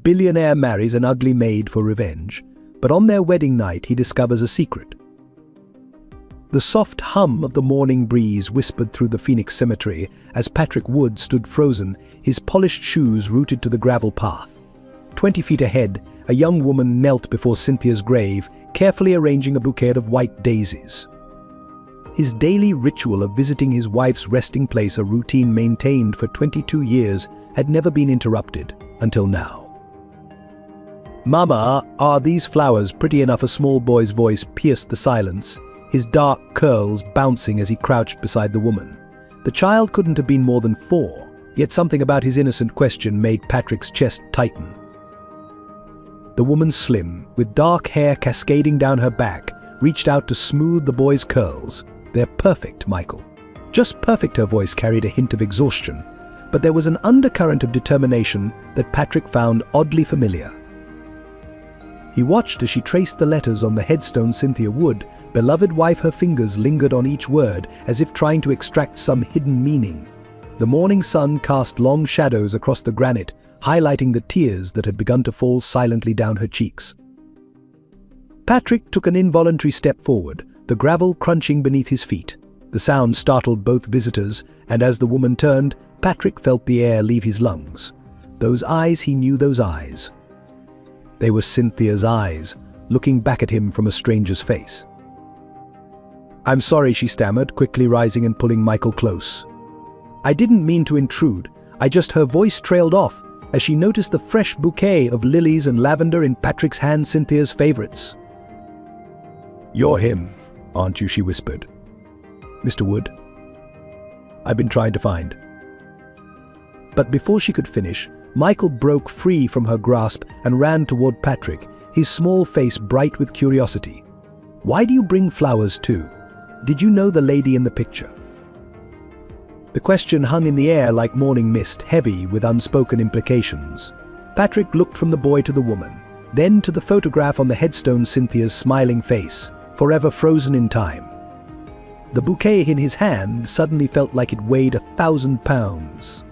billionaire marries an ugly maid for revenge, but on their wedding night he discovers a secret. The soft hum of the morning breeze whispered through the Phoenix cemetery as Patrick Wood stood frozen, his polished shoes rooted to the gravel path. 20 feet ahead, a young woman knelt before Cynthia's grave, carefully arranging a bouquet of white daisies. His daily ritual of visiting his wife's resting place, a routine maintained for 22 years, had never been interrupted until now. "Mama, are these flowers pretty enough?" A small boy's voice pierced the silence, his dark curls bouncing as he crouched beside the woman. The child couldn't have been more than 4, yet something about his innocent question made Patrick's chest tighten. The woman, slim, with dark hair cascading down her back, reached out to smooth the boy's curls. "They're perfect, Michael." Just perfect. Her voice carried a hint of exhaustion, but there was an undercurrent of determination that Patrick found oddly familiar. He watched as she traced the letters on the headstone. Cynthia Wood, beloved wife. Her fingers lingered on each word, as if trying to extract some hidden meaning. The morning sun cast long shadows across the granite, highlighting the tears that had begun to fall silently down her cheeks. Patrick took an involuntary step forward, the gravel crunching beneath his feet. The sound startled both visitors, and as the woman turned, Patrick felt the air leave his lungs. Those eyes, he knew those eyes. They were Cynthia's eyes, looking back at him from a stranger's face. "I'm sorry," she stammered, quickly rising and pulling Michael close. "I didn't mean to intrude. Her voice trailed off as she noticed the fresh bouquet of lilies and lavender in Patrick's hand, Cynthia's favorites. "You're him, aren't you?" she whispered. "Mr. Wood, I've been trying to find." But before she could finish, Michael broke free from her grasp and ran toward Patrick, his small face bright with curiosity. "Why do you bring flowers too? Did you know the lady in the picture?" The question hung in the air like morning mist, heavy with unspoken implications. Patrick looked from the boy to the woman, then to the photograph on the headstone, Cynthia's smiling face, forever frozen in time. The bouquet in his hand suddenly felt like it weighed 1,000 pounds.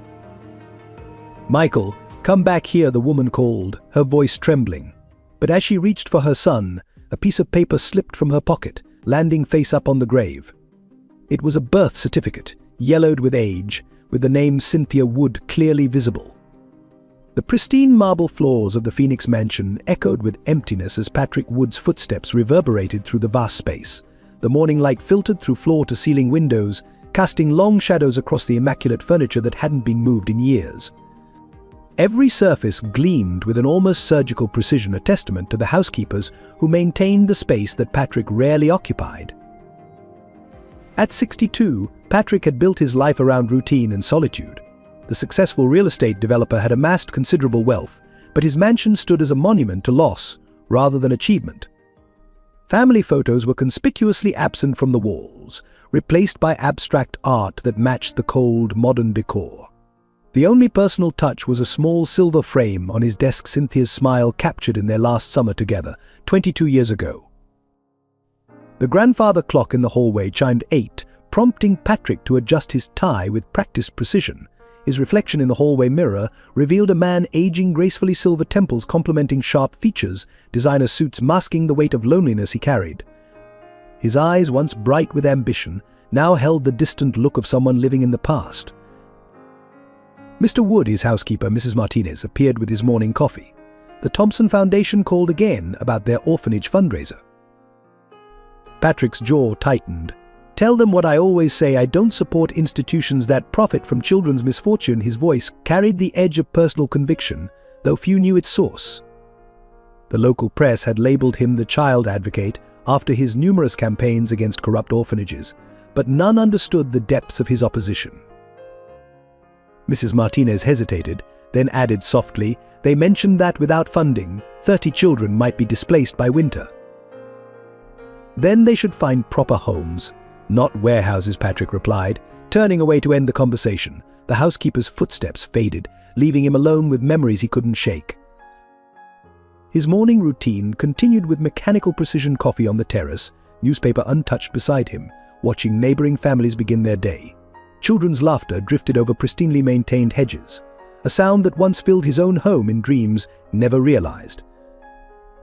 "Michael, come back here," the woman called, her voice trembling. But as she reached for her son, a piece of paper slipped from her pocket, landing face up on the grave. It was a birth certificate, yellowed with age, with the name Cynthia Wood clearly visible. The pristine marble floors of the Phoenix mansion echoed with emptiness as Patrick Wood's footsteps reverberated through the vast space. The morning light filtered through floor-to-ceiling windows, casting long shadows across the immaculate furniture that hadn't been moved in years. Every surface gleamed with an almost surgical precision, a testament to the housekeepers who maintained the space that Patrick rarely occupied. At 62, Patrick had built his life around routine and solitude. The successful real estate developer had amassed considerable wealth, but his mansion stood as a monument to loss rather than achievement. Family photos were conspicuously absent from the walls, replaced by abstract art that matched the cold, modern decor. The only personal touch was a small silver frame on his desk, Cynthia's smile captured in their last summer together, 22 years ago. The grandfather clock in the hallway chimed 8, prompting Patrick to adjust his tie with practiced precision. His reflection in the hallway mirror revealed a man aging gracefully, silver temples complementing sharp features, designer suits masking the weight of loneliness he carried. His eyes, once bright with ambition, now held the distant look of someone living in the past. Mr. Wood, his housekeeper, Mrs. Martinez, appeared with his morning coffee. The Thompson Foundation called again about their orphanage fundraiser. Patrick's jaw tightened. "Tell them what I always say, I don't support institutions that profit from children's misfortune." His voice carried the edge of personal conviction, though few knew its source. The local press had labeled him the child advocate after his numerous campaigns against corrupt orphanages, but none understood the depths of his opposition. Mrs. Martinez hesitated, then added softly, "They mentioned that without funding, 30 children might be displaced by winter. Then they should find proper homes, not warehouses," Patrick replied, turning away to end the conversation. The housekeeper's footsteps faded, leaving him alone with memories he couldn't shake. His morning routine continued with mechanical precision, coffee on the terrace, newspaper untouched beside him, watching neighboring families begin their day. Children's laughter drifted over pristinely maintained hedges. a sound that once filled his own home in dreams never realized.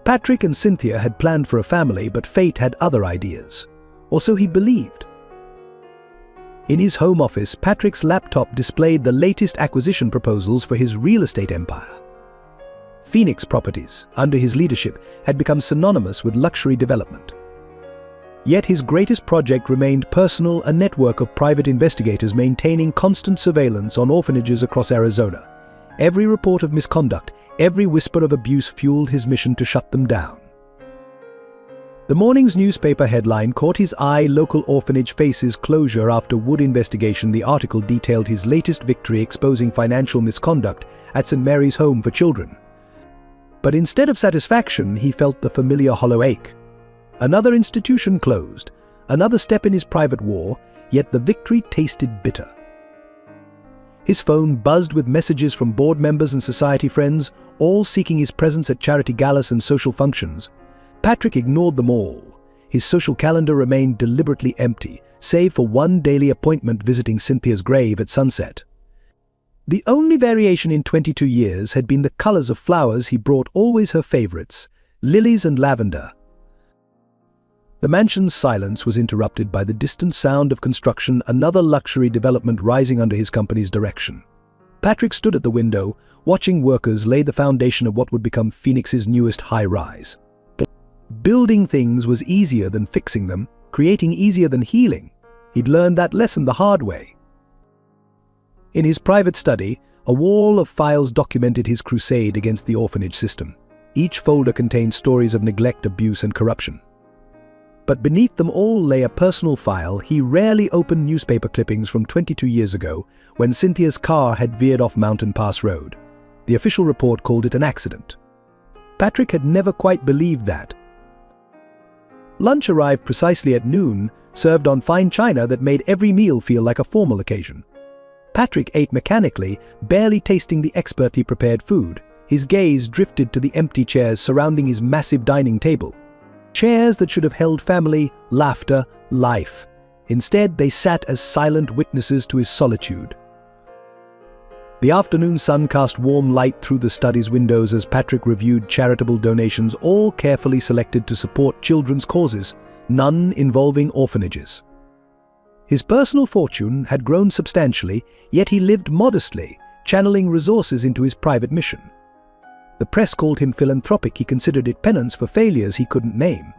Patrick and Cynthia had planned for a family, but fate had other ideas. Or so he believed. In his home office, Patrick's laptop displayed the latest acquisition proposals for his real estate empire. Phoenix Properties, under his leadership, had become synonymous with luxury development. Yet his greatest project remained personal, a network of private investigators maintaining constant surveillance on orphanages across Arizona. Every report of misconduct, every whisper of abuse fueled his mission to shut them down. The morning's newspaper headline caught his eye: "Local orphanage faces closure after Wood investigation." The article detailed his latest victory, exposing financial misconduct at St. Mary's Home for Children. But instead of satisfaction, he felt the familiar hollow ache. Another institution closed, another step in his private war, yet the victory tasted bitter. His phone buzzed with messages from board members and society friends, all seeking his presence at charity galas and social functions. Patrick ignored them all. His social calendar remained deliberately empty, save for one daily appointment visiting Cynthia's grave at sunset. The only variation in 22 years had been the colors of flowers he brought, always her favorites, lilies and lavender. The mansion's silence was interrupted by the distant sound of construction, another luxury development rising under his company's direction. Patrick stood at the window, watching workers lay the foundation of what would become Phoenix's newest high-rise. Building things was easier than fixing them, creating easier than healing. He'd learned that lesson the hard way. In his private study, a wall of files documented his crusade against the orphanage system. Each folder contained stories of neglect, abuse, and corruption. But beneath them all lay a personal file. He rarely opened newspaper clippings from 22 years ago, when Cynthia's car had veered off Mountain Pass Road. The official report called it an accident. Patrick had never quite believed that. Lunch arrived precisely at noon, served on fine china that made every meal feel like a formal occasion. Patrick ate mechanically, barely tasting the expertly prepared food. His gaze drifted to the empty chairs surrounding his massive dining table. Chairs that should have held family, laughter, life. Instead, they sat as silent witnesses to his solitude. The afternoon sun cast warm light through the study's windows as Patrick reviewed charitable donations, all carefully selected to support children's causes, none involving orphanages. His personal fortune had grown substantially, yet he lived modestly, channeling resources into his private mission. The press called him philanthropic. He considered it penance for failures he couldn't name.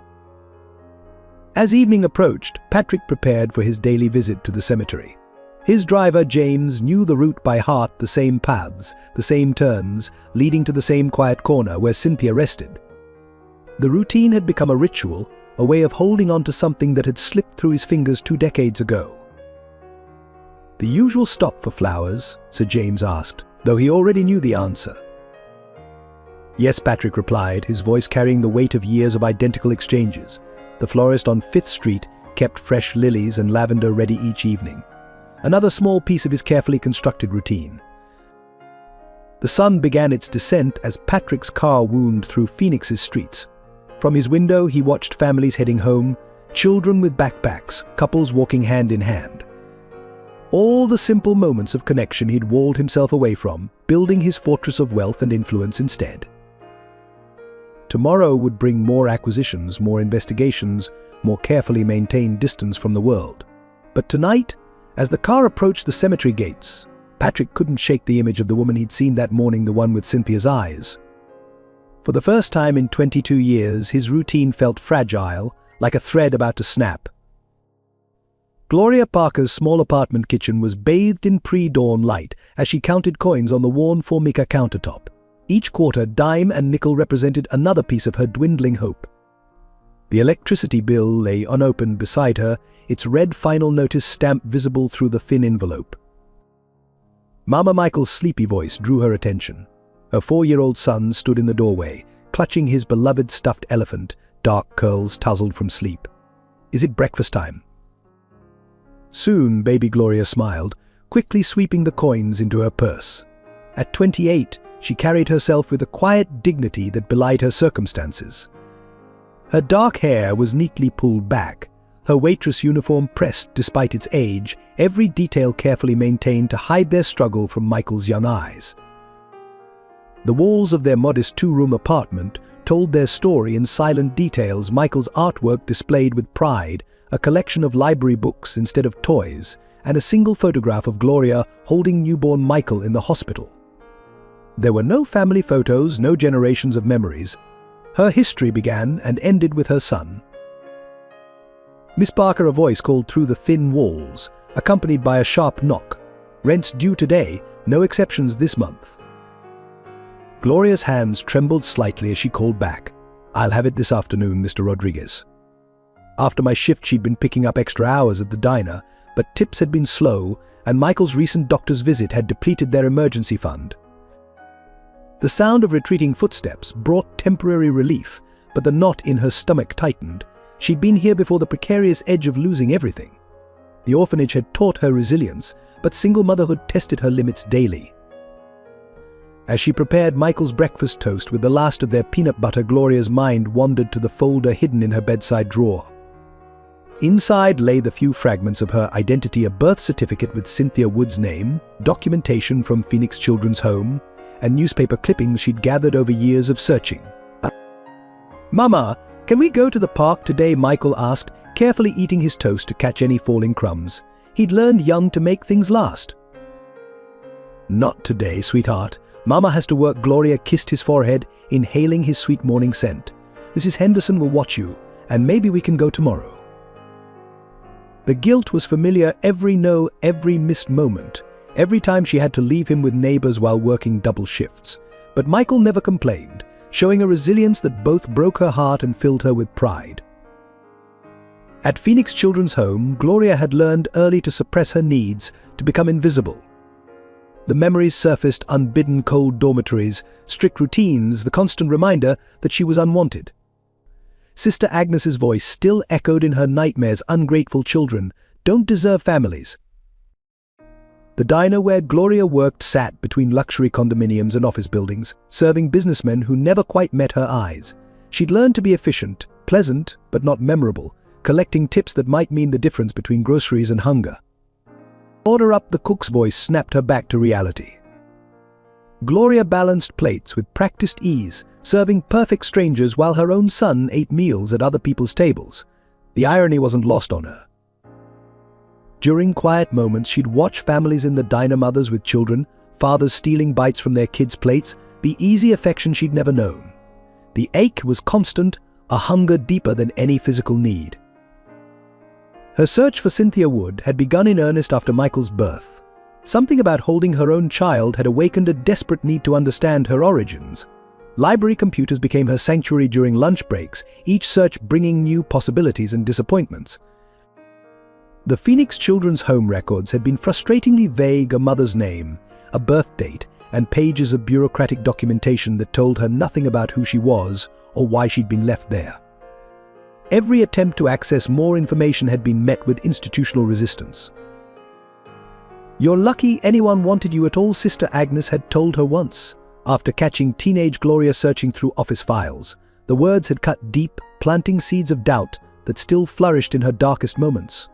As evening approached, Patrick prepared for his daily visit to the cemetery. His driver, James, knew the route by heart, the same paths, the same turns, leading to the same quiet corner where Cynthia rested. The routine had become a ritual, a way of holding on to something that had slipped through his fingers 2 decades ago. "The usual stop for flowers?" Sir James asked, though he already knew the answer. "Yes," Patrick replied, his voice carrying the weight of years of identical exchanges. The florist on 5th Street kept fresh lilies and lavender ready each evening. Another small piece of his carefully constructed routine. The sun began its descent as Patrick's car wound through Phoenix's streets. From his window, he watched families heading home, children with backpacks, couples walking hand in hand. All the simple moments of connection he'd walled himself away from, building his fortress of wealth and influence instead. Tomorrow would bring more acquisitions, more investigations, more carefully maintained distance from the world. But tonight, as the car approached the cemetery gates, Patrick couldn't shake the image of the woman he'd seen that morning, the one with Cynthia's eyes. For the first time in 22 years, his routine felt fragile, like a thread about to snap. Gloria Parker's small apartment kitchen was bathed in pre-dawn light as she counted coins on the worn Formica countertop. Each quarter, dime and nickel represented another piece of her dwindling hope. The electricity bill lay unopened beside her, its red final notice stamp visible through the thin envelope. Mama Michael's sleepy voice drew her attention. Her 4-year-old son stood in the doorway, clutching his beloved stuffed elephant, dark curls tousled from sleep. "Is it breakfast time?" Soon, baby Gloria smiled, quickly sweeping the coins into her purse. At 28, she carried herself with a quiet dignity that belied her circumstances. Her dark hair was neatly pulled back, her waitress uniform pressed despite its age, every detail carefully maintained to hide their struggle from Michael's young eyes. The walls of their modest two-room apartment told their story in silent details. Michael's artwork displayed with pride, a collection of library books instead of toys, and a single photograph of Gloria holding newborn Michael in the hospital. There were no family photos, no generations of memories. Her history began and ended with her son. "Miss Parker," a voice called through the thin walls, accompanied by a sharp knock. "Rent's due today, no exceptions this month." Gloria's hands trembled slightly as she called back. "I'll have it this afternoon, Mr. Rodriguez." After my shift, she'd been picking up extra hours at the diner, but tips had been slow, and Michael's recent doctor's visit had depleted their emergency fund. The sound of retreating footsteps brought temporary relief, but the knot in her stomach tightened. She'd been here before the precarious edge of losing everything. The orphanage had taught her resilience, but single motherhood tested her limits daily. As she prepared Michael's breakfast toast with the last of their peanut butter, Gloria's mind wandered to the folder hidden in her bedside drawer. Inside lay the few fragments of her identity: a birth certificate with Cynthia Wood's name, documentation from Phoenix Children's Home, and newspaper clippings she'd gathered over years of searching. "Mama, can we go to the park today?" Michael asked, carefully eating his toast to catch any falling crumbs. He'd learned young to make things last. "Not today, sweetheart. Mama has to work." Gloria kissed his forehead, inhaling his sweet morning scent. "Mrs. Henderson will watch you, and maybe we can go tomorrow." The guilt was familiar: every no, every missed moment, every time she had to leave him with neighbors while working double shifts. But Michael never complained, showing a resilience that both broke her heart and filled her with pride. At Phoenix Children's Home, Gloria had learned early to suppress her needs, to become invisible. The memories surfaced: unbidden cold dormitories, strict routines, the constant reminder that she was unwanted. Sister Agnes's voice still echoed in her nightmares: ungrateful children don't deserve families. The diner where Gloria worked sat between luxury condominiums and office buildings, serving businessmen who never quite met her eyes. She'd learned to be efficient, pleasant, but not memorable, collecting tips that might mean the difference between groceries and hunger. "Order up," the cook's voice snapped her back to reality. Gloria balanced plates with practiced ease, serving perfect strangers while her own son ate meals at other people's tables. The irony wasn't lost on her. During quiet moments, she'd watch families in the diner, mothers with children, fathers stealing bites from their kids' plates, the easy affection she'd never known. The ache was constant, a hunger deeper than any physical need. Her search for Cynthia Wood had begun in earnest after Michael's birth. Something about holding her own child had awakened a desperate need to understand her origins. Library computers became her sanctuary during lunch breaks, each search bringing new possibilities and disappointments. The Phoenix Children's Home records had been frustratingly vague: a mother's name, a birth date, and pages of bureaucratic documentation that told her nothing about who she was or why she'd been left there. Every attempt to access more information had been met with institutional resistance. "You're lucky anyone wanted you at all," Sister Agnes had told her once. After catching teenage Gloria searching through office files, the words had cut deep, planting seeds of doubt that still flourished in her darkest moments.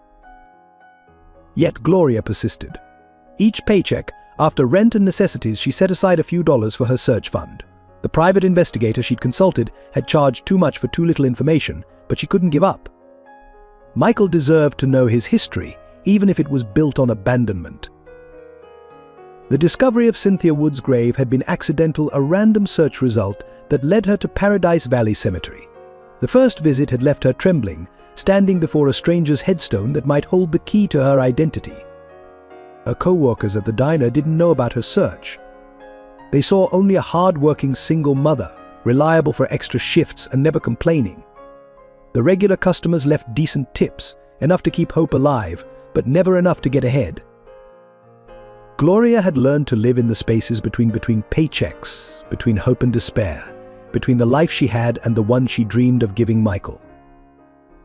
Yet Gloria persisted. Each paycheck, after rent and necessities, she set aside a few dollars for her search fund. The private investigator she'd consulted had charged too much for too little information, but she couldn't give up. Michael deserved to know his history, even if it was built on abandonment. The discovery of Cynthia Wood's grave had been accidental, a random search result that led her to Paradise Valley Cemetery. The first visit had left her trembling, standing before a stranger's headstone that might hold the key to her identity. Her co-workers at the diner didn't know about her search. They saw only a hard-working single mother, reliable for extra shifts and never complaining. The regular customers left decent tips, enough to keep hope alive, but never enough to get ahead. Gloria had learned to live in the spaces between paychecks, between hope and despair, between the life she had and the one she dreamed of giving Michael.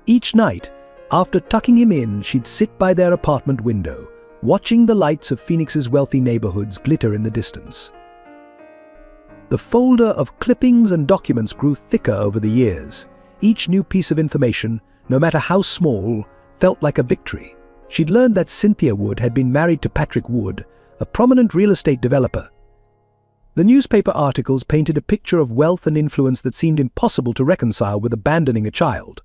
Each night, after tucking him in, she'd sit by their apartment window, watching the lights of Phoenix's wealthy neighborhoods glitter in the distance. The folder of clippings and documents grew thicker over the years. Each new piece of information, no matter how small, felt like a victory. She'd learned that Cynthia Wood had been married to Patrick Wood, a prominent real estate developer. The newspaper articles painted a picture of wealth and influence that seemed impossible to reconcile with abandoning a child.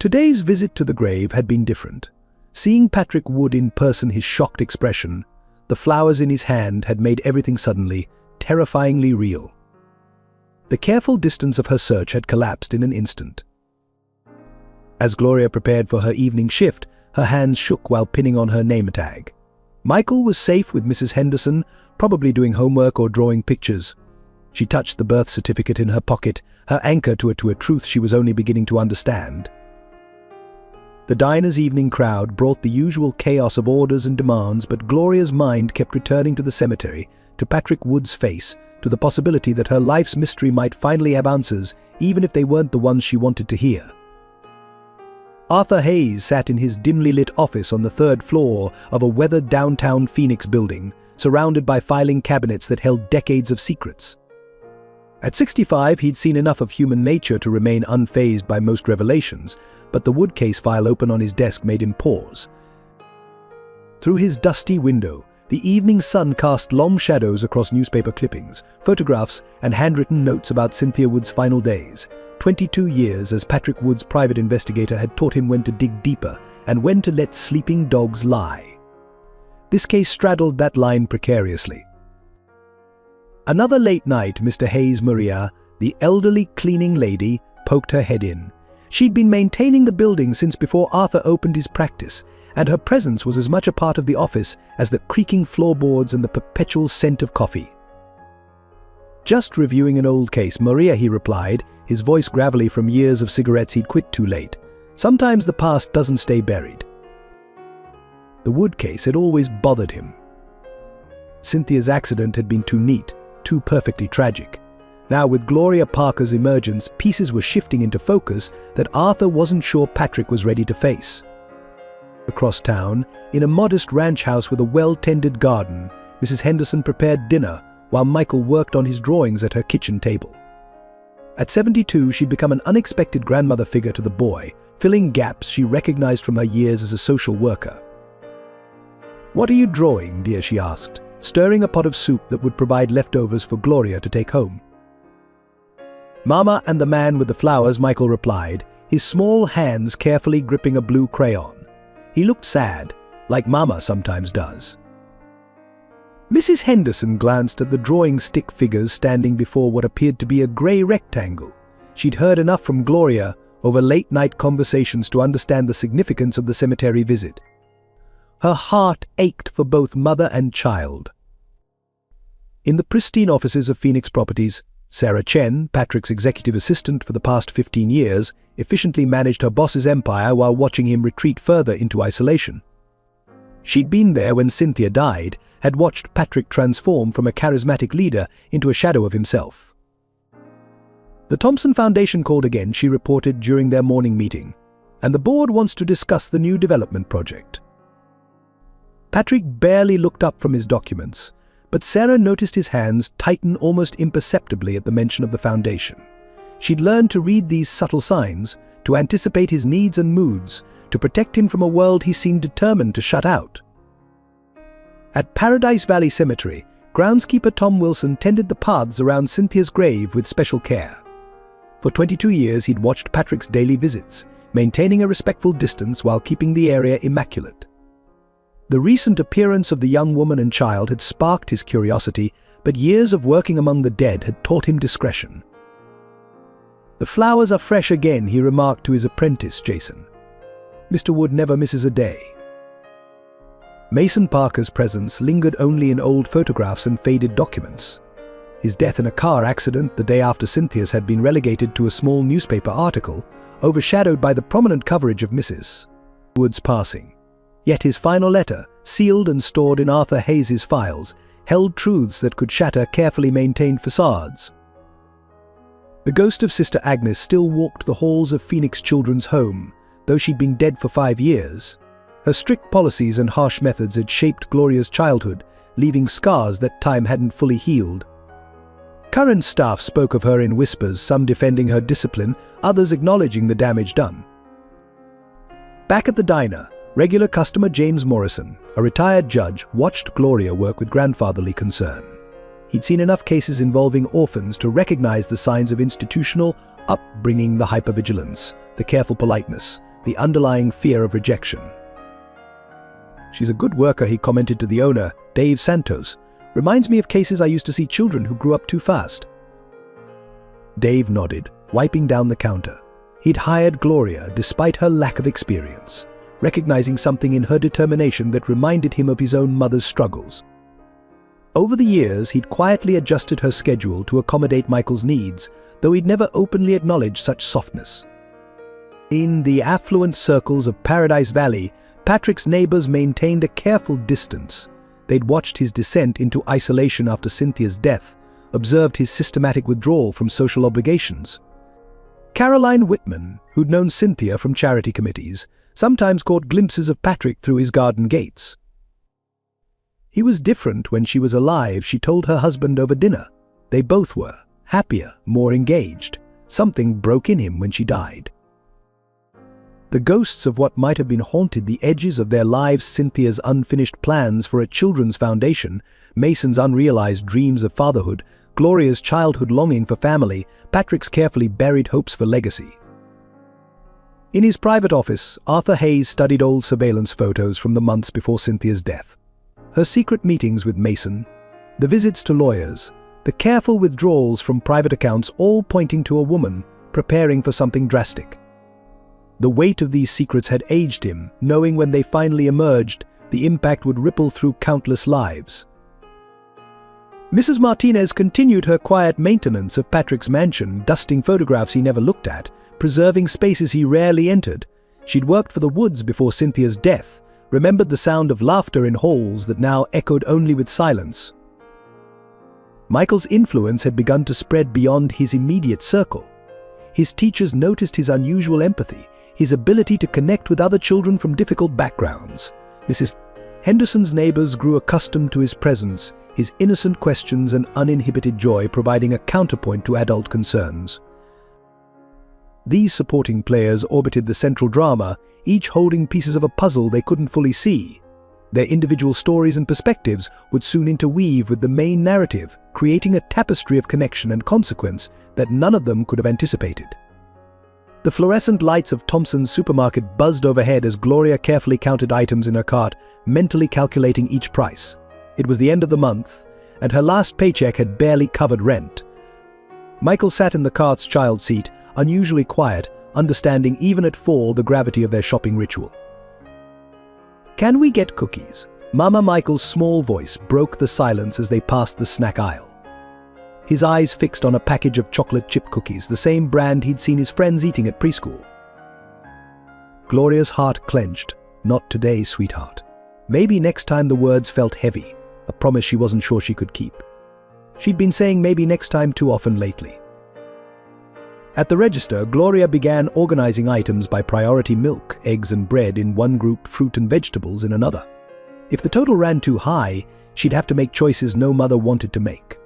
Today's visit to the grave had been different. Seeing Patrick Wood in person, his shocked expression, the flowers in his hand had made everything suddenly, terrifyingly real. The careful distance of her search had collapsed in an instant. As Gloria prepared for her evening shift, her hands shook while pinning on her name tag. Michael was safe with Mrs. Henderson, probably doing homework or drawing pictures. She touched the birth certificate in her pocket, her anchor to a truth she was only beginning to understand. The diner's evening crowd brought the usual chaos of orders and demands, but Gloria's mind kept returning to the cemetery, to Patrick Wood's face, to the possibility that her life's mystery might finally have answers, even if they weren't the ones she wanted to hear. Arthur Hayes sat in his dimly lit office on the third floor of a weathered downtown Phoenix building, surrounded by filing cabinets that held decades of secrets. At 65, he'd seen enough of human nature to remain unfazed by most revelations, but the Wood case file open on his desk made him pause. Through his dusty window, the evening sun cast long shadows across newspaper clippings, photographs, and handwritten notes about Cynthia Wood's final days. 22 years as Patrick Wood's private investigator had taught him when to dig deeper and when to let sleeping dogs lie. This case straddled that line precariously. Another late night, Mr. Hayes Maria, the elderly cleaning lady, poked her head in. She'd been maintaining the building since before Arthur opened his practice, and her presence was as much a part of the office as the creaking floorboards and the perpetual scent of coffee. "Just reviewing an old case, Maria," he replied, his voice gravelly from years of cigarettes he'd quit too late. "Sometimes the past doesn't stay buried." The Wood case had always bothered him. Cynthia's accident had been too neat, too perfectly tragic. Now, with Gloria Parker's emergence, pieces were shifting into focus that Arthur wasn't sure Patrick was ready to face. Across town, in a modest ranch house with a well-tended garden, Mrs. Henderson prepared dinner while Michael worked on his drawings at her kitchen table. At 72, she'd become an unexpected grandmother figure to the boy, filling gaps she recognized from her years as a social worker. "What are you drawing, dear?" she asked, stirring a pot of soup that would provide leftovers for Gloria to take home. "Mama and the man with the flowers," Michael replied, his small hands carefully gripping a blue crayon. He looked sad, like Mama sometimes does. Mrs. Henderson glanced at the drawing stick figures standing before what appeared to be a grey rectangle. She'd heard enough from Gloria over late-night conversations to understand the significance of the cemetery visit. Her heart ached for both mother and child. In the pristine offices of Phoenix Properties, Sarah Chen, Patrick's executive assistant for the past 15 years, efficiently managed her boss's empire while watching him retreat further into isolation. She'd been there when Cynthia died, had watched Patrick transform from a charismatic leader into a shadow of himself. "The Thompson Foundation called again," she reported during their morning meeting, "and the board wants to discuss the new development project." Patrick barely looked up from his documents, but Sarah noticed his hands tighten almost imperceptibly at the mention of the foundation. She'd learned to read these subtle signs, to anticipate his needs and moods, to protect him from a world he seemed determined to shut out. At Paradise Valley Cemetery, groundskeeper Tom Wilson tended the paths around Cynthia's grave with special care. For 22 years he'd watched Patrick's daily visits, maintaining a respectful distance while keeping the area immaculate. The recent appearance of the young woman and child had sparked his curiosity, but years of working among the dead had taught him discretion. "The flowers are fresh again," he remarked to his apprentice, Jason. "Mr. Wood never misses a day." Mason Parker's presence lingered only in old photographs and faded documents. His death in a car accident the day after Cynthia's had been relegated to a small newspaper article, overshadowed by the prominent coverage of Mrs. Wood's passing. Yet his final letter, sealed and stored in Arthur Hayes's files, held truths that could shatter carefully maintained facades. The ghost of Sister Agnes still walked the halls of Phoenix Children's Home, though she'd been dead for 5 years. Her strict policies and harsh methods had shaped Gloria's childhood, leaving scars that time hadn't fully healed. Current staff spoke of her in whispers, some defending her discipline, others acknowledging the damage done. Back at the diner, regular customer James Morrison, a retired judge, watched Gloria work with grandfatherly concern. He'd seen enough cases involving orphans to recognize the signs of institutional upbringing: the hypervigilance, the careful politeness, the underlying fear of rejection. "She's a good worker," he commented to the owner, Dave Santos. "Reminds me of cases I used to see: children who grew up too fast." Dave nodded, wiping down the counter. He'd hired Gloria despite her lack of experience, recognizing something in her determination that reminded him of his own mother's struggles. Over the years, he'd quietly adjusted her schedule to accommodate Michael's needs, though he'd never openly acknowledged such softness. In the affluent circles of Paradise Valley, Patrick's neighbors maintained a careful distance. They'd watched his descent into isolation after Cynthia's death, observed his systematic withdrawal from social obligations. Caroline Whitman, who'd known Cynthia from charity committees, sometimes caught glimpses of Patrick through his garden gates. He was different when she was alive, she told her husband over dinner. They both were happier, more engaged. Something broke in him when she died. The ghosts of what might have been haunted the edges of their lives: Cynthia's unfinished plans for a children's foundation, Mason's unrealized dreams of fatherhood, Gloria's childhood longing for family, Patrick's carefully buried hopes for legacy. In his private office, Arthur Hayes studied old surveillance photos from the months before Cynthia's death. Her secret meetings with Mason, the visits to lawyers, the careful withdrawals from private accounts, all pointing to a woman preparing for something drastic. The weight of these secrets had aged him, knowing when they finally emerged, the impact would ripple through countless lives. Mrs. Martinez continued her quiet maintenance of Patrick's mansion, dusting photographs he never looked at, preserving spaces he rarely entered. She'd worked for the Woods before Cynthia's death, remembered the sound of laughter in halls that now echoed only with silence. Michael's influence had begun to spread beyond his immediate circle. His teachers noticed his unusual empathy, his ability to connect with other children from difficult backgrounds. Mrs. Henderson's neighbors grew accustomed to his presence, his innocent questions and uninhibited joy providing a counterpoint to adult concerns. These supporting players orbited the central drama, each holding pieces of a puzzle they couldn't fully see. Their individual stories and perspectives would soon interweave with the main narrative, creating a tapestry of connection and consequence that none of them could have anticipated. The fluorescent lights of Thompson's supermarket buzzed overhead as Gloria carefully counted items in her cart, mentally calculating each price. It was the end of the month, and her last paycheck had barely covered rent. Michael sat in the cart's child seat, unusually quiet, understanding even at 4 the gravity of their shopping ritual. "Can we get cookies?" Mama Michael's small voice broke the silence as they passed the snack aisle. His eyes fixed on a package of chocolate chip cookies, the same brand he'd seen his friends eating at preschool. Gloria's heart clenched. "Not today, sweetheart." Maybe next time. The words felt heavy, a promise she wasn't sure she could keep. She'd been saying maybe next time too often lately. At the register, Gloria began organizing items by priority: milk, eggs and bread in one group, fruit and vegetables in another. If the total ran too high, she'd have to make choices no mother wanted to make.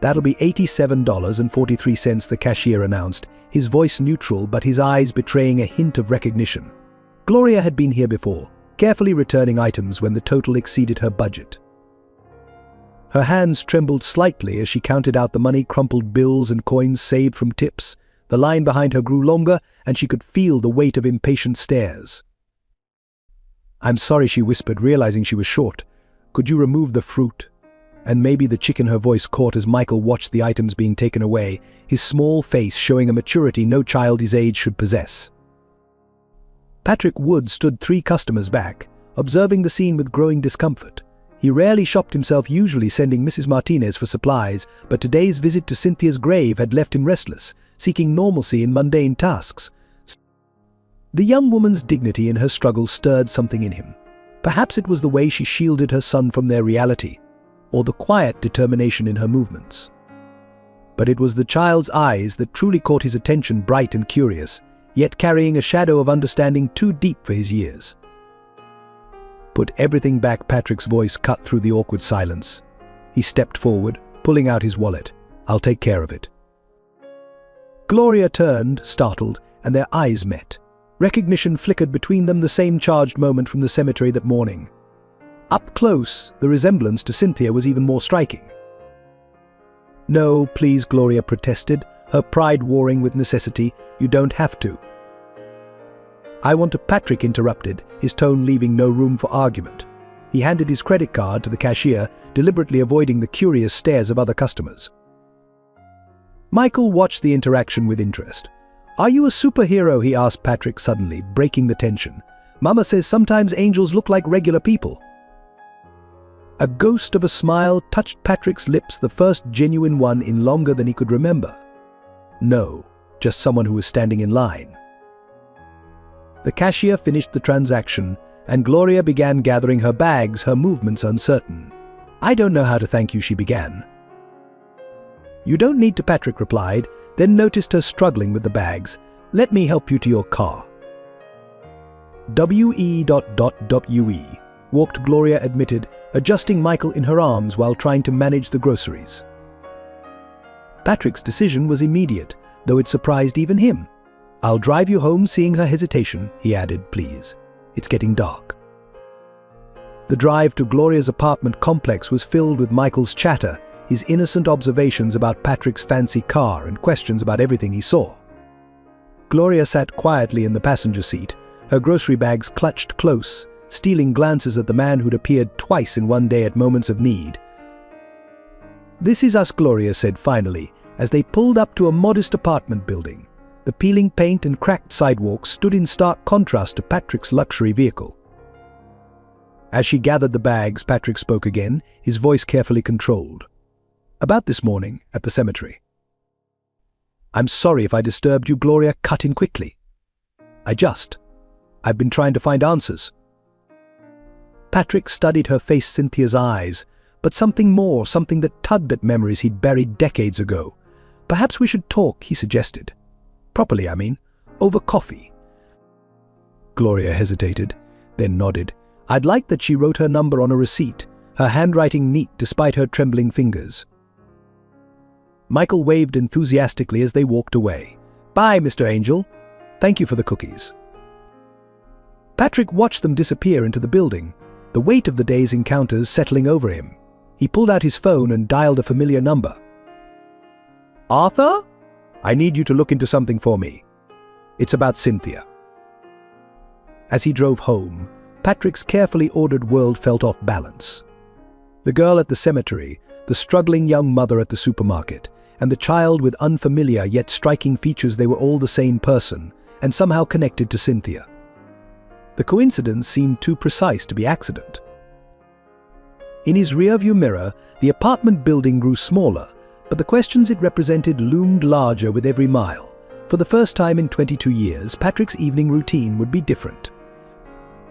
"That'll be $87.43, the cashier announced, his voice neutral but his eyes betraying a hint of recognition. Gloria had been here before, carefully returning items when the total exceeded her budget. Her hands trembled slightly as she counted out the money, crumpled bills and coins saved from tips. The line behind her grew longer, and she could feel the weight of impatient stares. "I'm sorry," she whispered, realizing she was short. "Could you remove the fruit?" And maybe the chick in her voice caught as Michael watched the items being taken away, his small face showing a maturity no child his age should possess. Patrick Wood stood 3 customers back, observing the scene with growing discomfort. He rarely shopped himself, usually sending Mrs. Martinez for supplies, but today's visit to Cynthia's grave had left him restless, seeking normalcy in mundane tasks. The young woman's dignity in her struggle stirred something in him. Perhaps it was the way she shielded her son from their reality, or the quiet determination in her movements. But it was the child's eyes that truly caught his attention, bright and curious, yet carrying a shadow of understanding too deep for his years. "Put everything back," Patrick's voice cut through the awkward silence. He stepped forward, pulling out his wallet. "I'll take care of it." Gloria turned, startled, and their eyes met. Recognition flickered between them, the same charged moment from the cemetery that morning. Up close, the resemblance to Cynthia was even more striking. "No, please," Gloria protested, her pride warring with necessity. "You don't have to." "I want to," Patrick interrupted, his tone leaving no room for argument. He handed his credit card to the cashier, deliberately avoiding the curious stares of other customers. Michael watched the interaction with interest. "Are you a superhero?" he asked Patrick suddenly, breaking the tension. "Mama says sometimes angels look like regular people." A ghost of a smile touched Patrick's lips, the first genuine one in longer than he could remember. No, just someone who was standing in line. The cashier finished the transaction, and Gloria began gathering her bags, her movements uncertain. "I don't know how to thank you," she began. "You don't need to," Patrick replied, then noticed her struggling with the bags. "Let me help you to your car." "WE. walked, Gloria admitted, adjusting Michael in her arms while trying to manage the groceries. Patrick's decision was immediate, though it surprised even him. "I'll drive you home," seeing her hesitation, he added, "please. It's getting dark." The drive to Gloria's apartment complex was filled with Michael's chatter, his innocent observations about Patrick's fancy car and questions about everything he saw. Gloria sat quietly in the passenger seat, her grocery bags clutched close, stealing glances at the man who'd appeared twice in one day at moments of need. "This is us," Gloria said finally, as they pulled up to a modest apartment building. The peeling paint and cracked sidewalks stood in stark contrast to Patrick's luxury vehicle. As she gathered the bags, Patrick spoke again, his voice carefully controlled. "About this morning, at the cemetery." "I'm sorry if I disturbed you," Gloria cut in quickly. I've been trying to find answers." Patrick studied her face, Cynthia's eyes, but something more, something that tugged at memories he'd buried decades ago. "Perhaps we should talk," he suggested. "Properly, I mean. Over coffee." Gloria hesitated, then nodded. I'd like that she wrote her number on a receipt, her handwriting neat despite her trembling fingers. Michael waved enthusiastically as they walked away. "Bye, Mr. Angel. Thank you for the cookies." Patrick watched them disappear into the building, the weight of the day's encounters settling over him. He pulled out his phone and dialed a familiar number. "Arthur? I need you to look into something for me. It's about Cynthia." As he drove home, Patrick's carefully ordered world felt off balance. The girl at the cemetery, the struggling young mother at the supermarket, and the child with unfamiliar yet striking features, they were all the same person, and somehow connected to Cynthia. The coincidence seemed too precise to be accident. In his rearview mirror, the apartment building grew smaller, but the questions it represented loomed larger with every mile. For the first time in 22 years, Patrick's evening routine would be different.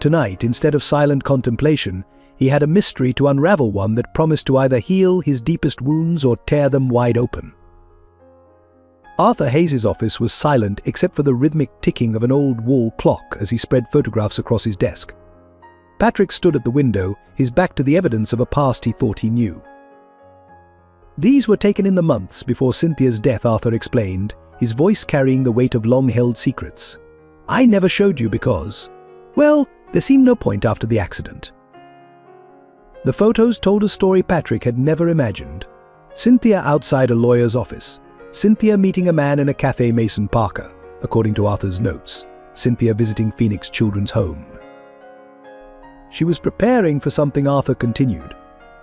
Tonight, instead of silent contemplation, he had a mystery to unravel, one that promised to either heal his deepest wounds or tear them wide open. Arthur Hayes' office was silent except for the rhythmic ticking of an old wall clock as he spread photographs across his desk. Patrick stood at the window, his back to the evidence of a past he thought he knew. "These were taken in the months before Cynthia's death," Arthur explained, his voice carrying the weight of long-held secrets. "I never showed you because, well, there seemed no point after the accident." The photos told a story Patrick had never imagined. Cynthia outside a lawyer's office. Cynthia meeting a man in a cafe, Mason Parker, according to Arthur's notes. Cynthia visiting Phoenix Children's Home. She was preparing for something, Arthur continued.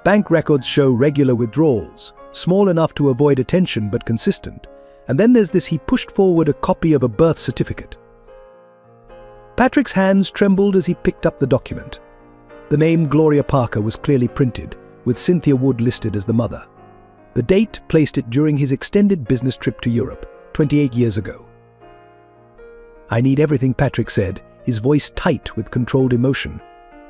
Bank records show regular withdrawals, small enough to avoid attention but consistent. And then there's this. He pushed forward a copy of a birth certificate. Patrick's hands trembled as he picked up the document. The name Gloria Parker was clearly printed, with Cynthia Wood listed as the mother. The date placed it during his extended business trip to Europe, 28 years ago. "I need everything," Patrick said, his voice tight with controlled emotion.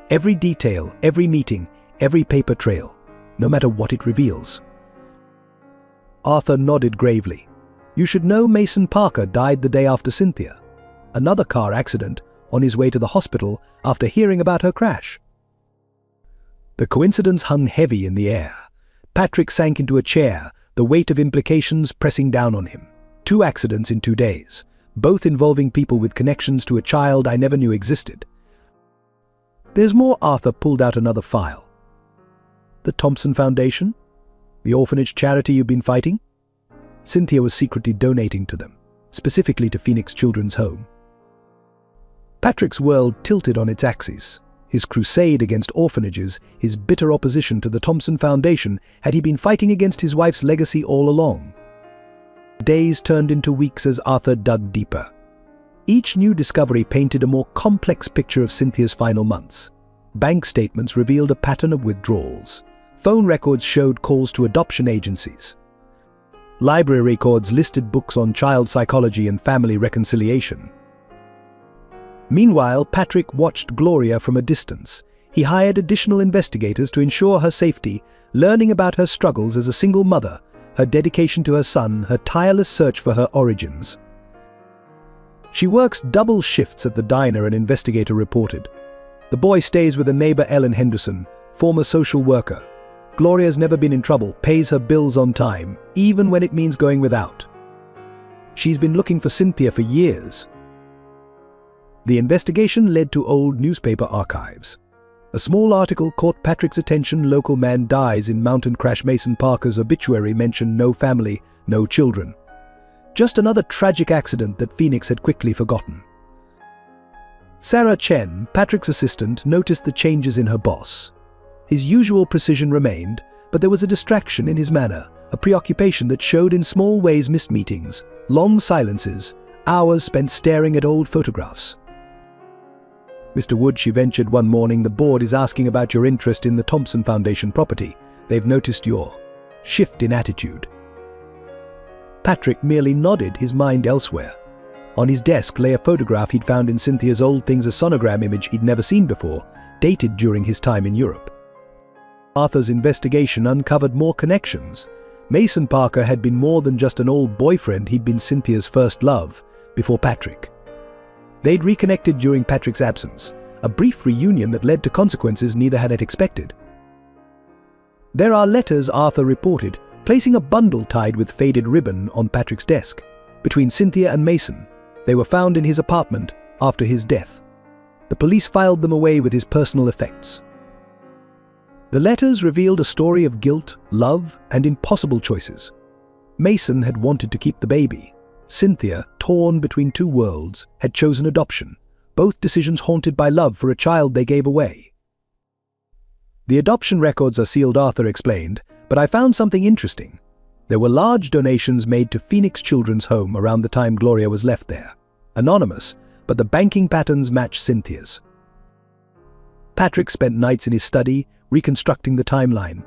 "Every detail, every meeting, every paper trail, no matter what it reveals." Arthur nodded gravely. "You should know Mason Parker died the day after Cynthia. Another car accident, on his way to the hospital after hearing about her crash." The coincidence hung heavy in the air. Patrick sank into a chair, the weight of implications pressing down on him. 2 accidents in 2 days, both involving people with connections to a child I never knew existed. There's more. Arthur pulled out another file. The Thompson Foundation? The orphanage charity you've been fighting? Cynthia was secretly donating to them, specifically to Phoenix Children's Home. Patrick's world tilted on its axis. His crusade against orphanages, his bitter opposition to the Thompson Foundation, had he been fighting against his wife's legacy all along? Days turned into weeks as Arthur dug deeper. Each new discovery painted a more complex picture of Cynthia's final months. Bank statements revealed a pattern of withdrawals. Phone records showed calls to adoption agencies. Library records listed books on child psychology and family reconciliation. Meanwhile, Patrick watched Gloria from a distance. He hired additional investigators to ensure her safety, learning about her struggles as a single mother, her dedication to her son, her tireless search for her origins. She works double shifts at the diner, an investigator reported. The boy stays with a neighbor, Ellen Henderson, former social worker. Gloria's never been in trouble, pays her bills on time, even when it means going without. She's been looking for Cynthia for years. The investigation led to old newspaper archives. A small article caught Patrick's attention. Local man dies in mountain crash. Mason Parker's obituary mentioned no family, no children. Just another tragic accident that Phoenix had quickly forgotten. Sarah Chen, Patrick's assistant, noticed the changes in her boss. His usual precision remained, but there was a distraction in his manner, a preoccupation that showed in small ways: missed meetings, long silences, hours spent staring at old photographs. Mr. Wood, she ventured one morning, the board is asking about your interest in the Thompson Foundation property. They've noticed your shift in attitude. Patrick merely nodded, his mind elsewhere. On his desk lay a photograph he'd found in Cynthia's old things, a sonogram image he'd never seen before, dated during his time in Europe. Arthur's investigation uncovered more connections. Mason Parker had been more than just an old boyfriend, he'd been Cynthia's first love, before Patrick. They'd reconnected during Patrick's absence, a brief reunion that led to consequences neither had expected. There are letters, Arthur reported, placing a bundle tied with faded ribbon on Patrick's desk, between Cynthia and Mason. They were found in his apartment after his death. The police filed them away with his personal effects. The letters revealed a story of guilt, love, and impossible choices. Mason had wanted to keep the baby. Cynthia, torn between two worlds, had chosen adoption, both decisions haunted by love for a child they gave away. The adoption records are sealed, Arthur explained, but I found something interesting. There were large donations made to Phoenix Children's Home around the time Gloria was left there. Anonymous, but the banking patterns matched Cynthia's. Patrick spent nights in his study, reconstructing the timeline.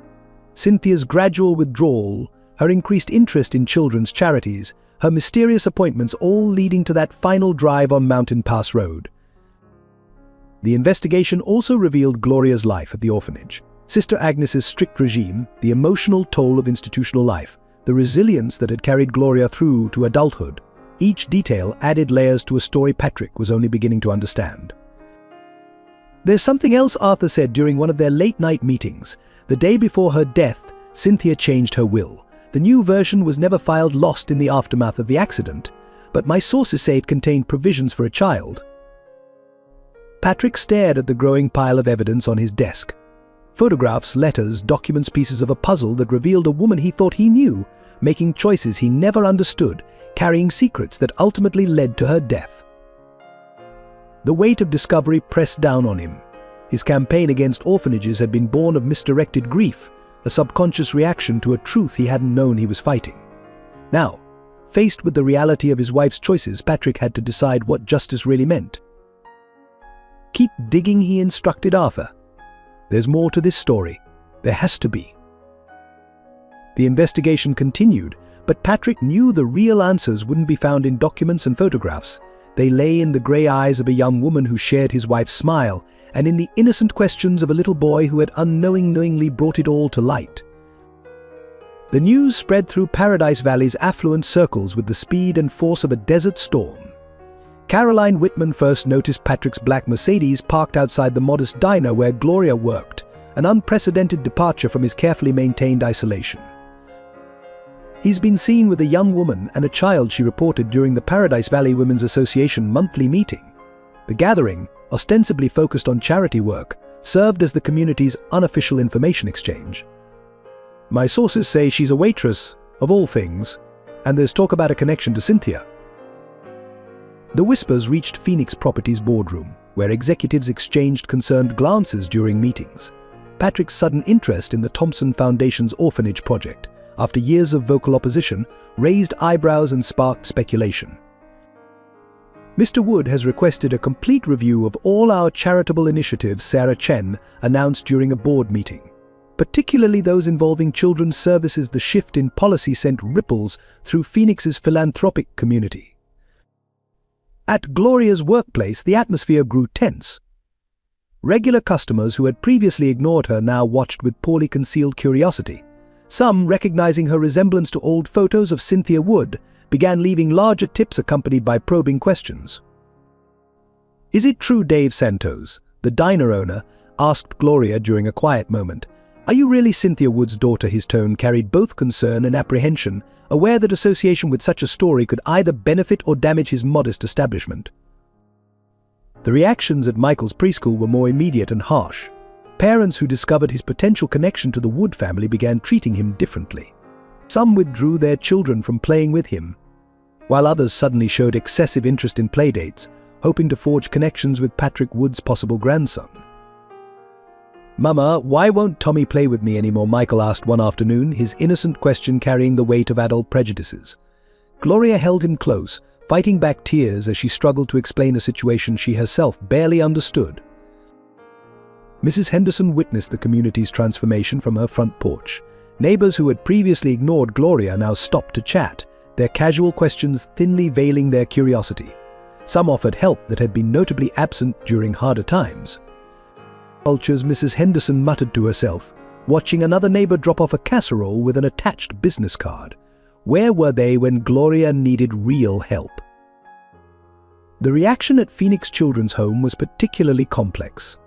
Cynthia's gradual withdrawal, her increased interest in children's charities, her mysterious appointments, all leading to that final drive on Mountain Pass Road. The investigation also revealed Gloria's life at the orphanage. Sister Agnes's strict regime, the emotional toll of institutional life, the resilience that had carried Gloria through to adulthood. Each detail added layers to a story Patrick was only beginning to understand. There's something else, Arthur said during one of their late-night meetings. The day before her death, Cynthia changed her will. The new version was never filed, lost in the aftermath of the accident, but my sources say it contained provisions for a child. Patrick stared at the growing pile of evidence on his desk. Photographs, letters, documents, pieces of a puzzle that revealed a woman he thought he knew, making choices he never understood, carrying secrets that ultimately led to her death. The weight of discovery pressed down on him. His campaign against orphanages had been born of misdirected grief, a subconscious reaction to a truth he hadn't known he was fighting. Now, faced with the reality of his wife's choices, Patrick had to decide what justice really meant. Keep digging, he instructed Arthur. There's more to this story. There has to be. The investigation continued, but Patrick knew the real answers wouldn't be found in documents and photographs. They lay in the grey eyes of a young woman who shared his wife's smile, and in the innocent questions of a little boy who had unknowingly brought it all to light. The news spread through Paradise Valley's affluent circles with the speed and force of a desert storm. Caroline Whitman first noticed Patrick's black Mercedes parked outside the modest diner where Gloria worked, an unprecedented departure from his carefully maintained isolation. He's been seen with a young woman and a child, she reported during the Paradise Valley Women's Association monthly meeting. The gathering, ostensibly focused on charity work, served as the community's unofficial information exchange. My sources say she's a waitress, of all things, and there's talk about a connection to Cynthia. The whispers reached Phoenix Properties' boardroom, where executives exchanged concerned glances during meetings. Patrick's sudden interest in the Thompson Foundation's orphanage project, after years of vocal opposition, raised eyebrows and sparked speculation. Mr. Wood has requested a complete review of all our charitable initiatives, Sarah Chen announced during a board meeting. Particularly those involving children's services. The shift in policy sent ripples through Phoenix's philanthropic community. At Gloria's workplace, the atmosphere grew tense. Regular customers who had previously ignored her now watched with poorly concealed curiosity. Some, recognizing her resemblance to old photos of Cynthia Wood, began leaving larger tips accompanied by probing questions. "Is it true Dave Santos, the diner owner, asked Gloria during a quiet moment, are you really Cynthia Wood's daughter?" His tone carried both concern and apprehension, aware that association with such a story could either benefit or damage his modest establishment. The reactions at Michael's preschool were more immediate and harsh. Parents who discovered his potential connection to the Wood family began treating him differently. Some withdrew their children from playing with him, while others suddenly showed excessive interest in playdates, hoping to forge connections with Patrick Wood's possible grandson. "Mama, why won't Tommy play with me anymore?" Michael asked one afternoon, his innocent question carrying the weight of adult prejudices. Gloria held him close, fighting back tears as she struggled to explain a situation she herself barely understood. Mrs. Henderson witnessed the community's transformation from her front porch. Neighbors who had previously ignored Gloria now stopped to chat, their casual questions thinly veiling their curiosity. Some offered help that had been notably absent during harder times. "Cultures," Mrs. Henderson muttered to herself, watching another neighbor drop off a casserole with an attached business card. Where were they when Gloria needed real help? The reaction at Phoenix Children's Home was particularly complex.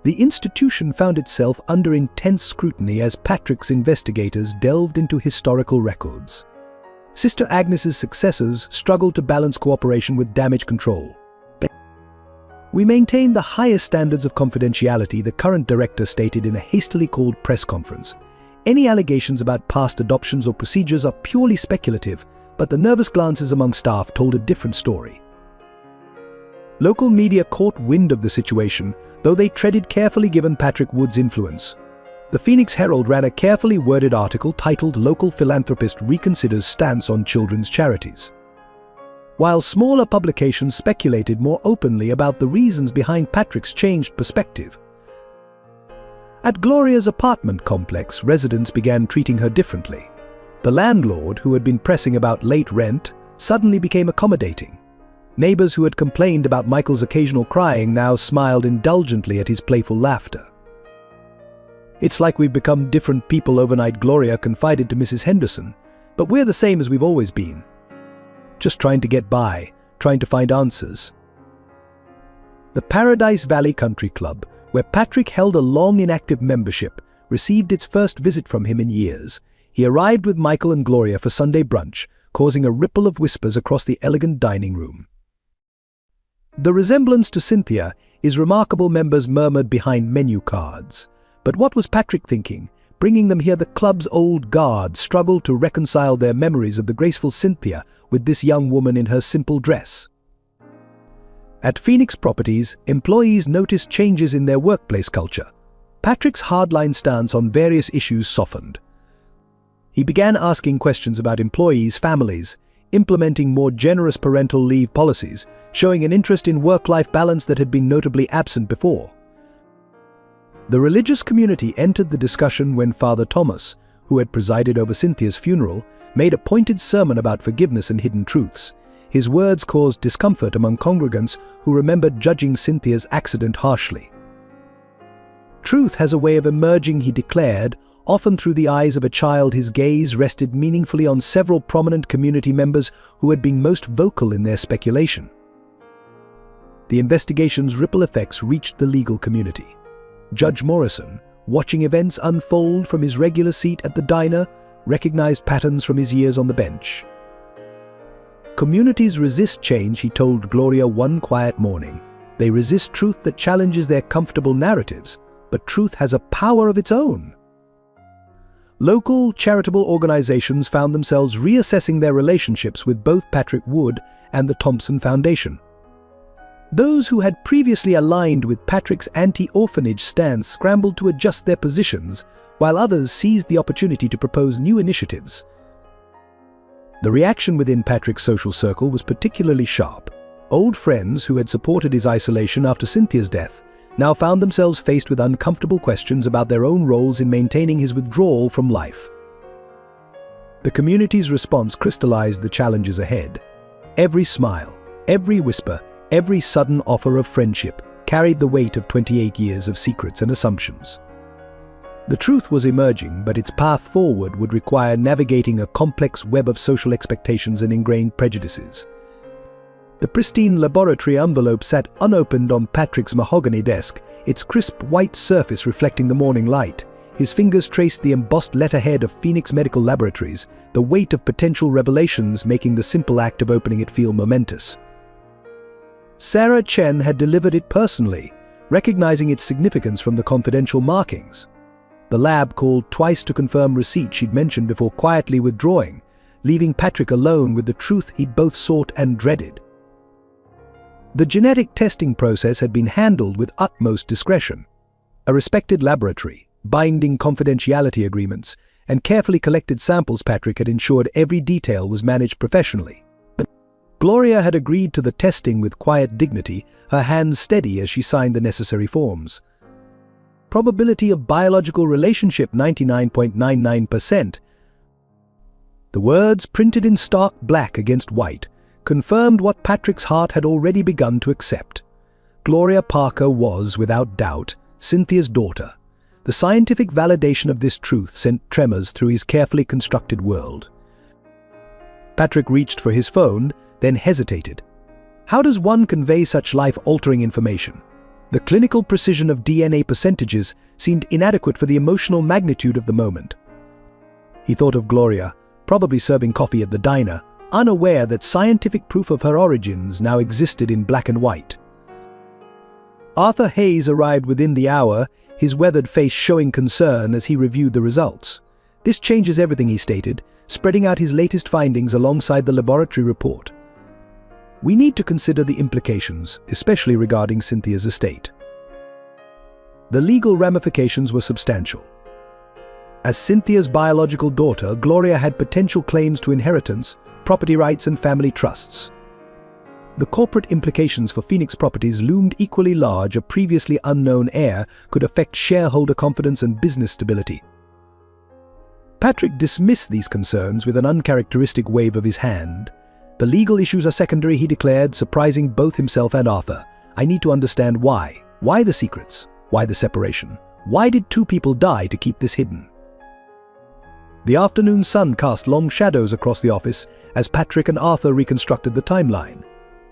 The institution found itself under intense scrutiny as Patrick's investigators delved into historical records. Sister Agnes's successors struggled to balance cooperation with damage control. "We maintain the highest standards of confidentiality," the current director stated in a hastily called press conference. "Any allegations about past adoptions or procedures are purely speculative, but the nervous glances among staff told a different story." Local media caught wind of the situation, though they treaded carefully given Patrick Wood's influence. The Phoenix Herald ran a carefully worded article titled "Local Philanthropist Reconsiders Stance on Children's Charities," while smaller publications speculated more openly about the reasons behind Patrick's changed perspective. At Gloria's apartment complex, residents began treating her differently. The landlord, who had been pressing about late rent, suddenly became accommodating. Neighbors who had complained about Michael's occasional crying now smiled indulgently at his playful laughter. "It's like we've become different people overnight," Gloria confided to Mrs. Henderson, "but we're the same as we've always been. Just trying to get by, trying to find answers." The Paradise Valley Country Club, where Patrick held a long inactive membership, received its first visit from him in years. He arrived with Michael and Gloria for Sunday brunch, causing a ripple of whispers across the elegant dining room. "The resemblance to Cynthia is remarkable," members murmured behind menu cards. But what was Patrick thinking? Bringing them here, the club's old guard struggled to reconcile their memories of the graceful Cynthia with this young woman in her simple dress. At Phoenix Properties, employees noticed changes in their workplace culture. Patrick's hardline stance on various issues softened. He began asking questions about employees' families, implementing more generous parental leave policies, showing an interest in work-life balance that had been notably absent before. The religious community entered the discussion when Father Thomas, who had presided over Cynthia's funeral, made a pointed sermon about forgiveness and hidden truths. His words caused discomfort among congregants who remembered judging Cynthia's accident harshly. "Truth has a way of emerging," he declared, often through the eyes of a child. His gaze rested meaningfully on several prominent community members who had been most vocal in their speculation. The investigation's ripple effects reached the legal community. Judge Morrison, watching events unfold from his regular seat at the diner, recognized patterns from his years on the bench. "Communities resist change," he told Gloria one quiet morning. They resist truth that challenges their comfortable narratives, but truth has a power of its own. Local charitable organizations found themselves reassessing their relationships with both Patrick Wood and the Thompson Foundation. Those who had previously aligned with Patrick's anti-orphanage stance scrambled to adjust their positions, while others seized the opportunity to propose new initiatives. The reaction within Patrick's social circle was particularly sharp. Old friends who had supported his isolation after Cynthia's death now found themselves faced with uncomfortable questions about their own roles in maintaining his withdrawal from life. The community's response crystallized the challenges ahead. Every smile, every whisper, every sudden offer of friendship carried the weight of 28 years of secrets and assumptions. The truth was emerging, but its path forward would require navigating a complex web of social expectations and ingrained prejudices. The pristine laboratory envelope sat unopened on Patrick's mahogany desk, its crisp white surface reflecting the morning light. His fingers traced the embossed letterhead of Phoenix Medical Laboratories, the weight of potential revelations making the simple act of opening it feel momentous. Sarah Chen had delivered it personally, recognizing its significance from the confidential markings. The lab called twice to confirm receipt she'd mentioned before quietly withdrawing, leaving Patrick alone with the truth he'd both sought and dreaded. The genetic testing process had been handled with utmost discretion. A respected laboratory, binding confidentiality agreements, and carefully collected samples Patrick had ensured every detail was managed professionally. Gloria had agreed to the testing with quiet dignity, her hands steady as she signed the necessary forms. Probability of biological relationship 99.99%. The words, printed in stark black against white, confirmed what Patrick's heart had already begun to accept. Gloria Parker was, without doubt, Cynthia's daughter. The scientific validation of this truth sent tremors through his carefully constructed world. Patrick reached for his phone, then hesitated. How does one convey such life-altering information? The clinical precision of DNA percentages seemed inadequate for the emotional magnitude of the moment. He thought of Gloria, probably serving coffee at the diner, unaware that scientific proof of her origins now existed in black and white. Arthur Hayes arrived within the hour, his weathered face showing concern as he reviewed the results. This changes everything, he stated, spreading out his latest findings alongside the laboratory report. We need to consider the implications, especially regarding Cynthia's estate. The legal ramifications were substantial. As Cynthia's biological daughter, Gloria had potential claims to inheritance, property rights and family trusts. The corporate implications for Phoenix Properties loomed equally large. A previously unknown heir could affect shareholder confidence and business stability. Patrick dismissed these concerns with an uncharacteristic wave of his hand. The legal issues are secondary, he declared, surprising both himself and Arthur. I need to understand why. Why the secrets? Why the separation? Why did two people die to keep this hidden? The afternoon sun cast long shadows across the office as Patrick and Arthur reconstructed the timeline.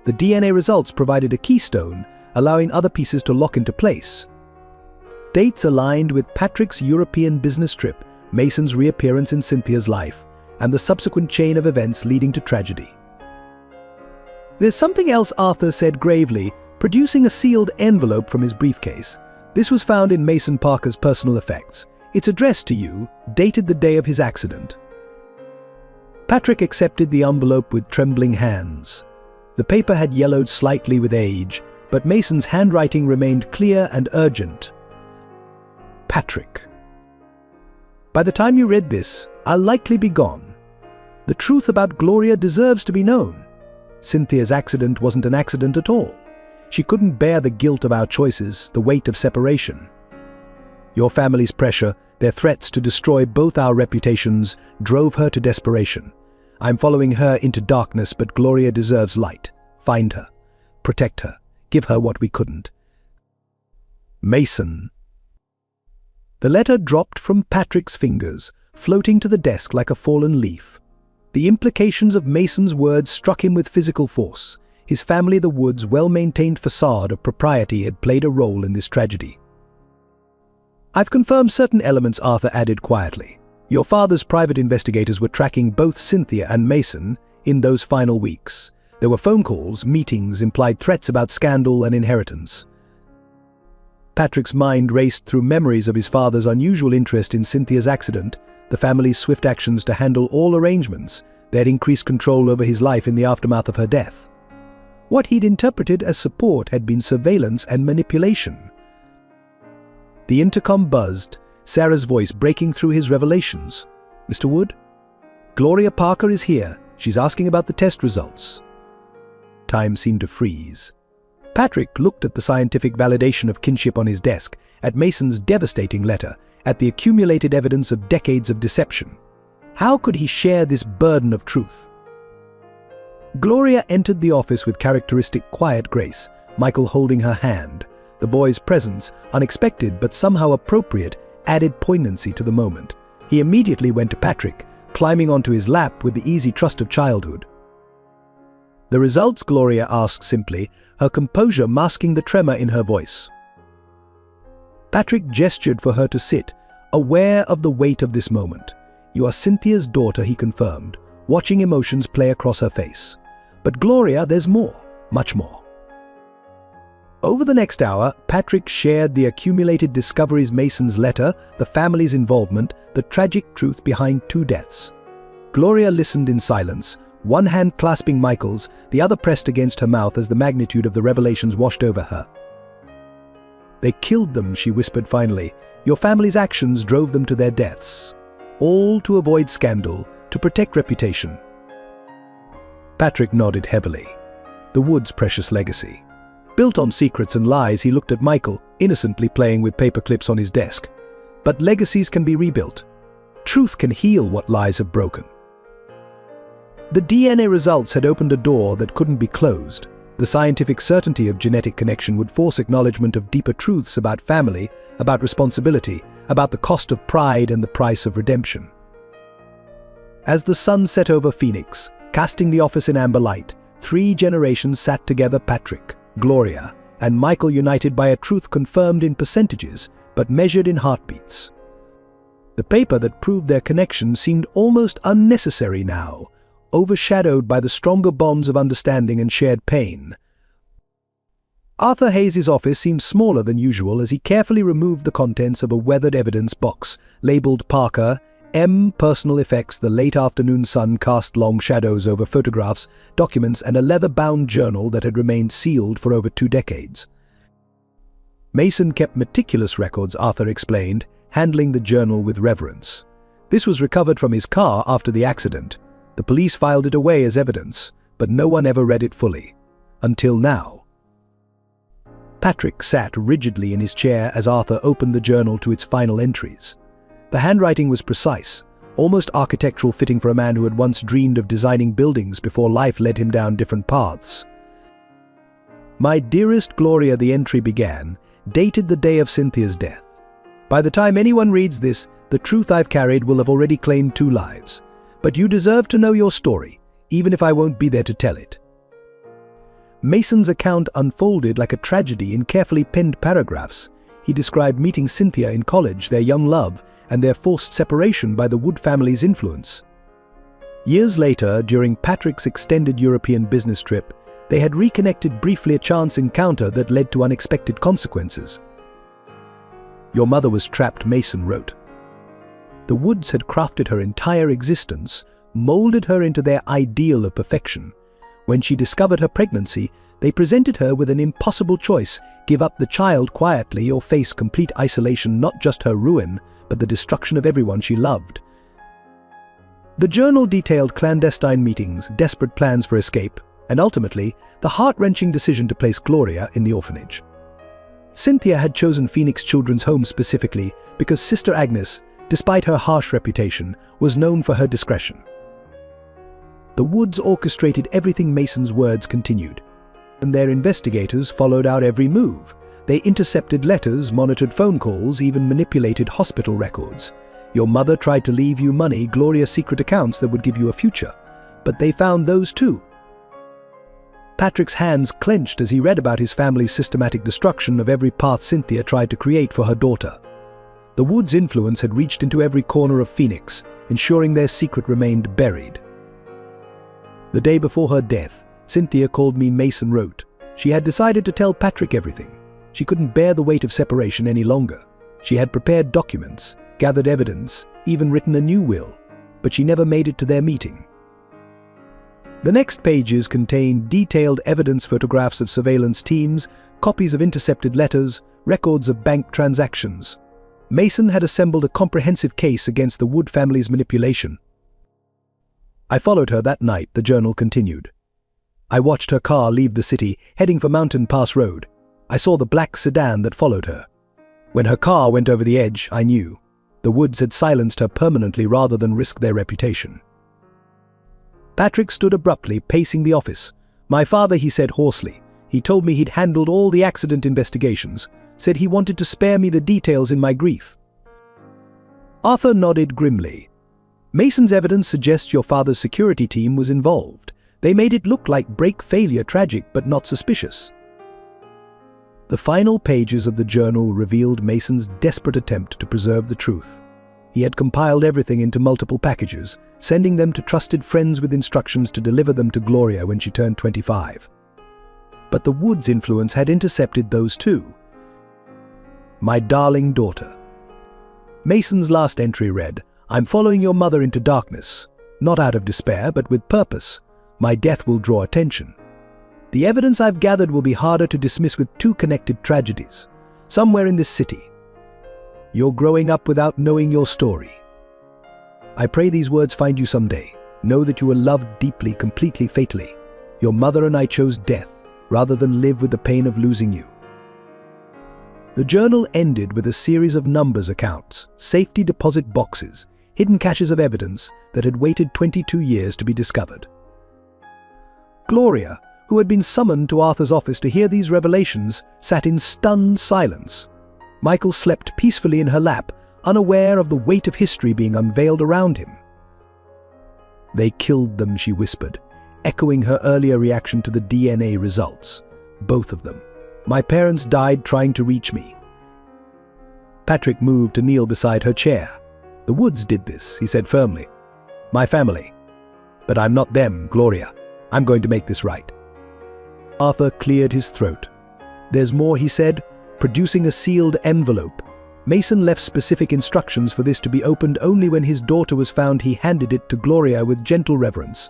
The DNA results provided a keystone, allowing other pieces to lock into place. Dates aligned with Patrick's European business trip, Mason's reappearance in Cynthia's life, and the subsequent chain of events leading to tragedy. There's something else, Arthur said gravely, producing a sealed envelope from his briefcase. This was found in Mason Parker's personal effects. It's addressed to you, dated the day of his accident. Patrick accepted the envelope with trembling hands. The paper had yellowed slightly with age, but Mason's handwriting remained clear and urgent. Patrick. By the time you read this, I'll likely be gone. The truth about Gloria deserves to be known. Cynthia's accident wasn't an accident at all. She couldn't bear the guilt of our choices, the weight of separation. Your family's pressure, their threats to destroy both our reputations, drove her to desperation. I'm following her into darkness, but Gloria deserves light. Find her. Protect her. Give her what we couldn't. Mason. The letter dropped from Patrick's fingers, floating to the desk like a fallen leaf. The implications of Mason's words struck him with physical force. His family, the Woods' well-maintained facade of propriety, had played a role in this tragedy. I've confirmed certain elements, Arthur added quietly. Your father's private investigators were tracking both Cynthia and Mason in those final weeks. There were phone calls, meetings, implied threats about scandal and inheritance. Patrick's mind raced through memories of his father's unusual interest in Cynthia's accident, the family's swift actions to handle all arrangements, their increased control over his life in the aftermath of her death. What he'd interpreted as support had been surveillance and manipulation. The intercom buzzed, Sarah's voice breaking through his revelations. "Mr. Wood? Gloria Parker is here. She's asking about the test results." Time seemed to freeze. Patrick looked at the scientific validation of kinship on his desk, at Mason's devastating letter, at the accumulated evidence of decades of deception. How could he share this burden of truth? Gloria entered the office with characteristic quiet grace, Michael holding her hand. The boy's presence, unexpected but somehow appropriate, added poignancy to the moment. He immediately went to Patrick, climbing onto his lap with the easy trust of childhood. "The results?" Gloria asked simply, her composure masking the tremor in her voice. Patrick gestured for her to sit, aware of the weight of this moment. "You are Cynthia's daughter," he confirmed, watching emotions play across her face. "But Gloria, there's more, much more." Over the next hour, Patrick shared the accumulated discoveries: Mason's letter, the family's involvement, the tragic truth behind 2 deaths. Gloria listened in silence, one hand clasping Michael's, the other pressed against her mouth as the magnitude of the revelations washed over her. "They killed them," she whispered finally. "Your family's actions drove them to their deaths. All to avoid scandal, to protect reputation." Patrick nodded heavily. The Woods' precious legacy. Built on secrets and lies, he looked at Michael, innocently playing with paper clips on his desk. But legacies can be rebuilt. Truth can heal what lies have broken. The DNA results had opened a door that couldn't be closed. The scientific certainty of genetic connection would force acknowledgement of deeper truths about family, about responsibility, about the cost of pride and the price of redemption. As the sun set over Phoenix, casting the office in amber light, 3 generations sat together: Patrick, Gloria, and Michael, united by a truth confirmed in percentages, but measured in heartbeats. The paper that proved their connection seemed almost unnecessary now, overshadowed by the stronger bonds of understanding and shared pain. Arthur Hayes' office seemed smaller than usual as he carefully removed the contents of a weathered evidence box, labeled Parker, M. Personal effects. The late afternoon sun cast long shadows over photographs, documents, and a leather-bound journal that had remained sealed for over 2 decades. Mason kept meticulous records, Arthur explained, handling the journal with reverence. This was recovered from his car after the accident. The police filed it away as evidence, but no one ever read it fully. Until now. Patrick sat rigidly in his chair as Arthur opened the journal to its final entries. The handwriting was precise, almost architectural, fitting for a man who had once dreamed of designing buildings before life led him down different paths. "My dearest Gloria," the entry began, dated the day of Cynthia's death. "By the time anyone reads this, the truth I've carried will have already claimed 2 lives. But you deserve to know your story, even if I won't be there to tell it." Mason's account unfolded like a tragedy in carefully penned paragraphs. He described meeting Cynthia in college, their young love, and their forced separation by the Wood family's influence. Years later, during Patrick's extended European business trip, they had reconnected briefly, a chance encounter that led to unexpected consequences. "Your mother was trapped," Mason wrote. The Woods had crafted her entire existence, molded her into their ideal of perfection. When she discovered her pregnancy, they presented her with an impossible choice: give up the child quietly or face complete isolation, not just her ruin, but the destruction of everyone she loved. The journal detailed clandestine meetings, desperate plans for escape, and ultimately, the heart-wrenching decision to place Gloria in the orphanage. Cynthia had chosen Phoenix Children's Home specifically because Sister Agnes, despite her harsh reputation, was known for her discretion. The Woods orchestrated everything. Mason's words continued, and their investigators followed out every move. They intercepted letters, monitored phone calls, even manipulated hospital records. Your mother tried to leave you money, Gloria's secret accounts that would give you a future, but they found those too. Patrick's hands clenched as he read about his family's systematic destruction of every path Cynthia tried to create for her daughter. The Woods' influence had reached into every corner of Phoenix, ensuring their secret remained buried. The day before her death, Cynthia called me, Mason wrote. She had decided to tell Patrick everything. She couldn't bear the weight of separation any longer. She had prepared documents, gathered evidence, even written a new will, but she never made it to their meeting. The next pages contained detailed evidence photographs of surveillance teams, copies of intercepted letters, records of bank transactions. Mason had assembled a comprehensive case against the Wood family's manipulation. I followed her that night, the journal continued. I watched her car leave the city, heading for Mountain Pass Road. I saw the black sedan that followed her. When her car went over the edge, I knew. The Woods had silenced her permanently rather than risk their reputation. Patrick stood abruptly, pacing the office. My father, he said hoarsely. He told me he'd handled all the accident investigations, said he wanted to spare me the details in my grief. Arthur nodded grimly. Mason's evidence suggests your father's security team was involved. They made it look like break failure, tragic but not suspicious. The final pages of the journal revealed Mason's desperate attempt to preserve the truth. He had compiled everything into multiple packages, sending them to trusted friends with instructions to deliver them to Gloria when she turned 25. But the Woods' influence had intercepted those too. My darling daughter. Mason's last entry read, I'm following your mother into darkness, not out of despair, but with purpose. My death will draw attention. The evidence I've gathered will be harder to dismiss with two connected tragedies, somewhere in this city. You're growing up without knowing your story. I pray these words find you someday. Know that you were loved deeply, completely, fatally. Your mother and I chose death, rather than live with the pain of losing you. The journal ended with a series of numbers accounts, safety deposit boxes, hidden caches of evidence that had waited 22 years to be discovered. Gloria, who had been summoned to Arthur's office to hear these revelations, sat in stunned silence. Michael slept peacefully in her lap, unaware of the weight of history being unveiled around him. They killed them, she whispered, echoing her earlier reaction to the DNA results. Both of them. My parents died trying to reach me. Patrick moved to kneel beside her chair. The Woods did this, he said firmly. My family. But I'm not them, Gloria. I'm going to make this right. Arthur cleared his throat. There's more, he said, producing a sealed envelope. Mason left specific instructions for this to be opened only when his daughter was found. He handed it to Gloria with gentle reverence.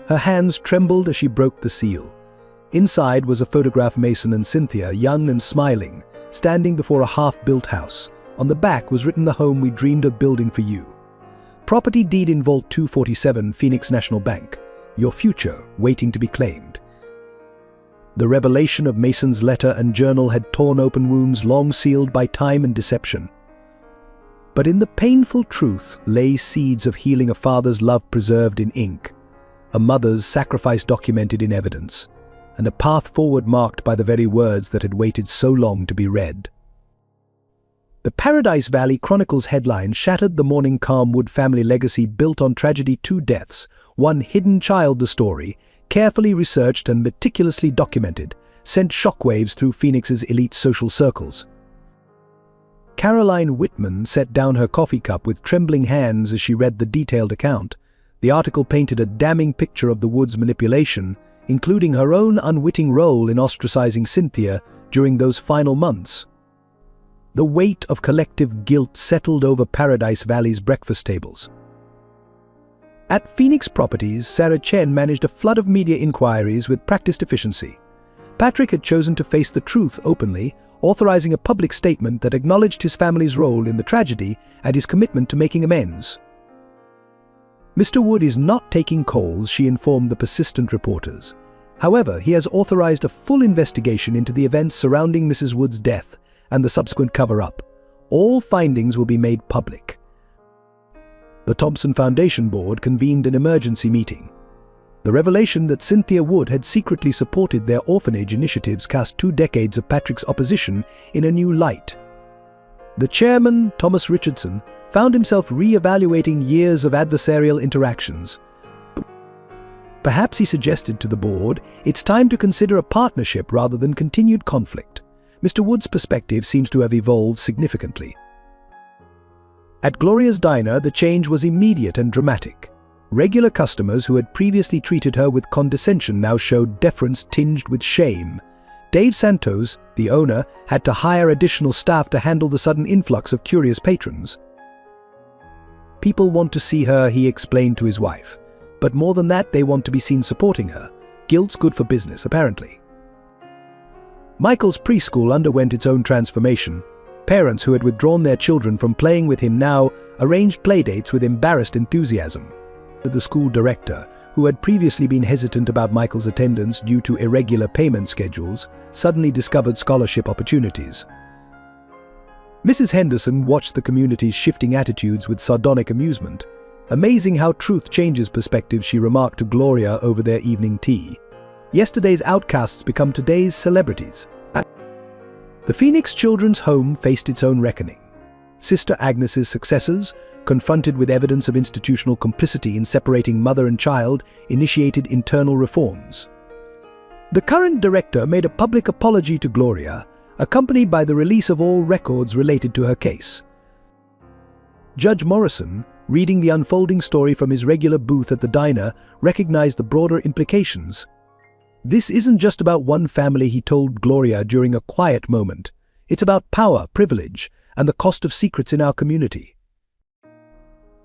Her hands trembled as she broke the seal. Inside was a photograph of Mason and Cynthia, young and smiling, standing before a half-built house. On the back was written the home we dreamed of building for you. Property deed in Vault 247, Phoenix National Bank. Your future waiting to be claimed. The revelation of Mason's letter and journal had torn open wounds long sealed by time and deception. But in the painful truth lay seeds of healing, a father's love preserved in ink, a mother's sacrifice documented in evidence, and a path forward marked by the very words that had waited so long to be read. The Paradise Valley Chronicle's headline shattered the morning calm Wood family legacy built on tragedy, 2 deaths, one hidden child. The story, carefully researched and meticulously documented, sent shockwaves through Phoenix's elite social circles. Caroline Whitman set down her coffee cup with trembling hands as she read the detailed account. The article painted a damning picture of the Woods' manipulation, including her own unwitting role in ostracizing Cynthia during those final months. The weight of collective guilt settled over Paradise Valley's breakfast tables. At Phoenix Properties, Sarah Chen managed a flood of media inquiries with practiced efficiency. Patrick had chosen to face the truth openly, authorizing a public statement that acknowledged his family's role in the tragedy and his commitment to making amends. Mr. Wood is not taking calls, she informed the persistent reporters. However, he has authorized a full investigation into the events surrounding Mrs. Wood's death and the subsequent cover-up. All findings will be made public. The Thompson Foundation Board convened an emergency meeting. The revelation that Cynthia Wood had secretly supported their orphanage initiatives cast 2 decades of Patrick's opposition in a new light. The chairman, Thomas Richardson, found himself re-evaluating years of adversarial interactions. Perhaps he suggested to the board, it's time to consider a partnership rather than continued conflict. Mr. Wood's perspective seems to have evolved significantly. At Gloria's diner, the change was immediate and dramatic. Regular customers who had previously treated her with condescension now showed deference tinged with shame. Dave Santos, the owner, had to hire additional staff to handle the sudden influx of curious patrons. "People want to see her," he explained to his wife. "But more than that, they want to be seen supporting her. Guilt's good for business, apparently." Michael's preschool underwent its own transformation. Parents who had withdrawn their children from playing with him now arranged playdates with embarrassed enthusiasm. The school director, who had previously been hesitant about Michael's attendance due to irregular payment schedules, suddenly discovered scholarship opportunities. Mrs. Henderson watched the community's shifting attitudes with sardonic amusement. "Amazing how truth changes perspective," she remarked to Gloria over their evening tea. "Yesterday's outcasts become today's celebrities." The Phoenix Children's Home faced its own reckoning. Sister Agnes's successors, confronted with evidence of institutional complicity in separating mother and child, initiated internal reforms. The current director made a public apology to Gloria, accompanied by the release of all records related to her case. Judge Morrison, reading the unfolding story from his regular booth at the diner, recognized the broader implications. "This isn't just about one family," he told Gloria during a quiet moment. "It's about power, privilege, and the cost of secrets in our community."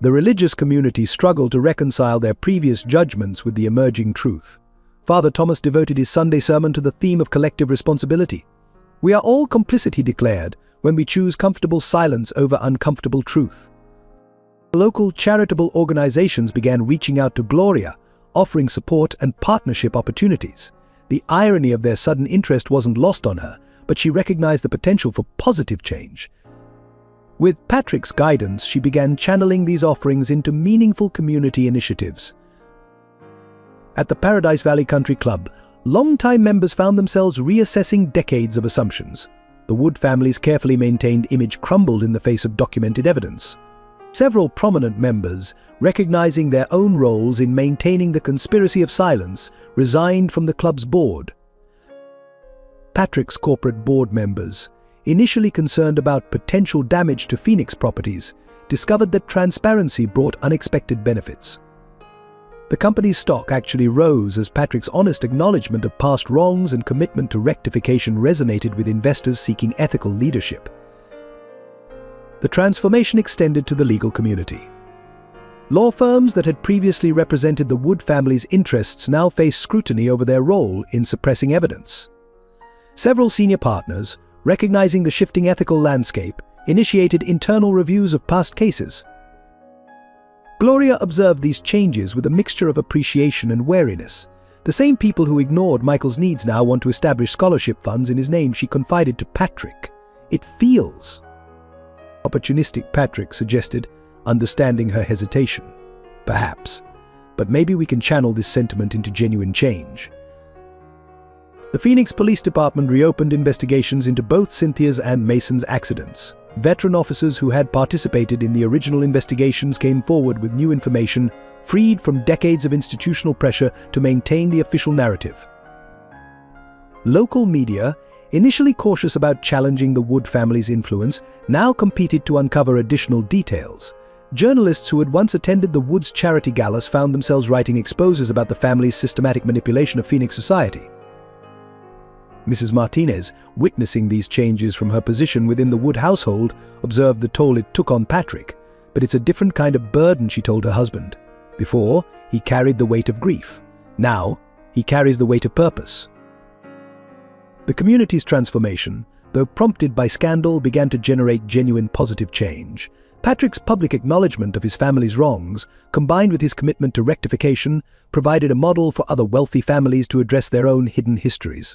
The religious community struggled to reconcile their previous judgments with the emerging truth. Father Thomas devoted his Sunday sermon to the theme of collective responsibility. "We are all complicit," he declared, "when we choose comfortable silence over uncomfortable truth." Local charitable organizations began reaching out to Gloria, offering support and partnership opportunities. The irony of their sudden interest wasn't lost on her, but she recognized the potential for positive change. With Patrick's guidance, she began channeling these offerings into meaningful community initiatives. At the Paradise Valley Country Club, longtime members found themselves reassessing decades of assumptions. The Wood family's carefully maintained image crumbled in the face of documented evidence. Several prominent members, recognizing their own roles in maintaining the conspiracy of silence, resigned from the club's board. Patrick's corporate board members, initially concerned about potential damage to Phoenix properties, discovered that transparency brought unexpected benefits. The company's stock actually rose as Patrick's honest acknowledgement of past wrongs and commitment to rectification resonated with investors seeking ethical leadership. The transformation extended to the legal community. Law firms that had previously represented the Wood family's interests now faced scrutiny over their role in suppressing evidence. Several senior partners, recognizing the shifting ethical landscape, initiated internal reviews of past cases. Gloria observed these changes with a mixture of appreciation and wariness. The same people who ignored Michael's needs now want to establish scholarship funds in his name, she confided to Patrick. "It feels." Opportunistic, Patrick suggested, understanding her hesitation. "Perhaps, but maybe we can channel this sentiment into genuine change." The Phoenix Police Department reopened investigations into both Cynthia's and Mason's accidents. Veteran officers who had participated in the original investigations came forward with new information, freed from decades of institutional pressure to maintain the official narrative. Local media, initially cautious about challenging the Wood family's influence, now competed to uncover additional details. Journalists who had once attended the Woods charity galas found themselves writing exposés about the family's systematic manipulation of Phoenix society. Mrs. Martinez, witnessing these changes from her position within the Wood household, observed the toll it took on Patrick. "But it's a different kind of burden," she told her husband. "Before, he carried the weight of grief. Now, he carries the weight of purpose." The community's transformation, though prompted by scandal, began to generate genuine positive change. Patrick's public acknowledgement of his family's wrongs, combined with his commitment to rectification, provided a model for other wealthy families to address their own hidden histories.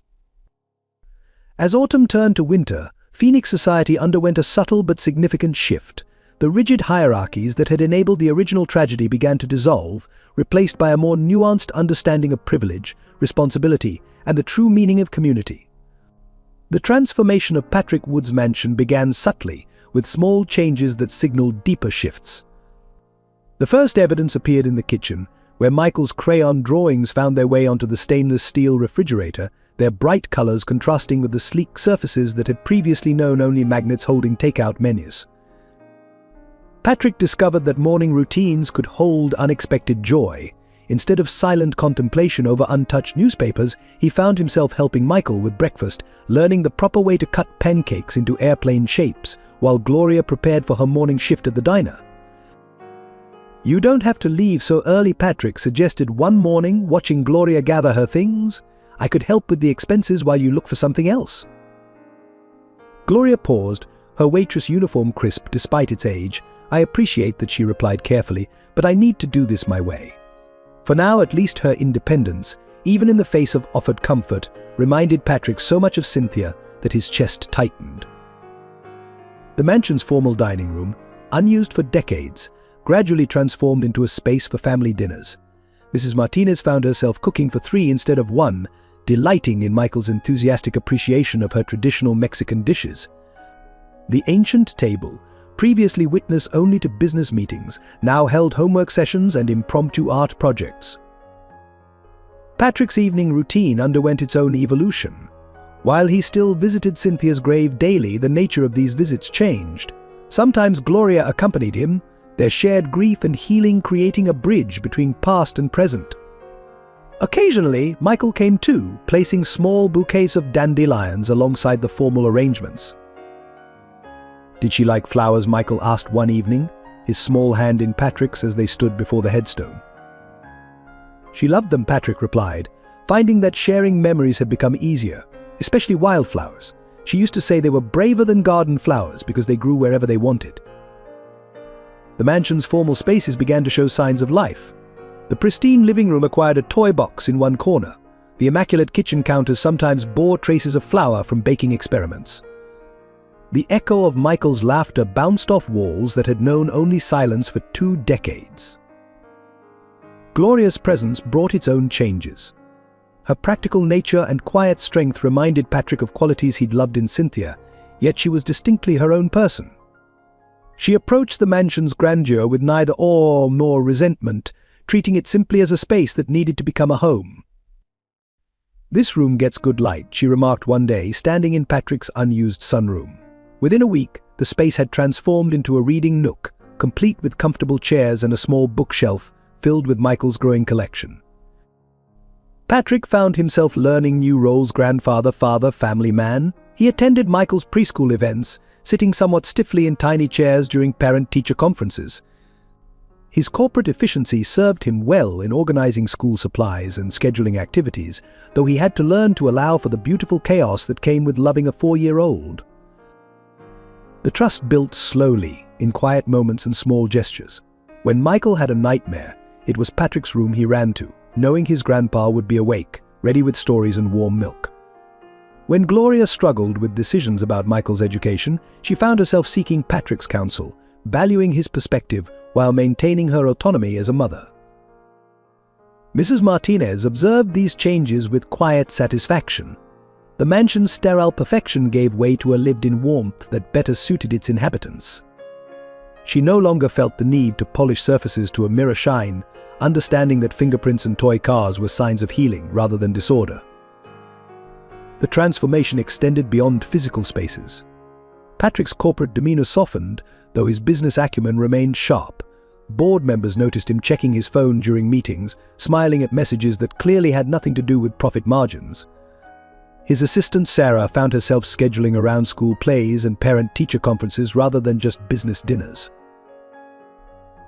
As autumn turned to winter, Phoenix society underwent a subtle but significant shift. The rigid hierarchies that had enabled the original tragedy began to dissolve, replaced by a more nuanced understanding of privilege, responsibility, and the true meaning of community. The transformation of Patrick Wood's mansion began subtly, with small changes that signaled deeper shifts. The first evidence appeared in the kitchen, where Michael's crayon drawings found their way onto the stainless steel refrigerator, their bright colors contrasting with the sleek surfaces that had previously known only magnets holding takeout menus. Patrick discovered that morning routines could hold unexpected joy. Instead of silent contemplation over untouched newspapers, he found himself helping Michael with breakfast, learning the proper way to cut pancakes into airplane shapes, while Gloria prepared for her morning shift at the diner. "You don't have to leave so early," Patrick suggested one morning, watching Gloria gather her things. "I could help with the expenses while you look for something else." Gloria paused, her waitress uniform crisp despite its age. "I appreciate that," she replied carefully, "but I need to do this my way." For now, at least her independence, even in the face of offered comfort, reminded Patrick so much of Cynthia that his chest tightened. The mansion's formal dining room, unused for decades, gradually transformed into a space for family dinners. Mrs. Martinez found herself cooking for 3 instead of 1, delighting in Michael's enthusiastic appreciation of her traditional Mexican dishes. The ancient table, previously witness only to business meetings, now held homework sessions and impromptu art projects. Patrick's evening routine underwent its own evolution. While he still visited Cynthia's grave daily, the nature of these visits changed. Sometimes Gloria accompanied him, their shared grief and healing creating a bridge between past and present. Occasionally, Michael came too, placing small bouquets of dandelions alongside the formal arrangements. "Did she like flowers?" Michael asked one evening, his small hand in Patrick's as they stood before the headstone. "She loved them," Patrick replied, finding that sharing memories had become easier, especially wildflowers. She used to say they were braver than garden flowers because they grew wherever they wanted. The mansion's formal spaces began to show signs of life. The pristine living room acquired a toy box in one corner. The immaculate kitchen counters sometimes bore traces of flour from baking experiments. The echo of Michael's laughter bounced off walls that had known only silence for 2 decades. Gloria's presence brought its own changes. Her practical nature and quiet strength reminded Patrick of qualities he'd loved in Cynthia, yet she was distinctly her own person. She approached the mansion's grandeur with neither awe nor resentment, treating it simply as a space that needed to become a home. "This room gets good light," she remarked one day, standing in Patrick's unused sunroom. Within a week, the space had transformed into a reading nook, complete with comfortable chairs and a small bookshelf filled with Michael's growing collection. Patrick found himself learning new roles: grandfather, father, family man. He attended Michael's preschool events, sitting somewhat stiffly in tiny chairs during parent-teacher conferences. His corporate efficiency served him well in organizing school supplies and scheduling activities, though he had to learn to allow for the beautiful chaos that came with loving a 4-year-old. The trust built slowly, in quiet moments and small gestures. When Michael had a nightmare, it was Patrick's room he ran to, knowing his grandpa would be awake, ready with stories and warm milk. When Gloria struggled with decisions about Michael's education, she found herself seeking Patrick's counsel, valuing his perspective while maintaining her autonomy as a mother. Mrs. Martinez observed these changes with quiet satisfaction. The mansion's sterile perfection gave way to a lived-in warmth that better suited its inhabitants. She no longer felt the need to polish surfaces to a mirror shine, understanding that fingerprints and toy cars were signs of healing rather than disorder. The transformation extended beyond physical spaces. Patrick's corporate demeanor softened, though his business acumen remained sharp. Board members noticed him checking his phone during meetings, smiling at messages that clearly had nothing to do with profit margins. His assistant Sarah found herself scheduling around school plays and parent-teacher conferences rather than just business dinners.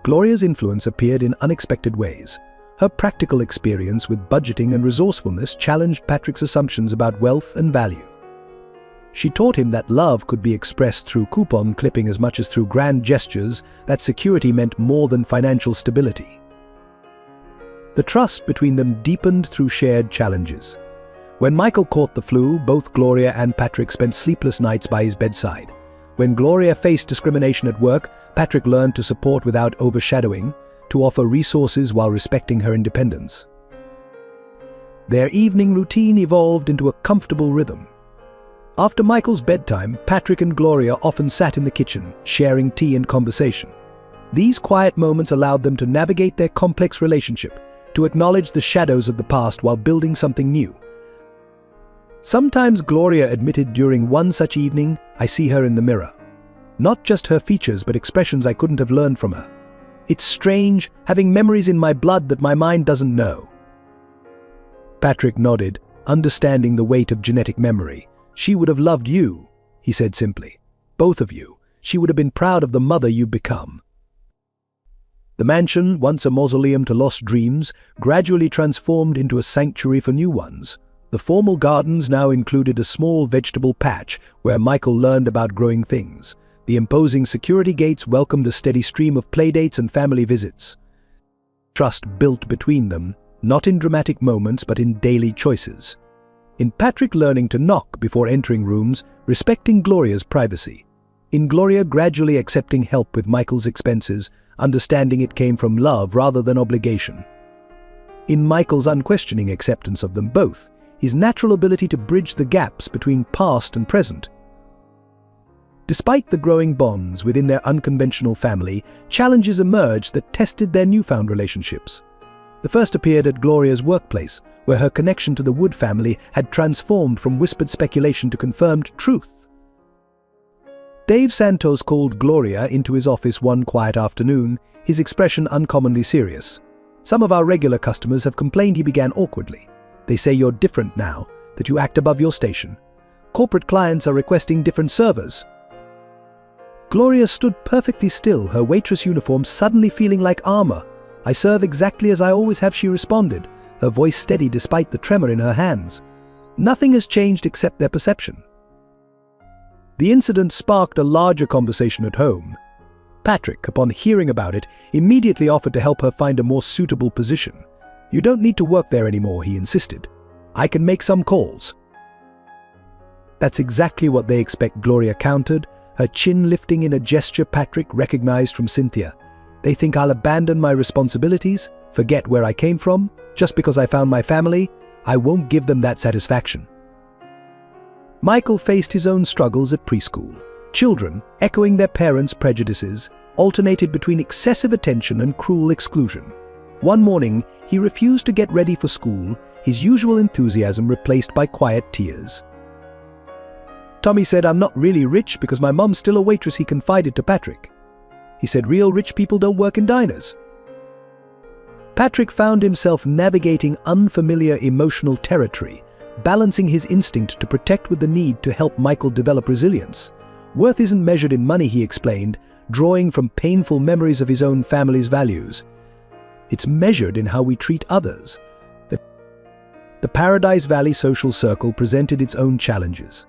Gloria's influence appeared in unexpected ways. Her practical experience with budgeting and resourcefulness challenged Patrick's assumptions about wealth and value. She taught him that love could be expressed through coupon clipping as much as through grand gestures, that security meant more than financial stability. The trust between them deepened through shared challenges. When Michael caught the flu, both Gloria and Patrick spent sleepless nights by his bedside. When Gloria faced discrimination at work, Patrick learned to support without overshadowing, to offer resources while respecting her independence. Their evening routine evolved into a comfortable rhythm. After Michael's bedtime, Patrick and Gloria often sat in the kitchen, sharing tea and conversation. These quiet moments allowed them to navigate their complex relationship, to acknowledge the shadows of the past while building something new. Sometimes Gloria admitted during one such evening, "I see her in the mirror." Not just her features, but expressions I couldn't have learned from her. It's strange, having memories in my blood that my mind doesn't know. Patrick nodded, understanding the weight of genetic memory. She would have loved you, he said simply. Both of you. She would have been proud of the mother you've become. The mansion, once a mausoleum to lost dreams, gradually transformed into a sanctuary for new ones. The formal gardens now included a small vegetable patch where Michael learned about growing things. The imposing security gates welcomed a steady stream of playdates and family visits. Trust built between them, not in dramatic moments but in daily choices. In Patrick learning to knock before entering rooms, respecting Gloria's privacy. In Gloria gradually accepting help with Michael's expenses, understanding it came from love rather than obligation. In Michael's unquestioning acceptance of them both, his natural ability to bridge the gaps between past and present. Despite the growing bonds within their unconventional family, challenges emerged that tested their newfound relationships. The first appeared at Gloria's workplace, where her connection to the Wood family had transformed from whispered speculation to confirmed truth. Dave Santos called Gloria into his office one quiet afternoon, his expression uncommonly serious. Some of our regular customers have complained he began awkwardly. They say you're different now, that you act above your station. Corporate clients are requesting different servers. Gloria stood perfectly still, her waitress uniform suddenly feeling like armor. I serve exactly as I always have, she responded, her voice steady despite the tremor in her hands. Nothing has changed except their perception. The incident sparked a larger conversation at home. Patrick, upon hearing about it, immediately offered to help her find a more suitable position. You don't need to work there anymore, he insisted. I can make some calls. That's exactly what they expect, Gloria countered, her chin lifting in a gesture Patrick recognized from Cynthia. They think I'll abandon my responsibilities, forget where I came from, just because I found my family. I won't give them that satisfaction. Michael faced his own struggles at preschool. Children, echoing their parents' prejudices, alternated between excessive attention and cruel exclusion. One morning, he refused to get ready for school, his usual enthusiasm replaced by quiet tears. Tommy said, I'm not really rich because my mom's still a waitress, he confided to Patrick. He said real rich people don't work in diners. Patrick found himself navigating unfamiliar emotional territory, balancing his instinct to protect with the need to help Michael develop resilience. Worth isn't measured in money, he explained, drawing from painful memories of his own family's values. It's measured in how we treat others. The Paradise Valley Social Circle presented its own challenges.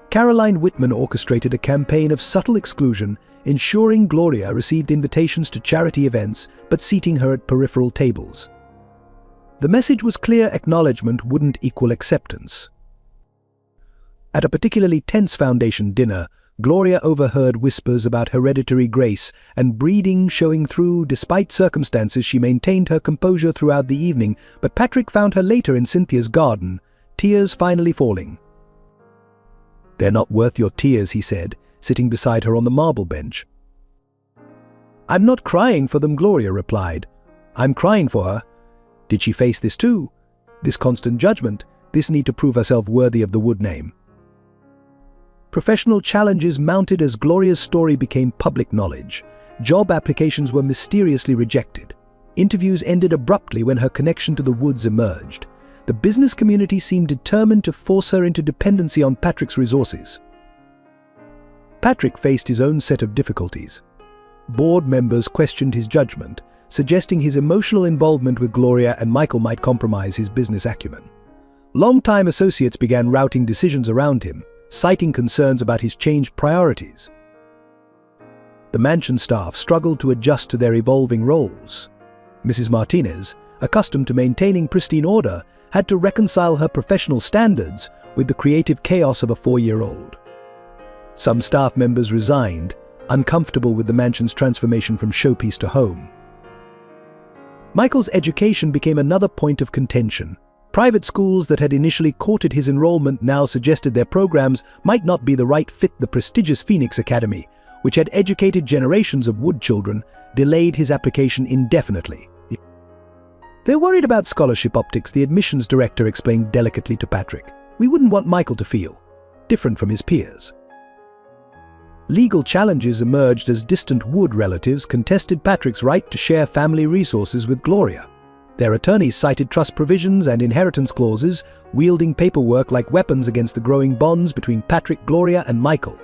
Caroline Whitman orchestrated a campaign of subtle exclusion, ensuring Gloria received invitations to charity events but seating her at peripheral tables. The message was clear: acknowledgement wouldn't equal acceptance. At a particularly tense foundation dinner, Gloria overheard whispers about hereditary grace and breeding showing through. Despite circumstances, she maintained her composure throughout the evening, but Patrick found her later in Cynthia's garden, tears finally falling. They're not worth your tears, he said, sitting beside her on the marble bench. I'm not crying for them, Gloria replied. I'm crying for her. Did she face this too? This constant judgment, this need to prove herself worthy of the Wood name. Professional challenges mounted as Gloria's story became public knowledge. Job applications were mysteriously rejected. Interviews ended abruptly when her connection to the Woods emerged. The business community seemed determined to force her into dependency on Patrick's resources. Patrick faced his own set of difficulties. Board members questioned his judgment, suggesting his emotional involvement with Gloria and Michael might compromise his business acumen. Longtime associates began routing decisions around him, citing concerns about his changed priorities. The mansion staff struggled to adjust to their evolving roles. Mrs. Martinez, accustomed to maintaining pristine order, had to reconcile her professional standards with the creative chaos of a 4-year-old. Some staff members resigned, uncomfortable with the mansion's transformation from showpiece to home. Michael's education became another point of contention. Private schools that had initially courted his enrollment now suggested their programs might not be the right fit. The prestigious Phoenix Academy, which had educated generations of Wood children, delayed his application indefinitely. They're worried about scholarship optics, the admissions director explained delicately to Patrick. We wouldn't want Michael to feel different from his peers. Legal challenges emerged as distant Wood relatives contested Patrick's right to share family resources with Gloria. Their attorneys cited trust provisions and inheritance clauses, wielding paperwork like weapons against the growing bonds between Patrick, Gloria, and Michael.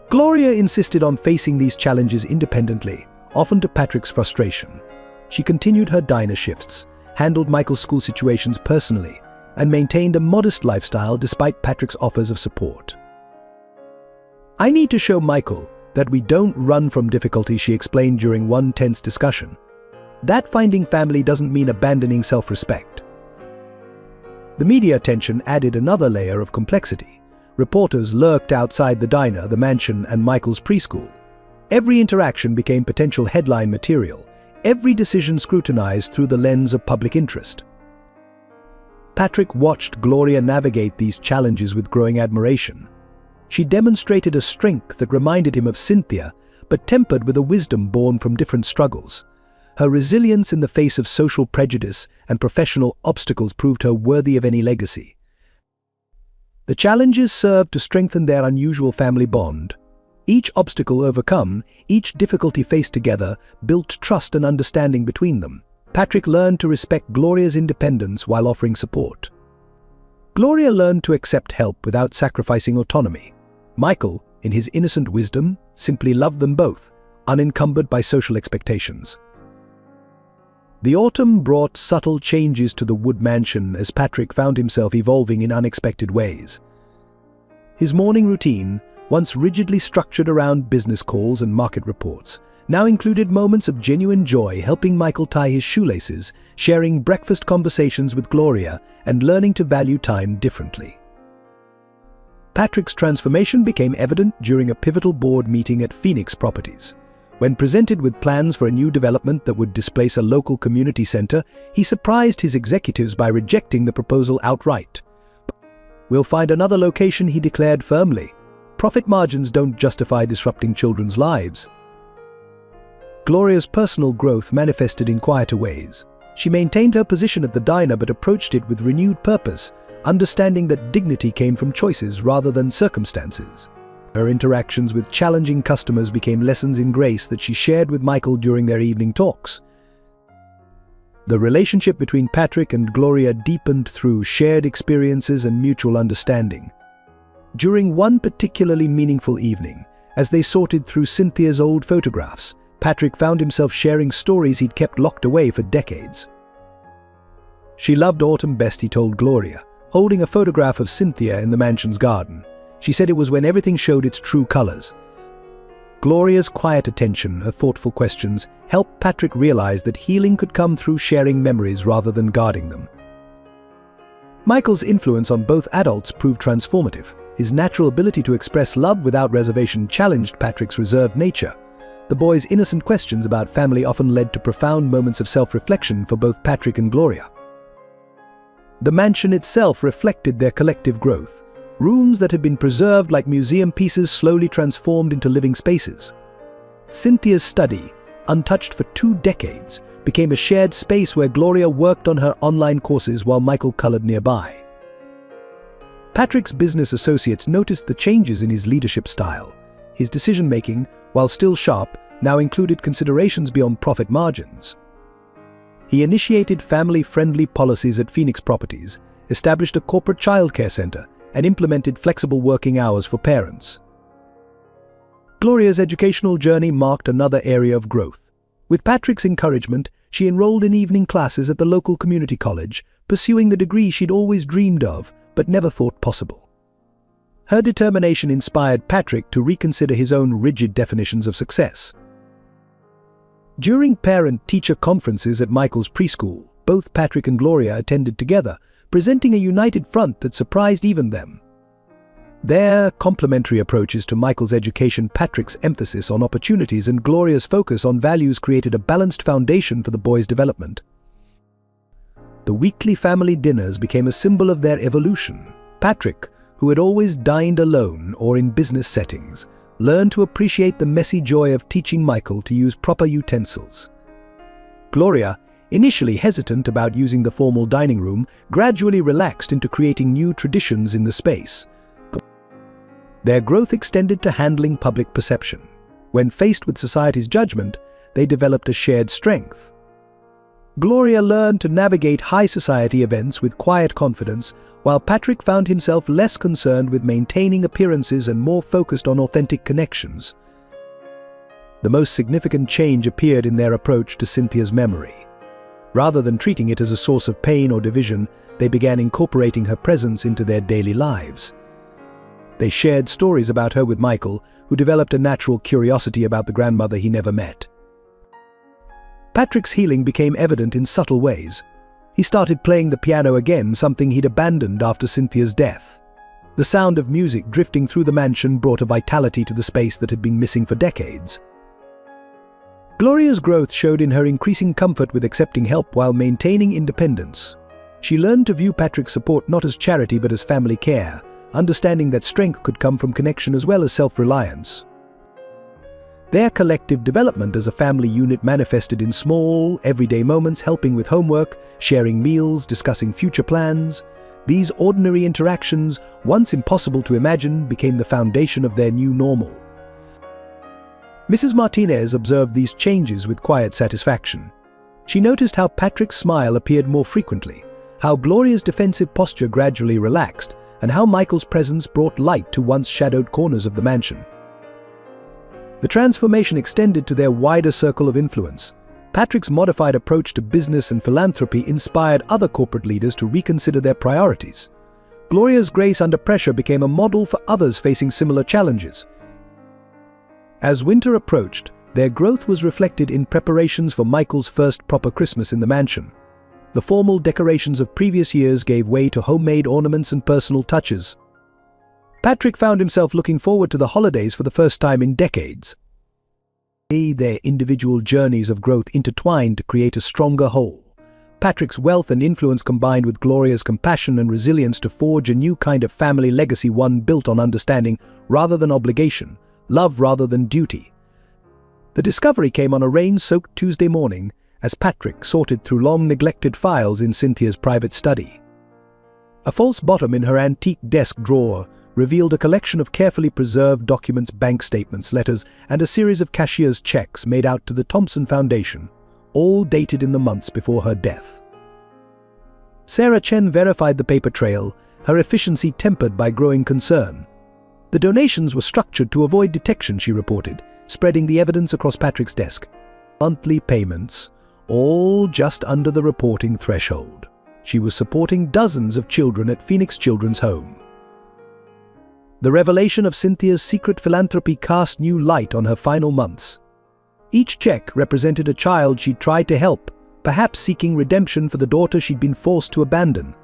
Gloria insisted on facing these challenges independently, often to Patrick's frustration. She continued her diner shifts, handled Michael's school situations personally, and maintained a modest lifestyle despite Patrick's offers of support. "I need to show Michael that we don't run from difficulty," she explained during one tense discussion. "That finding family doesn't mean abandoning self-respect." The media attention added another layer of complexity. Reporters lurked outside the diner, the mansion, and Michael's preschool. Every interaction became potential headline material, every decision scrutinized through the lens of public interest. Patrick watched Gloria navigate these challenges with growing admiration. She demonstrated a strength that reminded him of Cynthia, but tempered with a wisdom born from different struggles. Her resilience in the face of social prejudice and professional obstacles proved her worthy of any legacy. The challenges served to strengthen their unusual family bond. Each obstacle overcome, each difficulty faced together, built trust and understanding between them. Patrick learned to respect Gloria's independence while offering support. Gloria learned to accept help without sacrificing autonomy. Michael, in his innocent wisdom, simply loved them both, unencumbered by social expectations. The autumn brought subtle changes to the Wood mansion as Patrick found himself evolving in unexpected ways. His morning routine, once rigidly structured around business calls and market reports, now included moments of genuine joy, helping Michael tie his shoelaces, sharing breakfast conversations with Gloria, and learning to value time differently. Patrick's transformation became evident during a pivotal board meeting at Phoenix Properties. When presented with plans for a new development that would displace a local community center, he surprised his executives by rejecting the proposal outright. "We'll find another location," he declared firmly. "Profit margins don't justify disrupting children's lives." Gloria's personal growth manifested in quieter ways. She maintained her position at the diner but approached it with renewed purpose, understanding that dignity came from choices rather than circumstances. Her interactions with challenging customers became lessons in grace that she shared with Michael during their evening talks. The relationship between Patrick and Gloria deepened through shared experiences and mutual understanding. During one particularly meaningful evening, as they sorted through Cynthia's old photographs, Patrick found himself sharing stories he'd kept locked away for decades. She loved autumn best, he told Gloria, holding a photograph of Cynthia in the mansion's garden. She said it was when everything showed its true colors. Gloria's quiet attention, her thoughtful questions, helped Patrick realize that healing could come through sharing memories rather than guarding them. Michael's influence on both adults proved transformative. His natural ability to express love without reservation challenged Patrick's reserved nature. The boy's innocent questions about family often led to profound moments of self-reflection for both Patrick and Gloria. The mansion itself reflected their collective growth. Rooms that had been preserved like museum pieces slowly transformed into living spaces. Cynthia's study, untouched for 2 decades, became a shared space where Gloria worked on her online courses while Michael colored nearby. Patrick's business associates noticed the changes in his leadership style. His decision-making, while still sharp, now included considerations beyond profit margins. He initiated family-friendly policies at Phoenix Properties, established a corporate childcare center, and implemented flexible working hours for parents. Gloria's educational journey marked another area of growth. With Patrick's encouragement, she enrolled in evening classes at the local community college, pursuing the degree she'd always dreamed of, but never thought possible. Her determination inspired Patrick to reconsider his own rigid definitions of success. During parent-teacher conferences at Michael's preschool, both Patrick and Gloria attended together, presenting a united front that surprised even them. Their complementary approaches to Michael's education, Patrick's emphasis on opportunities and Gloria's focus on values created a balanced foundation for the boys' development. The weekly family dinners became a symbol of their evolution. Patrick, who had always dined alone or in business settings, learned to appreciate the messy joy of teaching Michael to use proper utensils. Gloria, initially hesitant about using the formal dining room, gradually relaxed into creating new traditions in the space. Their growth extended to handling public perception. When faced with society's judgment, they developed a shared strength. Gloria learned to navigate high society events with quiet confidence, while Patrick found himself less concerned with maintaining appearances and more focused on authentic connections. The most significant change appeared in their approach to Cynthia's memory. Rather than treating it as a source of pain or division, they began incorporating her presence into their daily lives. They shared stories about her with Michael, who developed a natural curiosity about the grandmother he never met. Patrick's healing became evident in subtle ways. He started playing the piano again, something he'd abandoned after Cynthia's death. The sound of music drifting through the mansion brought a vitality to the space that had been missing for decades. Gloria's growth showed in her increasing comfort with accepting help while maintaining independence. She learned to view Patrick's support not as charity but as family care, understanding that strength could come from connection as well as self-reliance. Their collective development as a family unit manifested in small, everyday moments, helping with homework, sharing meals, discussing future plans. These ordinary interactions, once impossible to imagine, became the foundation of their new normal. Mrs. Martinez observed these changes with quiet satisfaction. She noticed how Patrick's smile appeared more frequently, how Gloria's defensive posture gradually relaxed, and how Michael's presence brought light to once shadowed corners of the mansion. The transformation extended to their wider circle of influence. Patrick's modified approach to business and philanthropy inspired other corporate leaders to reconsider their priorities. Gloria's grace under pressure became a model for others facing similar challenges. As winter approached, their growth was reflected in preparations for Michael's first proper Christmas in the mansion. The formal decorations of previous years gave way to homemade ornaments and personal touches. Patrick found himself looking forward to the holidays for the first time in decades. Their individual journeys of growth intertwined to create a stronger whole. Patrick's wealth and influence combined with Gloria's compassion and resilience to forge a new kind of family legacy, one built on understanding rather than obligation, love rather than duty. The discovery came on a rain-soaked Tuesday morning as Patrick sorted through long-neglected files in Cynthia's private study. A false bottom in her antique desk drawer revealed a collection of carefully preserved documents, bank statements, letters, and a series of cashier's checks made out to the Thompson Foundation, all dated in the months before her death. Sarah Chen verified the paper trail, her efficiency tempered by growing concern. The donations were structured to avoid detection, she reported, spreading the evidence across Patrick's desk. Monthly payments, all just under the reporting threshold. She was supporting dozens of children at Phoenix Children's Home. The revelation of Cynthia's secret philanthropy cast new light on her final months. Each check represented a child she'd tried to help, perhaps seeking redemption for the daughter she'd been forced to abandon.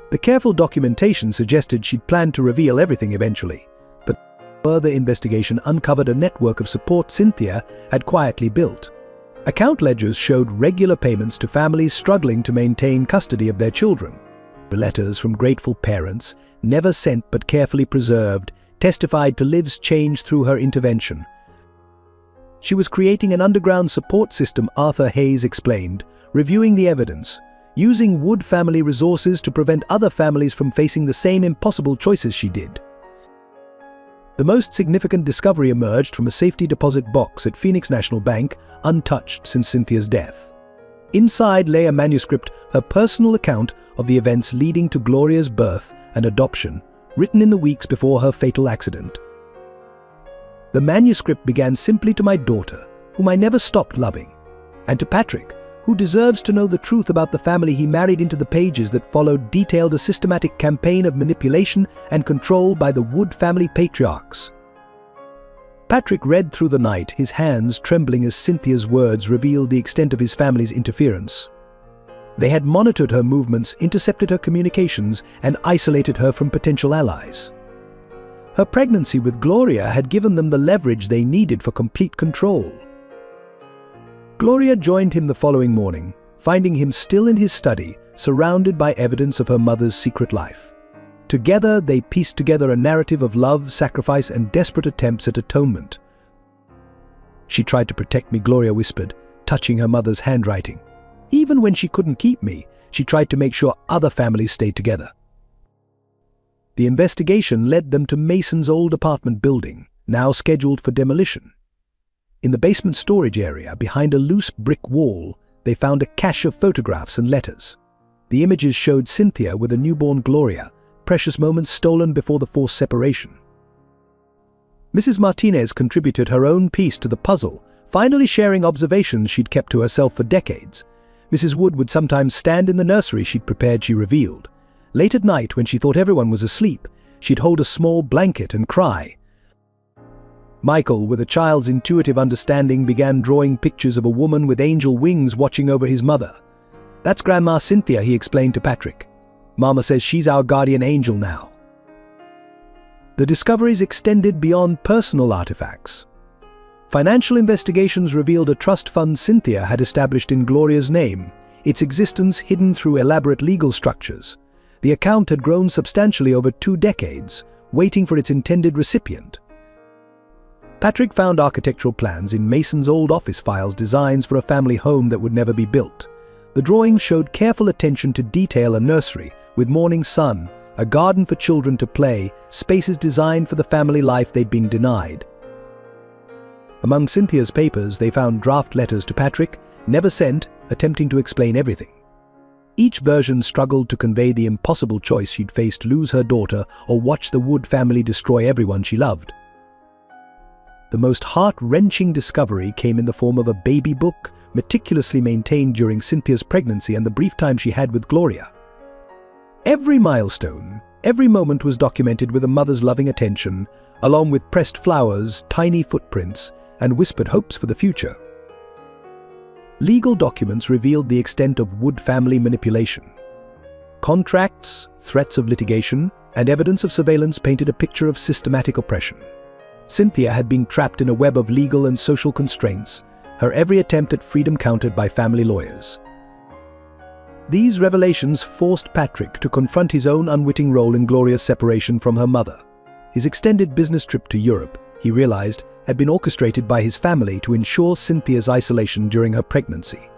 The careful documentation suggested she'd planned to reveal everything eventually, but further investigation uncovered a network of support Cynthia had quietly built. Account ledgers showed regular payments to families struggling to maintain custody of their children. Letters from grateful parents, never sent but carefully preserved, testified to Liv's change through her intervention. She was creating an underground support system, Arthur Hayes explained, reviewing the evidence, using Wood family resources to prevent other families from facing the same impossible choices she did. The most significant discovery emerged from a safety deposit box at Phoenix National Bank, untouched since Cynthia's death. Inside lay a manuscript, her personal account of the events leading to Gloria's birth and adoption, written in the weeks before her fatal accident. The manuscript began simply to my daughter, whom I never stopped loving, and to Patrick, who deserves to know the truth about the family he married. Into the pages that followed detailed a systematic campaign of manipulation and control by the Wood family patriarchs. Patrick read through the night, his hands trembling as Cynthia's words revealed the extent of his family's interference. They had monitored her movements, intercepted her communications, and isolated her from potential allies. Her pregnancy with Gloria had given them the leverage they needed for complete control. Gloria joined him the following morning, finding him still in his study, surrounded by evidence of her mother's secret life. Together, they pieced together a narrative of love, sacrifice, and desperate attempts at atonement. "She tried to protect me," Gloria whispered, touching her mother's handwriting. "Even when she couldn't keep me, she tried to make sure other families stayed together." The investigation led them to Mason's old apartment building, now scheduled for demolition. In the basement storage area, behind a loose brick wall, they found a cache of photographs and letters. The images showed Cynthia with a newborn Gloria, precious moments stolen before the forced separation. Mrs. Martinez contributed her own piece to the puzzle, finally sharing observations she'd kept to herself for decades. Mrs. Wood would sometimes stand in the nursery she'd prepared, she revealed. Late at night, when she thought everyone was asleep, she'd hold a small blanket and cry. Michael, with a child's intuitive understanding, began drawing pictures of a woman with angel wings watching over his mother. "That's Grandma Cynthia," he explained to Patrick. "Mama says she's our guardian angel now." The discoveries extended beyond personal artifacts. Financial investigations revealed a trust fund Cynthia had established in Gloria's name, its existence hidden through elaborate legal structures. The account had grown substantially over 2 decades, waiting for its intended recipient. Patrick found architectural plans in Mason's old office files, designs for a family home that would never be built. The drawings showed careful attention to detail: a nursery with morning sun, a garden for children to play, spaces designed for the family life they'd been denied. Among Cynthia's papers, they found draft letters to Patrick, never sent, attempting to explain everything. Each version struggled to convey the impossible choice she'd faced: lose her daughter or watch the Wood family destroy everyone she loved. The most heart-wrenching discovery came in the form of a baby book, meticulously maintained during Cynthia's pregnancy and the brief time she had with Gloria. Every milestone, every moment was documented with a mother's loving attention, along with pressed flowers, tiny footprints, and whispered hopes for the future. Legal documents revealed the extent of Wood family manipulation. Contracts, threats of litigation, and evidence of surveillance painted a picture of systematic oppression. Cynthia had been trapped in a web of legal and social constraints, her every attempt at freedom countered by family lawyers. These revelations forced Patrick to confront his own unwitting role in Gloria's separation from her mother. His extended business trip to Europe, he realized, had been orchestrated by his family to ensure Cynthia's isolation during her pregnancy.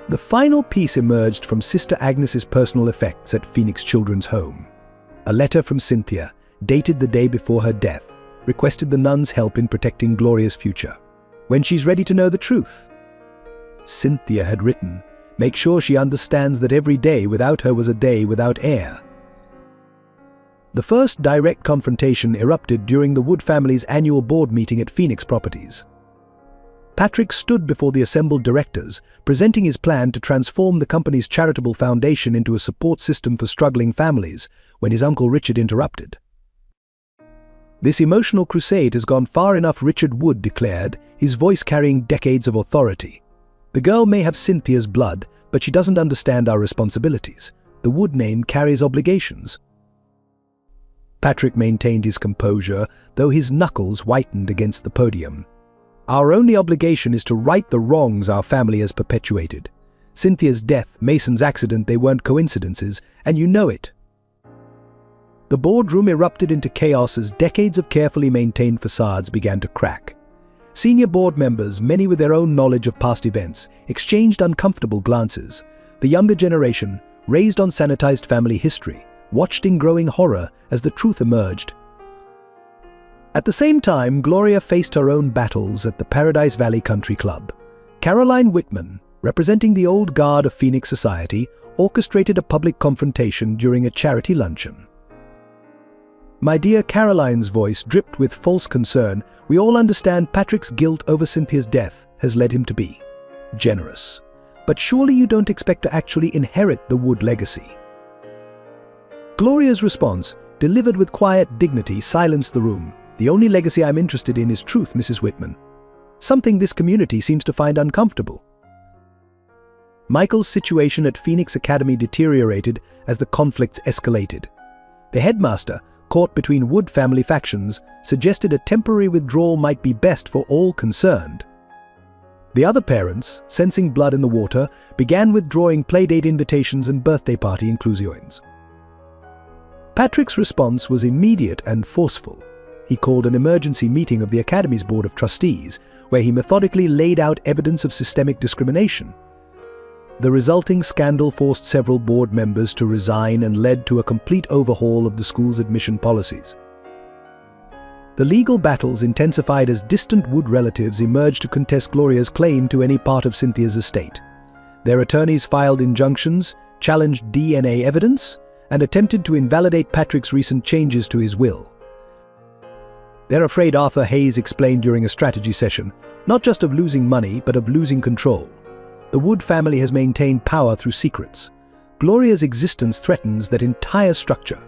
The final piece emerged from Sister Agnes's personal effects at Phoenix Children's Home. A letter from Cynthia, dated the day before her death, requested the nuns' help in protecting Gloria's future. "When she's ready to know the truth," Cynthia had written, "make sure she understands that every day without her was a day without air." The first direct confrontation erupted during the Wood family's annual board meeting at Phoenix Properties. Patrick stood before the assembled directors, presenting his plan to transform the company's charitable foundation into a support system for struggling families, when his uncle Richard interrupted. "This emotional crusade has gone far enough," Richard Wood declared, his voice carrying decades of authority. "The girl may have Cynthia's blood, but she doesn't understand our responsibilities. The Wood name carries obligations." Patrick maintained his composure, though his knuckles whitened against the podium. "Our only obligation is to right the wrongs our family has perpetuated. Cynthia's death, Mason's accident, they weren't coincidences, and you know it." The boardroom erupted into chaos as decades of carefully maintained facades began to crack. Senior board members, many with their own knowledge of past events, exchanged uncomfortable glances. The younger generation, raised on sanitized family history, watched in growing horror as the truth emerged. At the same time, Gloria faced her own battles at the Paradise Valley Country Club. Caroline Whitman, representing the old guard of Phoenix society, orchestrated a public confrontation during a charity luncheon. "My dear," Caroline's voice dripped with false concern, "we all understand Patrick's guilt over Cynthia's death has led him to be generous. But surely you don't expect to actually inherit the Wood legacy." Gloria's response, delivered with quiet dignity, silenced the room. "The only legacy I'm interested in is truth, Mrs. Whitman. Something this community seems to find uncomfortable." Michael's situation at Phoenix Academy deteriorated as the conflicts escalated. The headmaster, caught between Wood family factions, suggested a temporary withdrawal might be best for all concerned. The other parents, sensing blood in the water, began withdrawing playdate invitations and birthday party inclusions. Patrick's response was immediate and forceful. He called an emergency meeting of the Academy's Board of Trustees, where he methodically laid out evidence of systemic discrimination. The resulting scandal forced several board members to resign and led to a complete overhaul of the school's admission policies. The legal battles intensified as distant Wood relatives emerged to contest Gloria's claim to any part of Cynthia's estate. Their attorneys filed injunctions, challenged DNA evidence, and attempted to invalidate Patrick's recent changes to his will. They're afraid, Arthur Hayes explained during a strategy session, not just of losing money, but of losing control. The Wood family has maintained power through secrets. Gloria's existence threatens that entire structure.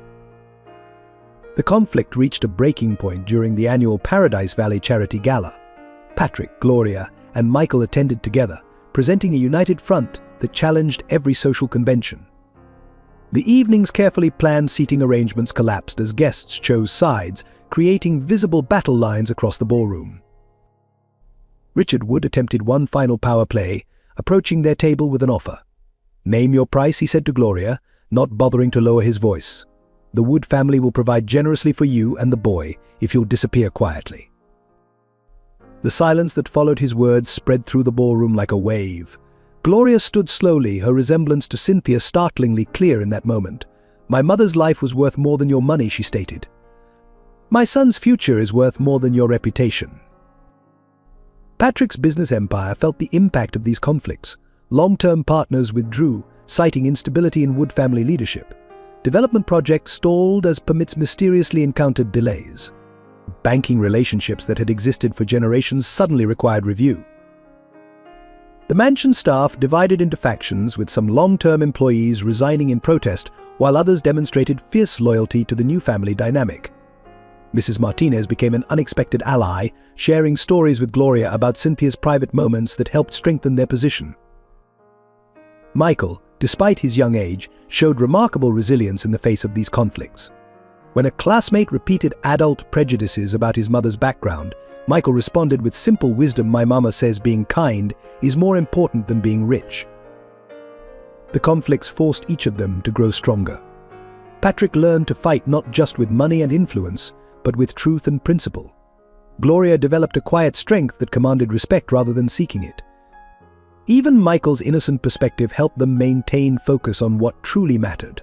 The conflict reached a breaking point during the annual Paradise Valley Charity Gala. Patrick, Gloria, and Michael attended together, presenting a united front that challenged every social convention. The evening's carefully planned seating arrangements collapsed as guests chose sides, creating visible battle lines across the ballroom. Richard Wood attempted one final power play, approaching their table with an offer. "Name your price," he said to Gloria, not bothering to lower his voice. "The Wood family will provide generously for you and the boy if you'll disappear quietly." The silence that followed his words spread through the ballroom like a wave. Gloria stood slowly, her resemblance to Cynthia startlingly clear in that moment. "My mother's life was worth more than your money," she stated. "My son's future is worth more than your reputation." Patrick's business empire felt the impact of these conflicts. Long-term partners withdrew, citing instability in Wood family leadership. Development projects stalled as permits mysteriously encountered delays. Banking relationships that had existed for generations suddenly required review. The mansion staff divided into factions, with some long-term employees resigning in protest, while others demonstrated fierce loyalty to the new family dynamic. Mrs. Martinez became an unexpected ally, sharing stories with Gloria about Cynthia's private moments that helped strengthen their position. Michael, despite his young age, showed remarkable resilience in the face of these conflicts. When a classmate repeated adult prejudices about his mother's background, Michael responded with simple wisdom: "My mama says being kind is more important than being rich." The conflicts forced each of them to grow stronger. Patrick learned to fight not just with money and influence, but with truth and principle. Gloria developed a quiet strength that commanded respect rather than seeking it. Even Michael's innocent perspective helped them maintain focus on what truly mattered.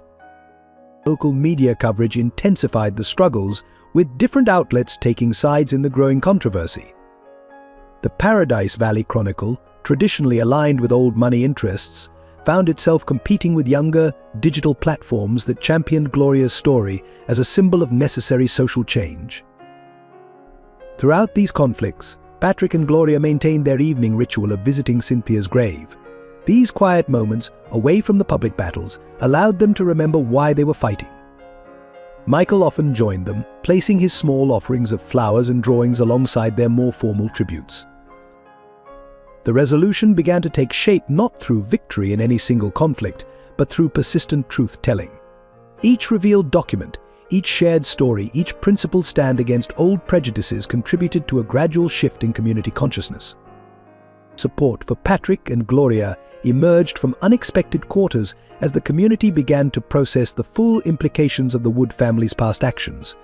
Local media coverage intensified the struggles, with different outlets taking sides in the growing controversy. The Paradise Valley Chronicle, traditionally aligned with old money interests, found itself competing with younger, digital platforms that championed Gloria's story as a symbol of necessary social change. Throughout these conflicts, Patrick and Gloria maintained their evening ritual of visiting Cynthia's grave. These quiet moments, away from the public battles, allowed them to remember why they were fighting. Michael often joined them, placing his small offerings of flowers and drawings alongside their more formal tributes. The resolution began to take shape not through victory in any single conflict, but through persistent truth-telling. Each revealed document, each shared story, each principled stand against old prejudices contributed to a gradual shift in community consciousness. Support for Patrick and Gloria emerged from unexpected quarters as the community began to process the full implications of the Wood family's past actions.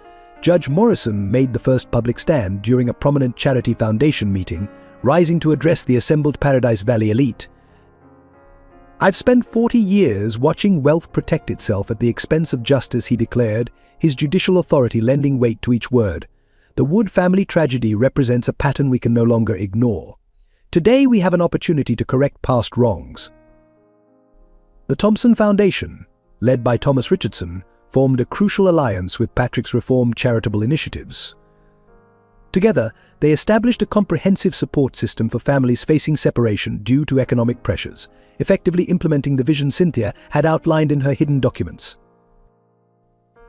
Judge Morrison made the first public stand during a prominent Charity Foundation meeting, rising to address the assembled Paradise Valley elite. "I've spent 40 years watching wealth protect itself at the expense of justice," he declared, his judicial authority lending weight to each word. "The Wood family tragedy represents a pattern we can no longer ignore. Today we have an opportunity to correct past wrongs." The Thompson Foundation, led by Thomas Richardson, formed a crucial alliance with Patrick's reform charitable initiatives. Together, they established a comprehensive support system for families facing separation due to economic pressures, effectively implementing the vision Cynthia had outlined in her hidden documents.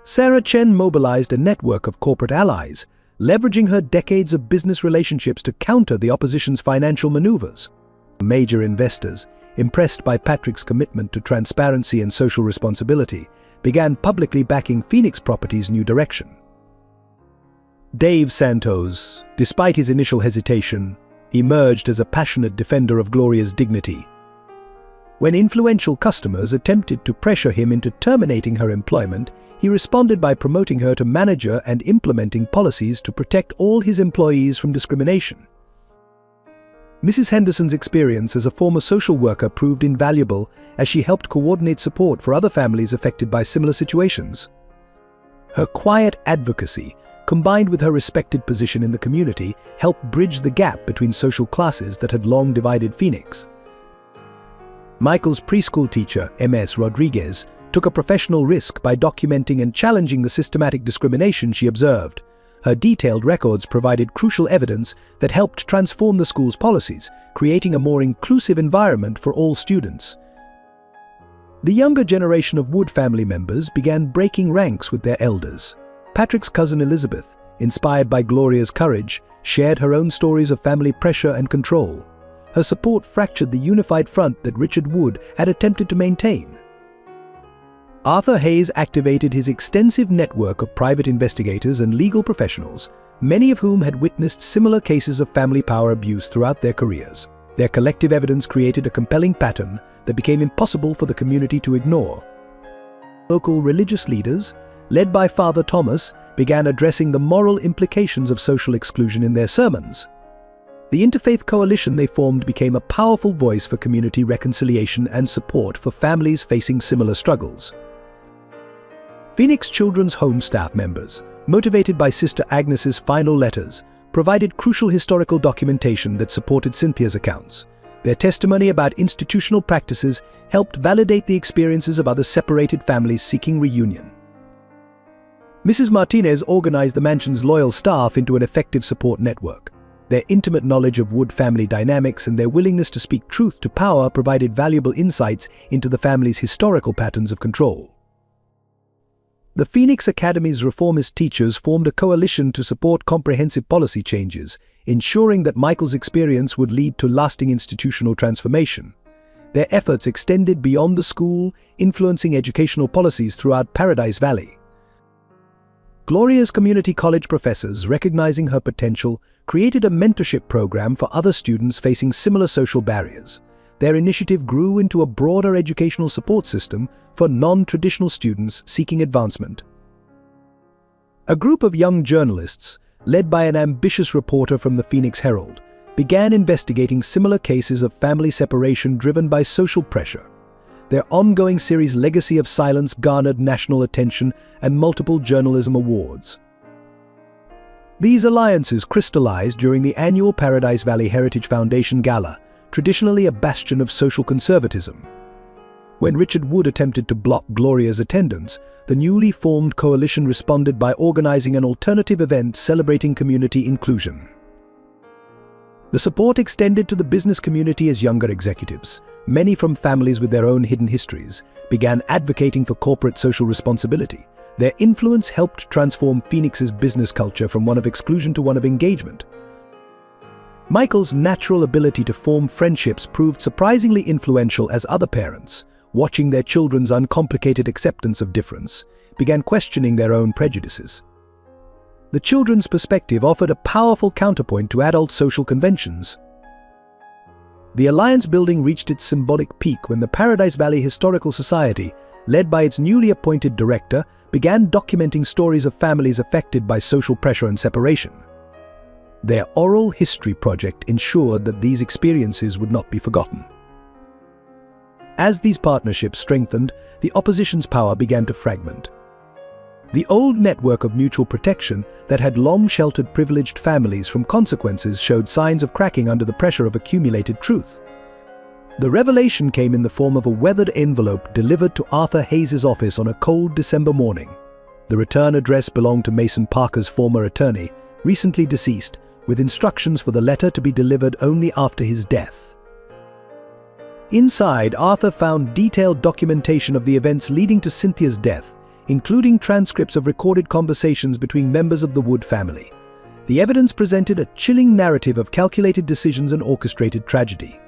Sarah Chen mobilized a network of corporate allies, leveraging her decades of business relationships to counter the opposition's financial maneuvers. Major investors, impressed by Patrick's commitment to transparency and social responsibility, began publicly backing Phoenix Properties' new direction. Dave Santos, despite his initial hesitation, emerged as a passionate defender of Gloria's dignity. When influential customers attempted to pressure him into terminating her employment, he responded by promoting her to manager and implementing policies to protect all his employees from discrimination. Mrs. Henderson's experience as a former social worker proved invaluable as she helped coordinate support for other families affected by similar situations. Her quiet advocacy, combined with her respected position in the community, helped bridge the gap between social classes that had long divided Phoenix. Michael's preschool teacher, Ms. Rodriguez, took a professional risk by documenting and challenging the systematic discrimination she observed. Her detailed records provided crucial evidence that helped transform the school's policies, creating a more inclusive environment for all students. The younger generation of Wood family members began breaking ranks with their elders. Patrick's cousin Elizabeth, inspired by Gloria's courage, shared her own stories of family pressure and control. Her support fractured the unified front that Richard Wood had attempted to maintain. Arthur Hayes activated his extensive network of private investigators and legal professionals, many of whom had witnessed similar cases of family power abuse throughout their careers. Their collective evidence created a compelling pattern that became impossible for the community to ignore. Local religious leaders, led by Father Thomas, began addressing the moral implications of social exclusion in their sermons. The interfaith coalition they formed became a powerful voice for community reconciliation and support for families facing similar struggles. Phoenix Children's Home staff members, motivated by Sister Agnes's final letters, provided crucial historical documentation that supported Cynthia's accounts. Their testimony about institutional practices helped validate the experiences of other separated families seeking reunion. Mrs. Martinez organized the mansion's loyal staff into an effective support network. Their intimate knowledge of Wood family dynamics and their willingness to speak truth to power provided valuable insights into the family's historical patterns of control. The Phoenix Academy's reformist teachers formed a coalition to support comprehensive policy changes, ensuring that Michael's experience would lead to lasting institutional transformation. Their efforts extended beyond the school, influencing educational policies throughout Paradise Valley. Gloria's community college professors, recognizing her potential, created a mentorship program for other students facing similar social barriers. Their initiative grew into a broader educational support system for non-traditional students seeking advancement. A group of young journalists, led by an ambitious reporter from the Phoenix Herald, began investigating similar cases of family separation driven by social pressure. Their ongoing series Legacy of Silence garnered national attention and multiple journalism awards. These alliances crystallized during the annual Paradise Valley Heritage Foundation Gala, traditionally a bastion of social conservatism. When Richard Wood attempted to block Gloria's attendance, the newly formed coalition responded by organizing an alternative event celebrating community inclusion. The support extended to the business community as younger executives, many from families with their own hidden histories, began advocating for corporate social responsibility. Their influence helped transform Phoenix's business culture from one of exclusion to one of engagement. Michael's natural ability to form friendships proved surprisingly influential as other parents, watching their children's uncomplicated acceptance of difference, began questioning their own prejudices. The children's perspective offered a powerful counterpoint to adult social conventions. The alliance building reached its symbolic peak when the Paradise Valley Historical Society, led by its newly appointed director, began documenting stories of families affected by social pressure and separation. Their oral history project ensured that these experiences would not be forgotten. As these partnerships strengthened, the opposition's power began to fragment. The old network of mutual protection that had long sheltered privileged families from consequences showed signs of cracking under the pressure of accumulated truth. The revelation came in the form of a weathered envelope delivered to Arthur Hayes' office on a cold December morning. The return address belonged to Mason Parker's former attorney, recently deceased, with instructions for the letter to be delivered only after his death. Inside, Arthur found detailed documentation of the events leading to Cynthia's death, including transcripts of recorded conversations between members of the Wood family. The evidence presented a chilling narrative of calculated decisions and orchestrated tragedy.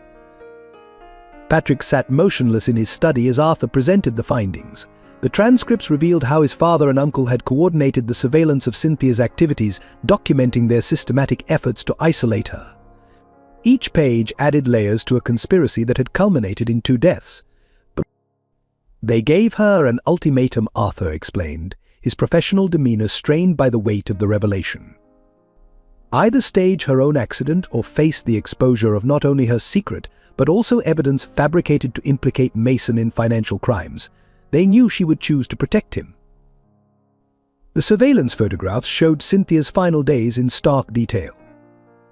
Patrick sat motionless in his study as Arthur presented the findings. The transcripts revealed how his father and uncle had coordinated the surveillance of Cynthia's activities, documenting their systematic efforts to isolate her. Each page added layers to a conspiracy that had culminated in 2 deaths. But they gave her an ultimatum, Arthur explained, his professional demeanor strained by the weight of the revelation. Either stage her own accident or face the exposure of not only her secret, but also evidence fabricated to implicate Mason in financial crimes. They knew she would choose to protect him. The surveillance photographs showed Cynthia's final days in stark detail.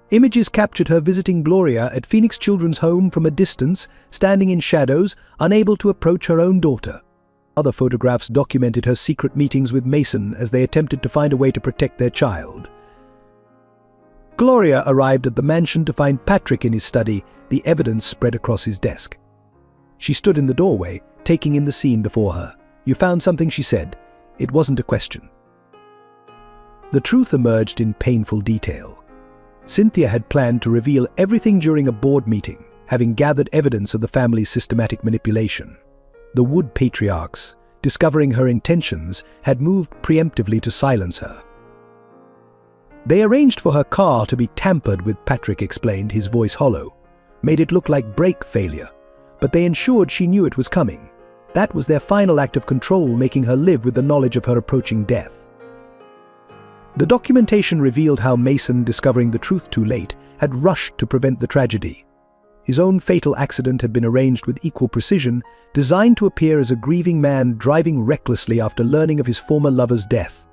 Images captured her visiting Gloria at Phoenix Children's Home from a distance, standing in shadows, unable to approach her own daughter. Other photographs documented her secret meetings with Mason as they attempted to find a way to protect their child. Gloria arrived at the mansion to find Patrick in his study, the evidence spread across his desk. She stood in the doorway, taking in the scene before her. "You found something," she said. It wasn't a question. The truth emerged in painful detail. Cynthia had planned to reveal everything during a board meeting, having gathered evidence of the family's systematic manipulation. The Wood patriarchs, discovering her intentions, had moved preemptively to silence her. They arranged for her car to be tampered with, Patrick explained, his voice hollow. Made it look like brake failure, but they ensured she knew it was coming. That was their final act of control, making her live with the knowledge of her approaching death. The documentation revealed how Mason, discovering the truth too late, had rushed to prevent the tragedy. His own fatal accident had been arranged with equal precision, designed to appear as a grieving man driving recklessly after learning of his former lover's death.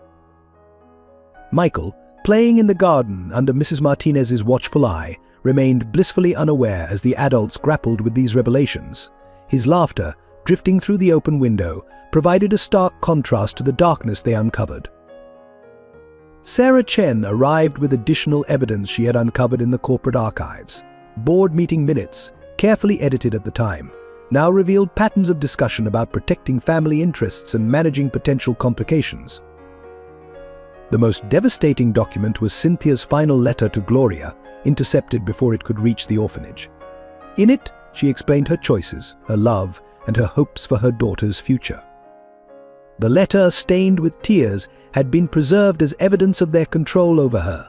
Michael, playing in the garden under Mrs. Martinez's watchful eye, remained blissfully unaware as the adults grappled with these revelations. His laughter, drifting through the open window, provided a stark contrast to the darkness they uncovered. Sarah Chen arrived with additional evidence she had uncovered in the corporate archives. Board meeting minutes, carefully edited at the time, now revealed patterns of discussion about protecting family interests and managing potential complications. The most devastating document was Cynthia's final letter to Gloria, intercepted before it could reach the orphanage. In it, she explained her choices, her love, and her hopes for her daughter's future. The letter, stained with tears, had been preserved as evidence of their control over her.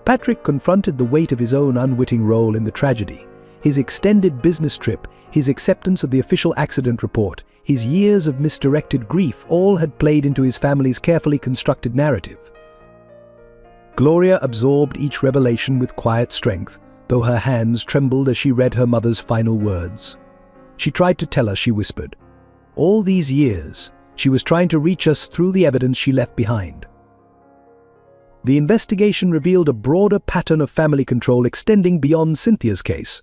Patrick confronted the weight of his own unwitting role in the tragedy. His extended business trip, his acceptance of the official accident report, his years of misdirected grief, all had played into his family's carefully constructed narrative. Gloria absorbed each revelation with quiet strength, though her hands trembled as she read her mother's final words. She tried to tell us, she whispered. All these years, she was trying to reach us through the evidence she left behind. The investigation revealed a broader pattern of family control extending beyond Cynthia's case.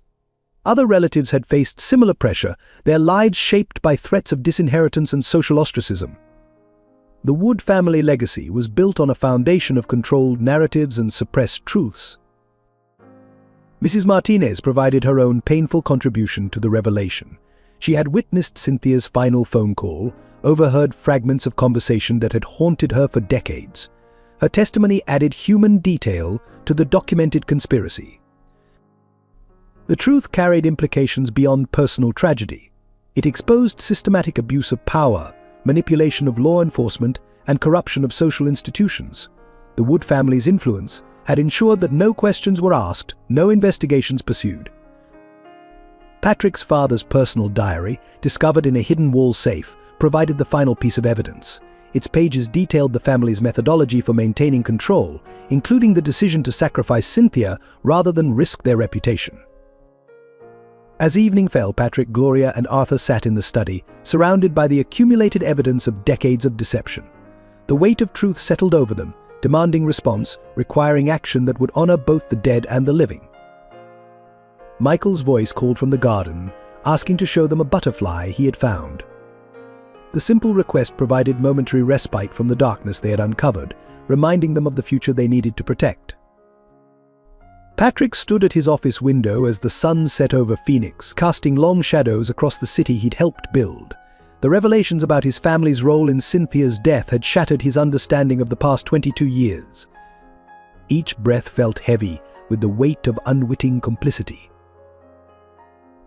Other relatives had faced similar pressure, their lives shaped by threats of disinheritance and social ostracism. The Wood family legacy was built on a foundation of controlled narratives and suppressed truths. Mrs. Martinez provided her own painful contribution to the revelation. She had witnessed Cynthia's final phone call, overheard fragments of conversation that had haunted her for decades. Her testimony added human detail to the documented conspiracy. The truth carried implications beyond personal tragedy. It exposed systematic abuse of power, manipulation of law enforcement, and corruption of social institutions. The Wood family's influence had ensured that no questions were asked, no investigations pursued. Patrick's father's personal diary, discovered in a hidden wall safe, provided the final piece of evidence. Its pages detailed the family's methodology for maintaining control, including the decision to sacrifice Cynthia rather than risk their reputation. As evening fell, Patrick, Gloria, and Arthur sat in the study, surrounded by the accumulated evidence of decades of deception. The weight of truth settled over them, demanding response, requiring action that would honor both the dead and the living. Michael's voice called from the garden, asking to show them a butterfly he had found. The simple request provided momentary respite from the darkness they had uncovered, reminding them of the future they needed to protect. Patrick stood at his office window as the sun set over Phoenix, casting long shadows across the city he'd helped build. The revelations about his family's role in Cynthia's death had shattered his understanding of the past 22 years. Each breath felt heavy with the weight of unwitting complicity.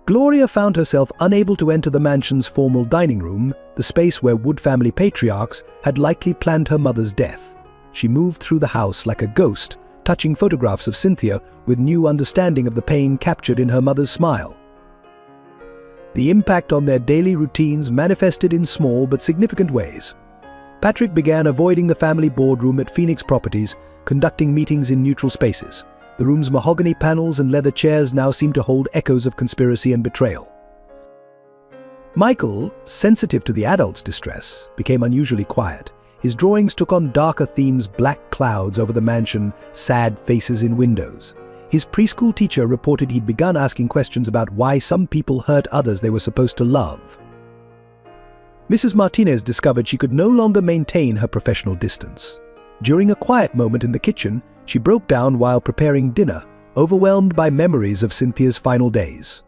Gloria found herself unable to enter the mansion's formal dining room, the space where Wood family patriarchs had likely planned her mother's death. She moved through the house like a ghost, touching photographs of Cynthia with new understanding of the pain captured in her mother's smile. The impact on their daily routines manifested in small but significant ways. Patrick began avoiding the family boardroom at Phoenix Properties, conducting meetings in neutral spaces. The room's mahogany panels and leather chairs now seemed to hold echoes of conspiracy and betrayal. Michael, sensitive to the adults' distress, became unusually quiet. His drawings took on darker themes: black clouds over the mansion, sad faces in windows. His preschool teacher reported he'd begun asking questions about why some people hurt others they were supposed to love. Mrs. Martinez discovered she could no longer maintain her professional distance. During a quiet moment in the kitchen, she broke down while preparing dinner, overwhelmed by memories of Cynthia's final days.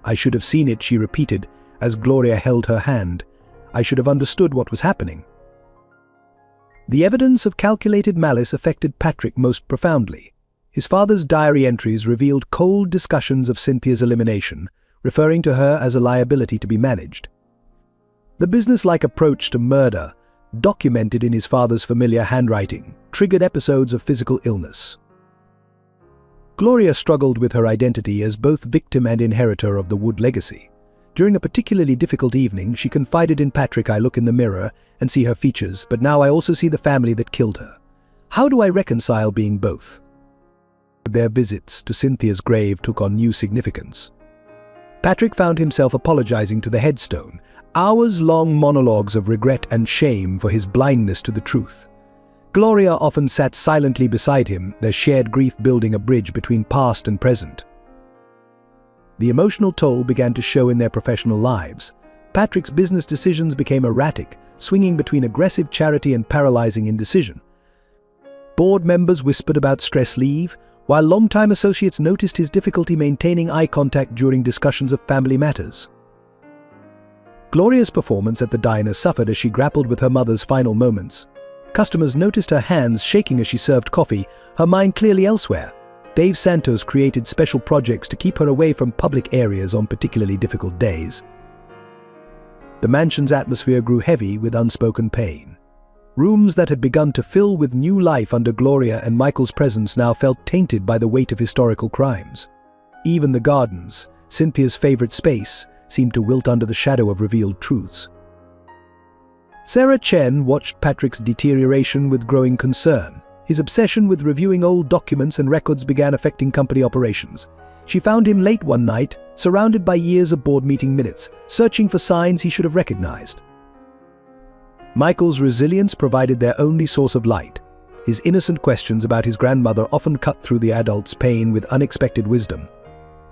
"I should have seen it," she repeated, as Gloria held her hand. "I should have understood what was happening." The evidence of calculated malice affected Patrick most profoundly. His father's diary entries revealed cold discussions of Cynthia's elimination, referring to her as a liability to be managed. The business-like approach to murder, documented in his father's familiar handwriting, triggered episodes of physical illness. Gloria struggled with her identity as both victim and inheritor of the Wood legacy. During a particularly difficult evening, she confided in Patrick, "I look in the mirror and see her features, but now I also see the family that killed her. How do I reconcile being both?" Their visits to Cynthia's grave took on new significance. Patrick found himself apologizing to the headstone, hours-long monologues of regret and shame for his blindness to the truth. Gloria often sat silently beside him, their shared grief building a bridge between past and present. The emotional toll began to show in their professional lives. Patrick's business decisions became erratic, swinging between aggressive charity and paralyzing indecision. Board members whispered about stress leave, while longtime associates noticed his difficulty maintaining eye contact during discussions of family matters. Gloria's performance at the diner suffered as she grappled with her mother's final moments. Customers noticed her hands shaking as she served coffee, her mind clearly elsewhere. Dave Santos created special projects to keep her away from public areas on particularly difficult days. The mansion's atmosphere grew heavy with unspoken pain. Rooms that had begun to fill with new life under Gloria and Michael's presence now felt tainted by the weight of historical crimes. Even the gardens, Cynthia's favorite space, seemed to wilt under the shadow of revealed truths. Sarah Chen watched Patrick's deterioration with growing concern. His obsession with reviewing old documents and records began affecting company operations. She found him late one night, surrounded by years of board meeting minutes, searching for signs he should have recognized. Michael's resilience provided their only source of light. His innocent questions about his grandmother often cut through the adult's pain with unexpected wisdom.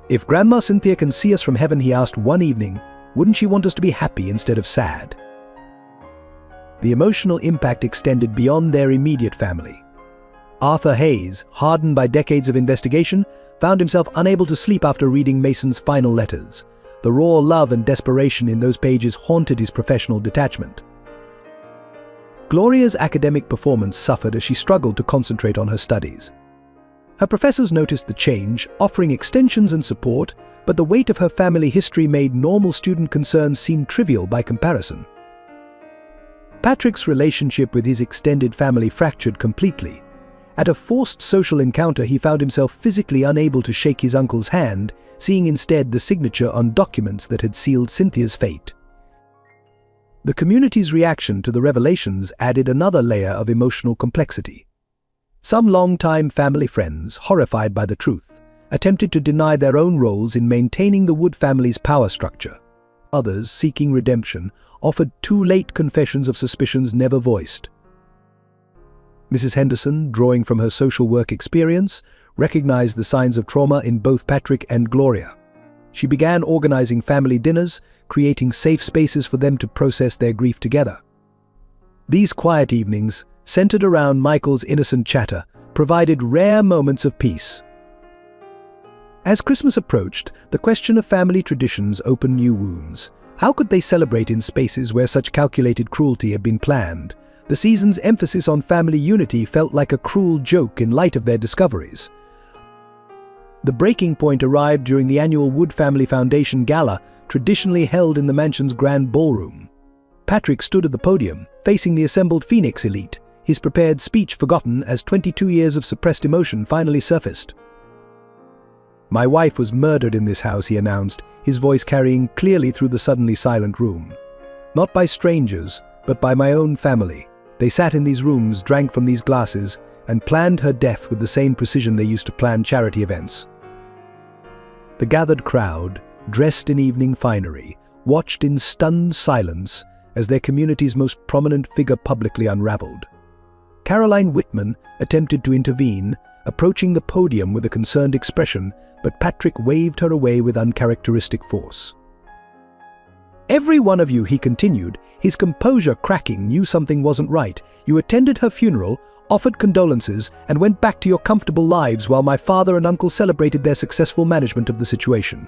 "If Grandma Cynthia can see us from heaven," he asked one evening, "wouldn't she want us to be happy instead of sad?" The emotional impact extended beyond their immediate family. Arthur Hayes, hardened by decades of investigation, found himself unable to sleep after reading Mason's final letters. The raw love and desperation in those pages haunted his professional detachment. Gloria's academic performance suffered as she struggled to concentrate on her studies. Her professors noticed the change, offering extensions and support, but the weight of her family history made normal student concerns seem trivial by comparison. Patrick's relationship with his extended family fractured completely. At a forced social encounter, he found himself physically unable to shake his uncle's hand, seeing instead the signature on documents that had sealed Cynthia's fate. The community's reaction to the revelations added another layer of emotional complexity. Some longtime family friends, horrified by the truth, attempted to deny their own roles in maintaining the Wood family's power structure. Others, seeking redemption, offered too late confessions of suspicions never voiced. Mrs. Henderson, drawing from her social work experience, recognized the signs of trauma in both Patrick and Gloria. She began organizing family dinners, creating safe spaces for them to process their grief together. These quiet evenings, centered around Michael's innocent chatter, provided rare moments of peace. As Christmas approached, the question of family traditions opened new wounds. How could they celebrate in spaces where such calculated cruelty had been planned? The season's emphasis on family unity felt like a cruel joke in light of their discoveries. The breaking point arrived during the annual Wood Family Foundation Gala, traditionally held in the mansion's grand ballroom. Patrick stood at the podium, facing the assembled Phoenix elite, his prepared speech forgotten as 22 years of suppressed emotion finally surfaced. "My wife was murdered in this house," he announced, his voice carrying clearly through the suddenly silent room. "Not by strangers, but by my own family. They sat in these rooms, drank from these glasses, and planned her death with the same precision they used to plan charity events. The gathered crowd, dressed in evening finery, watched in stunned silence as their community's most prominent figure publicly unraveled. Caroline Whitman attempted to intervene, approaching the podium with a concerned expression, but Patrick waved her away with uncharacteristic force. "Every one of you," he continued, his composure cracking, "knew something wasn't right. You attended her funeral, offered condolences, and went back to your comfortable lives while my father and uncle celebrated their successful management of the situation."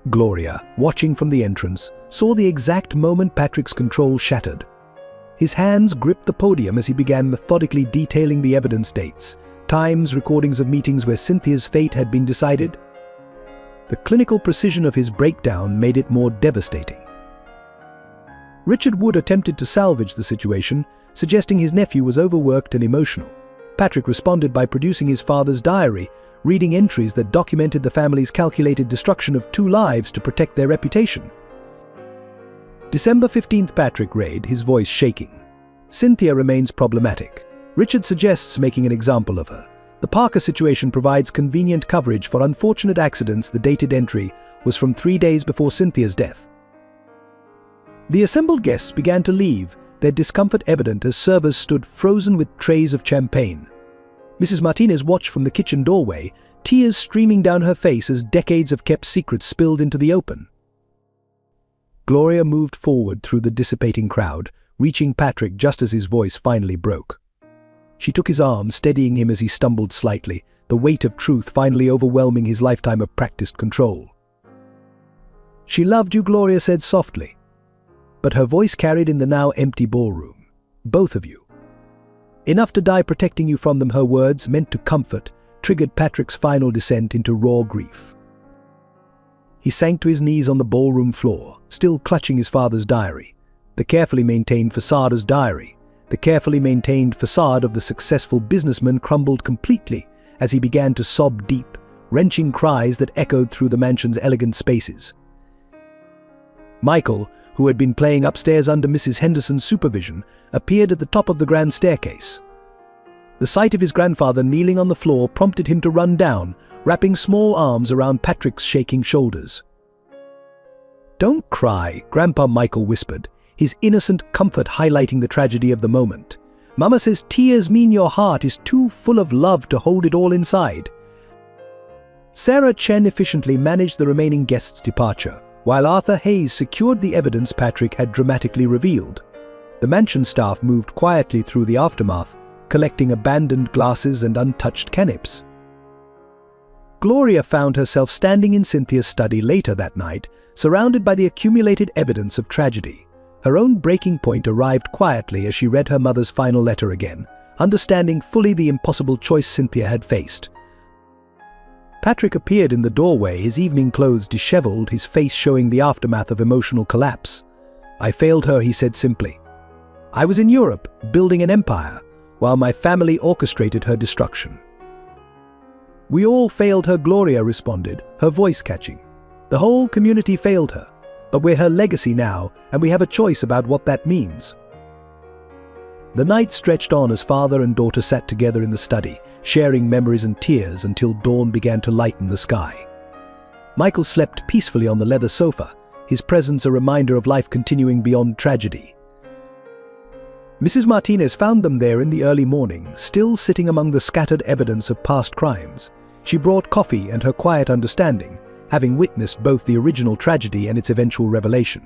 Gloria, watching from the entrance, saw the exact moment Patrick's control shattered. His hands gripped the podium as he began methodically detailing the evidence, dates, times, recordings of meetings where Cynthia's fate had been decided. The clinical precision of his breakdown made it more devastating. Richard Wood attempted to salvage the situation, suggesting his nephew was overworked and emotional. Patrick responded by producing his father's diary, reading entries that documented the family's calculated destruction of 2 lives to protect their reputation. December 15th, Patrick read, his voice shaking. "Cynthia remains problematic. Richard suggests making an example of her. The Parker situation provides convenient coverage for unfortunate accidents." The dated entry was from 3 days before Cynthia's death. The assembled guests began to leave, their discomfort evident as servers stood frozen with trays of champagne. Mrs. Martinez watched from the kitchen doorway, tears streaming down her face as decades of kept secrets spilled into the open. Gloria moved forward through the dissipating crowd, reaching Patrick just as his voice finally broke. She took his arm, steadying him as he stumbled slightly, the weight of truth finally overwhelming his lifetime of practiced control. "She loved you," Gloria said softly. But her voice carried in the now empty ballroom. "Both of you. Enough to die protecting you from them." Her words, meant to comfort, triggered Patrick's final descent into raw grief. He sank to his knees on the ballroom floor, still clutching his father's diary. The carefully maintained facade of the successful businessman crumbled completely as he began to sob deep, wrenching cries that echoed through the mansion's elegant spaces. Michael, who had been playing upstairs under Mrs. Henderson's supervision, appeared at the top of the grand staircase. The sight of his grandfather kneeling on the floor prompted him to run down, wrapping small arms around Patrick's shaking shoulders. "Don't cry," Grandpa Michael whispered, his innocent comfort highlighting the tragedy of the moment. "Mama says tears mean your heart is too full of love to hold it all inside." Sarah Chen efficiently managed the remaining guests' departure, while Arthur Hayes secured the evidence Patrick had dramatically revealed. The mansion staff moved quietly through the aftermath, collecting abandoned glasses and untouched canips. Gloria found herself standing in Cynthia's study later that night, surrounded by the accumulated evidence of tragedy. Her own breaking point arrived quietly as she read her mother's final letter again, understanding fully the impossible choice Cynthia had faced. Patrick appeared in the doorway, his evening clothes disheveled, his face showing the aftermath of emotional collapse. "I failed her," he said simply. "I was in Europe, building an empire, while my family orchestrated her destruction." "We all failed her," Gloria responded, her voice catching. "The whole community failed her, but we're her legacy now, and we have a choice about what that means." The night stretched on as father and daughter sat together in the study, sharing memories and tears until dawn began to lighten the sky. Michael slept peacefully on the leather sofa, his presence a reminder of life continuing beyond tragedy. Mrs. Martinez found them there in the early morning, still sitting among the scattered evidence of past crimes. She brought coffee and her quiet understanding, having witnessed both the original tragedy and its eventual revelation.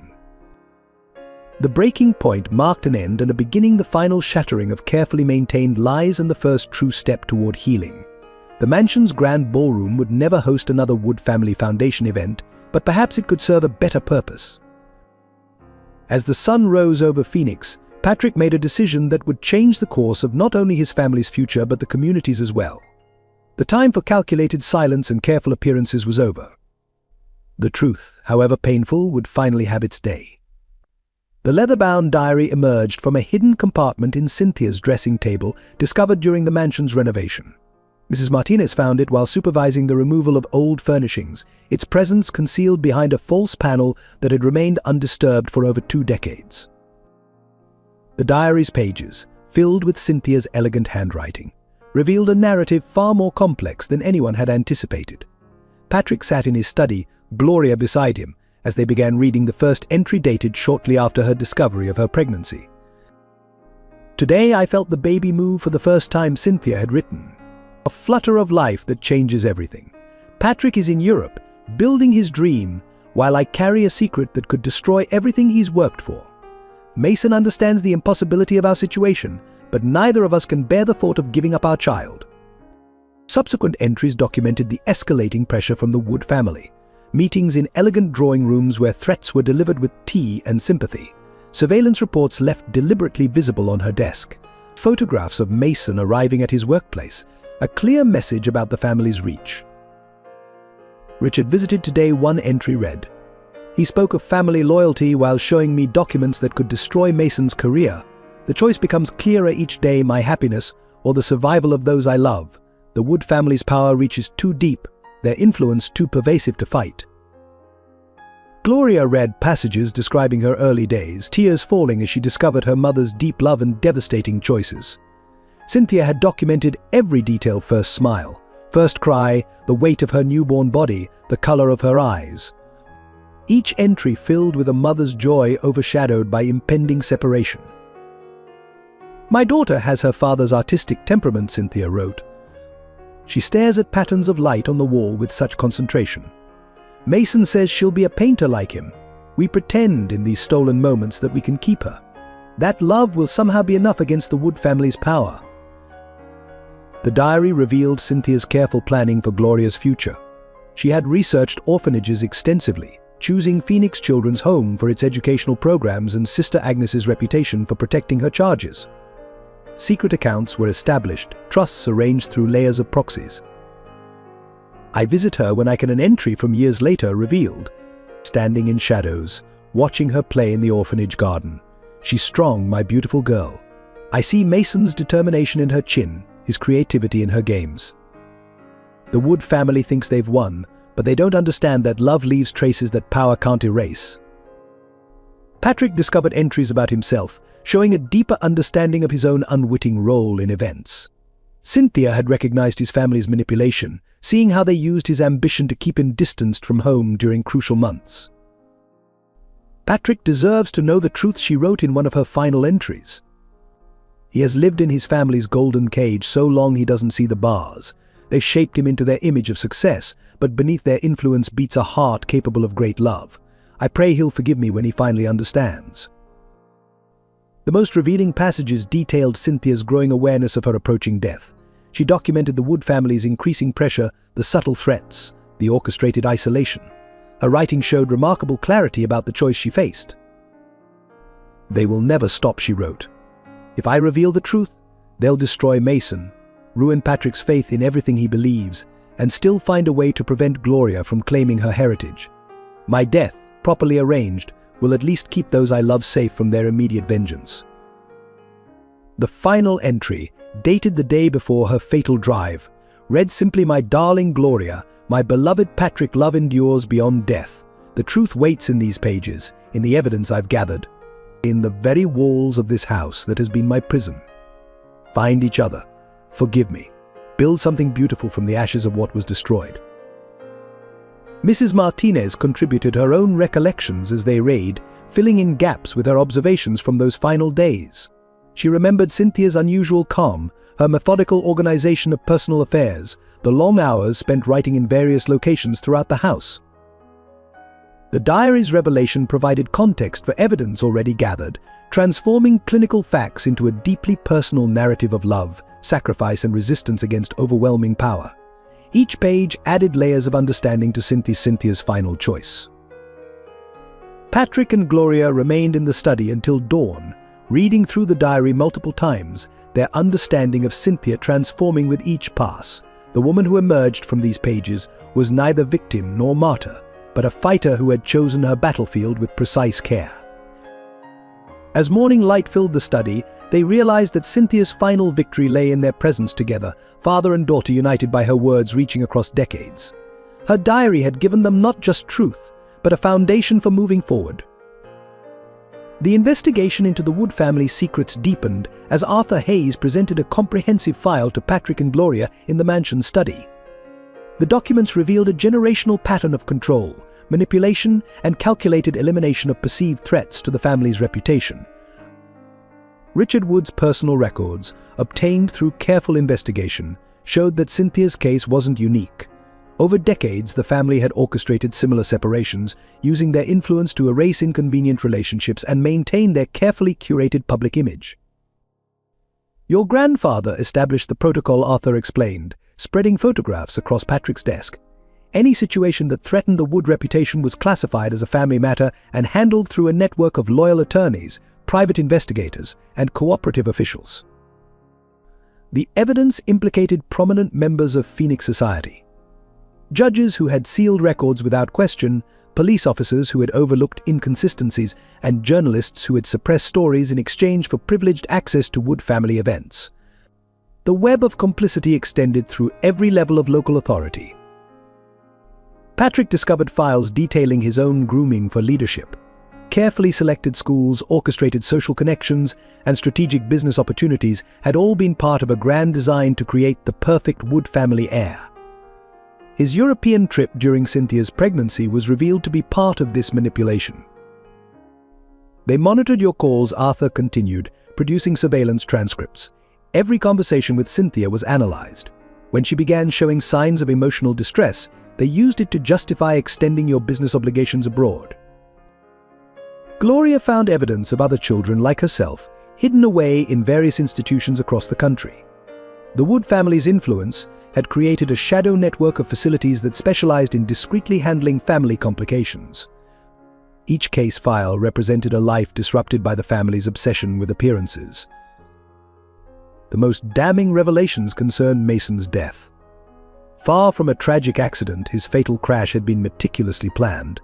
The breaking point marked an end and a beginning, the final shattering of carefully maintained lies and the first true step toward healing. The mansion's grand ballroom would never host another Wood Family Foundation event, but perhaps it could serve a better purpose. As the sun rose over Phoenix, Patrick made a decision that would change the course of not only his family's future but the community's as well. The time for calculated silence and careful appearances was over. The truth, however painful, would finally have its day. The leather-bound diary emerged from a hidden compartment in Cynthia's dressing table, discovered during the mansion's renovation. Mrs. Martinez found it while supervising the removal of old furnishings, its presence concealed behind a false panel that had remained undisturbed for over 2 decades. The diary's pages, filled with Cynthia's elegant handwriting, revealed a narrative far more complex than anyone had anticipated. Patrick sat in his study, Gloria beside him, as they began reading the first entry dated shortly after her discovery of her pregnancy. "Today I felt the baby move for the first time," Cynthia had written. "A flutter of life that changes everything. Patrick is in Europe, building his dream, while I carry a secret that could destroy everything he's worked for. Mason understands the impossibility of our situation, but neither of us can bear the thought of giving up our child." Subsequent entries documented the escalating pressure from the Wood family. Meetings in elegant drawing rooms where threats were delivered with tea and sympathy. Surveillance reports left deliberately visible on her desk. Photographs of Mason arriving at his workplace. A clear message about the family's reach. Richard visited today, one entry read. "He spoke of family loyalty while showing me documents that could destroy Mason's career. The choice becomes clearer each day, my happiness or the survival of those I love. The Wood family's power reaches too deep, their influence too pervasive to fight." Gloria read passages describing her early days, tears falling as she discovered her mother's deep love and devastating choices. Cynthia had documented every detail: first smile, first cry, the weight of her newborn body, the color of her eyes. Each entry filled with a mother's joy overshadowed by impending separation. "My daughter has her father's artistic temperament," Cynthia wrote. "She stares at patterns of light on the wall with such concentration. Mason says she'll be a painter like him. We pretend in these stolen moments that we can keep her. That love will somehow be enough against the Wood family's power." The diary revealed Cynthia's careful planning for Gloria's future. She had researched orphanages extensively, choosing Phoenix Children's Home for its educational programs and Sister Agnes's reputation for protecting her charges. Secret accounts were established, trusts arranged through layers of proxies. "I visit her when I can," an entry from years later revealed. "Standing in shadows, watching her play in the orphanage garden. She's strong, my beautiful girl. I see Mason's determination in her chin, his creativity in her games." The Wood family thinks they've won, but they don't understand that love leaves traces that power can't erase. Patrick discovered entries about himself, showing a deeper understanding of his own unwitting role in events. Cynthia had recognized his family's manipulation, seeing how they used his ambition to keep him distanced from home during crucial months. "Patrick deserves to know the truth," she wrote in one of her final entries. "He has lived in his family's golden cage so long he doesn't see the bars. They've shaped him into their image of success, but beneath their influence beats a heart capable of great love. I pray he'll forgive me when he finally understands." The most revealing passages detailed Cynthia's growing awareness of her approaching death. She documented the Wood family's increasing pressure, the subtle threats, the orchestrated isolation. Her writing showed remarkable clarity about the choice she faced. "They will never stop," she wrote. "If I reveal the truth, they'll destroy Mason, ruin Patrick's faith in everything he believes, and still find a way to prevent Gloria from claiming her heritage. My death, properly arranged, will at least keep those I love safe from their immediate vengeance." The final entry, dated the day before her fatal drive, read simply, "My darling Gloria, my beloved Patrick, love endures beyond death. The truth waits in these pages, in the evidence I've gathered, in the very walls of this house that has been my prison. Find each other, forgive me, build something beautiful from the ashes of what was destroyed." Mrs. Martinez contributed her own recollections as they read, filling in gaps with her observations from those final days. She remembered Cynthia's unusual calm, her methodical organization of personal affairs, the long hours spent writing in various locations throughout the house. The diary's revelation provided context for evidence already gathered, transforming clinical facts into a deeply personal narrative of love, sacrifice, and resistance against overwhelming power. Each page added layers of understanding to Cynthia's final choice. Patrick and Gloria remained in the study until dawn, reading through the diary multiple times, their understanding of Cynthia transforming with each pass. The woman who emerged from these pages was neither victim nor martyr, but a fighter who had chosen her battlefield with precise care. As morning light filled the study, they realized that Cynthia's final victory lay in their presence together, father and daughter united by her words reaching across decades. Her diary had given them not just truth, but a foundation for moving forward. The investigation into the Wood family's secrets deepened as Arthur Hayes presented a comprehensive file to Patrick and Gloria in the mansion study. The documents revealed a generational pattern of control, manipulation, and calculated elimination of perceived threats to the family's reputation. Richard Wood's personal records, obtained through careful investigation, showed that Cynthia's case wasn't unique. Over decades, the family had orchestrated similar separations, using their influence to erase inconvenient relationships and maintain their carefully curated public image. "Your grandfather established the protocol," Arthur explained, spreading photographs across Patrick's desk. Any situation that threatened the Wood reputation was classified as a family matter and handled through a network of loyal attorneys, private investigators, and cooperative officials. The evidence implicated prominent members of Phoenix society. Judges who had sealed records without question, police officers who had overlooked inconsistencies, and journalists who had suppressed stories in exchange for privileged access to Wood family events. The web of complicity extended through every level of local authority. Patrick discovered files detailing his own grooming for leadership. Carefully selected schools, orchestrated social connections, and strategic business opportunities had all been part of a grand design to create the perfect Wood family heir. His European trip during Cynthia's pregnancy was revealed to be part of this manipulation. "They monitored your calls," Arthur continued, producing surveillance transcripts. "Every conversation with Cynthia was analyzed. When she began showing signs of emotional distress, they used it to justify extending your business obligations abroad." Gloria found evidence of other children like herself hidden away in various institutions across the country. The Wood family's influence had created a shadow network of facilities that specialized in discreetly handling family complications. Each case file represented a life disrupted by the family's obsession with appearances. The most damning revelations concerned Mason's death. Far from a tragic accident, his fatal crash had been meticulously planned.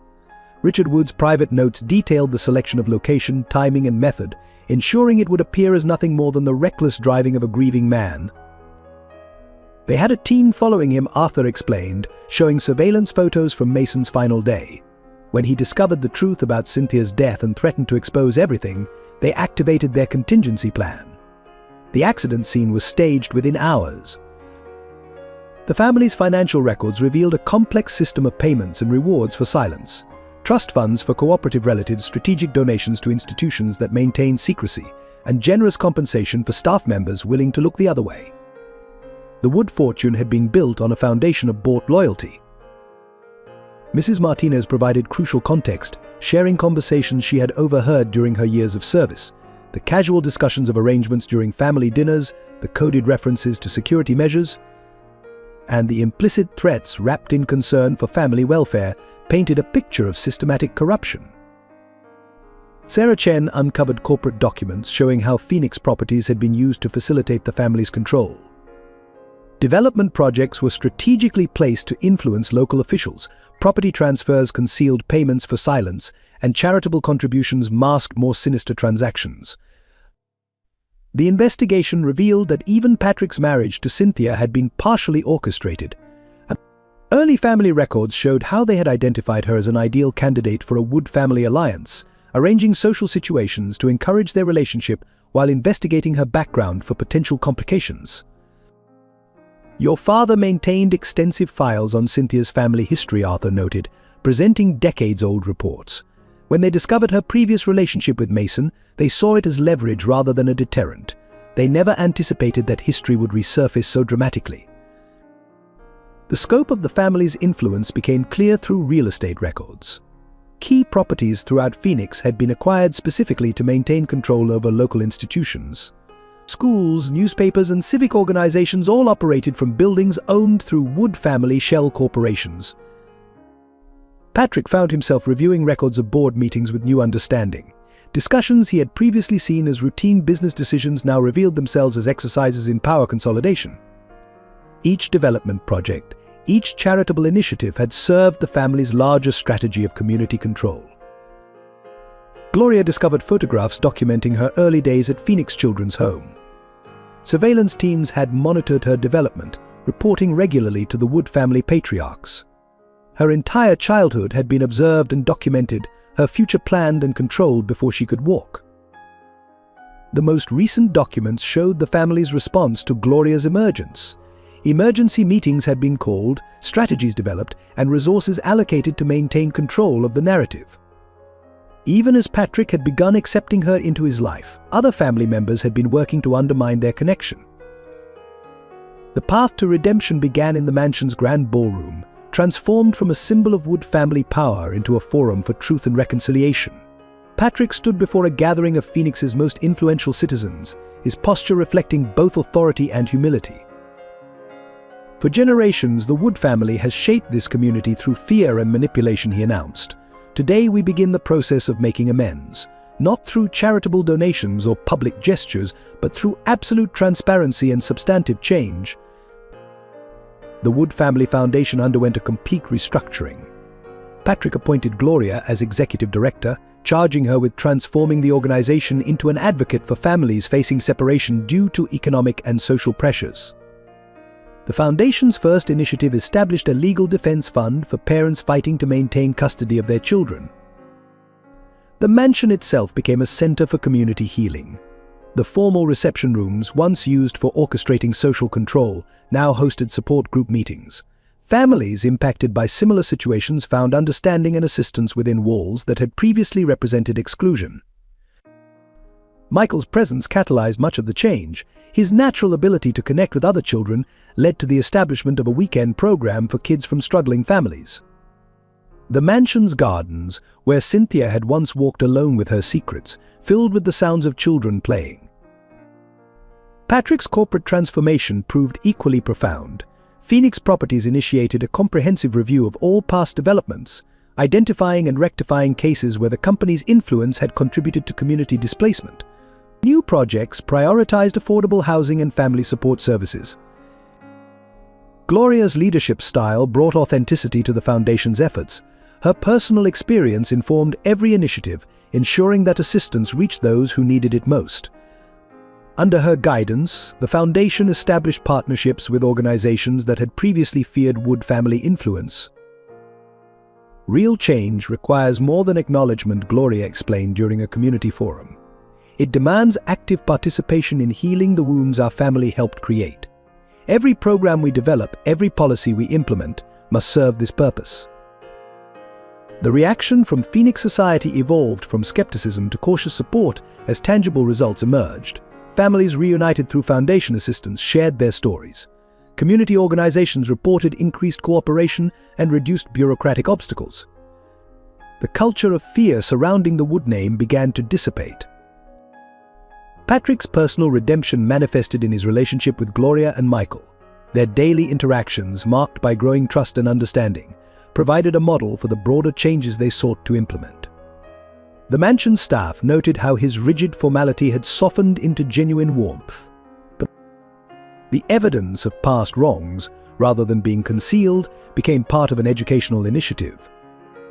Richard Wood's private notes detailed the selection of location, timing, and method, ensuring it would appear as nothing more than the reckless driving of a grieving man. They had a team following him, Arthur explained, showing surveillance photos from Mason's final day. When he discovered the truth about Cynthia's death and threatened to expose everything, they activated their contingency plan. The accident scene was staged within hours. The family's financial records revealed a complex system of payments and rewards for silence. Trust funds for cooperative relatives, strategic donations to institutions that maintained secrecy, and generous compensation for staff members willing to look the other way. The Wood fortune had been built on a foundation of bought loyalty. Mrs. Martinez provided crucial context, sharing conversations she had overheard during her years of service. The casual discussions of arrangements during family dinners, the coded references to security measures, and the implicit threats wrapped in concern for family welfare painted a picture of systematic corruption. Sarah Chen uncovered corporate documents showing how Phoenix properties had been used to facilitate the family's control. Development projects were strategically placed to influence local officials, property transfers concealed payments for silence, and charitable contributions masked more sinister transactions. The investigation revealed that even Patrick's marriage to Cynthia had been partially orchestrated. Early family records showed how they had identified her as an ideal candidate for a Wood family alliance, arranging social situations to encourage their relationship while investigating her background for potential complications. "Your father maintained extensive files on Cynthia's family history," Arthur noted, presenting decades-old reports. When they discovered her previous relationship with Mason, they saw it as leverage rather than a deterrent. They never anticipated that history would resurface so dramatically. The scope of the family's influence became clear through real estate records. Key properties throughout Phoenix had been acquired specifically to maintain control over local institutions. Schools, newspapers, and civic organizations all operated from buildings owned through Wood family shell corporations. Patrick found himself reviewing records of board meetings with new understanding. Discussions he had previously seen as routine business decisions now revealed themselves as exercises in power consolidation. Each development project, each charitable initiative had served the family's larger strategy of community control. Gloria discovered photographs documenting her early days at Phoenix Children's Home. Surveillance teams had monitored her development, reporting regularly to the Wood family patriarchs. Her entire childhood had been observed and documented, her future planned and controlled before she could walk. The most recent documents showed the family's response to Gloria's emergence. Emergency meetings had been called, strategies developed, and resources allocated to maintain control of the narrative. Even as Patrick had begun accepting her into his life, other family members had been working to undermine their connection. The path to redemption began in the mansion's grand ballroom, transformed from a symbol of Wood family power into a forum for truth and reconciliation. Patrick stood before a gathering of Phoenix's most influential citizens, his posture reflecting both authority and humility. For generations, the Wood family has shaped this community through fear and manipulation, he announced. Today we begin the process of making amends, not through charitable donations or public gestures, but through absolute transparency and substantive change. The Wood Family Foundation underwent a complete restructuring. Patrick appointed Gloria as executive director, charging her with transforming the organization into an advocate for families facing separation due to economic and social pressures. The foundation's first initiative established a legal defense fund for parents fighting to maintain custody of their children. The mansion itself became a center for community healing. The formal reception rooms, once used for orchestrating social control, now hosted support group meetings. Families impacted by similar situations found understanding and assistance within walls that had previously represented exclusion. Michael's presence catalyzed much of the change. His natural ability to connect with other children led to the establishment of a weekend program for kids from struggling families. The mansion's gardens, where Cynthia had once walked alone with her secrets, filled with the sounds of children playing. Patrick's corporate transformation proved equally profound. Phoenix Properties initiated a comprehensive review of all past developments, identifying and rectifying cases where the company's influence had contributed to community displacement. New projects prioritized affordable housing and family support services. Gloria's leadership style brought authenticity to the foundation's efforts. Her personal experience informed every initiative, ensuring that assistance reached those who needed it most. Under her guidance, the foundation established partnerships with organizations that had previously feared Wood family influence. Real change requires more than acknowledgement, Gloria explained during a community forum. It demands active participation in healing the wounds our family helped create. Every program we develop, every policy we implement, must serve this purpose. The reaction from Phoenix society evolved from skepticism to cautious support as tangible results emerged. Families reunited through foundation assistance shared their stories. Community organizations reported increased cooperation and reduced bureaucratic obstacles. The culture of fear surrounding the Wood name began to dissipate. Patrick's personal redemption manifested in his relationship with Gloria and Michael. Their daily interactions, marked by growing trust and understanding, provided a model for the broader changes they sought to implement. The mansion staff noted how his rigid formality had softened into genuine warmth. But the evidence of past wrongs, rather than being concealed, became part of an educational initiative.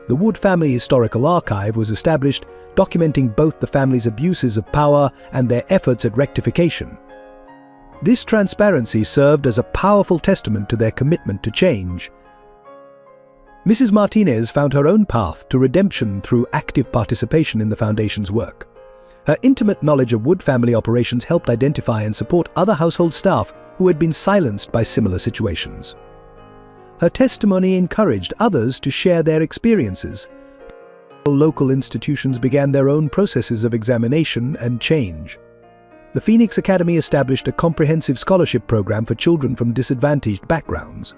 The Wood Family Historical Archive was established, documenting both the family's abuses of power and their efforts at rectification. This transparency served as a powerful testament to their commitment to change. Mrs. Martinez found her own path to redemption through active participation in the foundation's work. Her intimate knowledge of Wood family operations helped identify and support other household staff who had been silenced by similar situations. Her testimony encouraged others to share their experiences. Local institutions began their own processes of examination and change. The Phoenix Academy established a comprehensive scholarship program for children from disadvantaged backgrounds.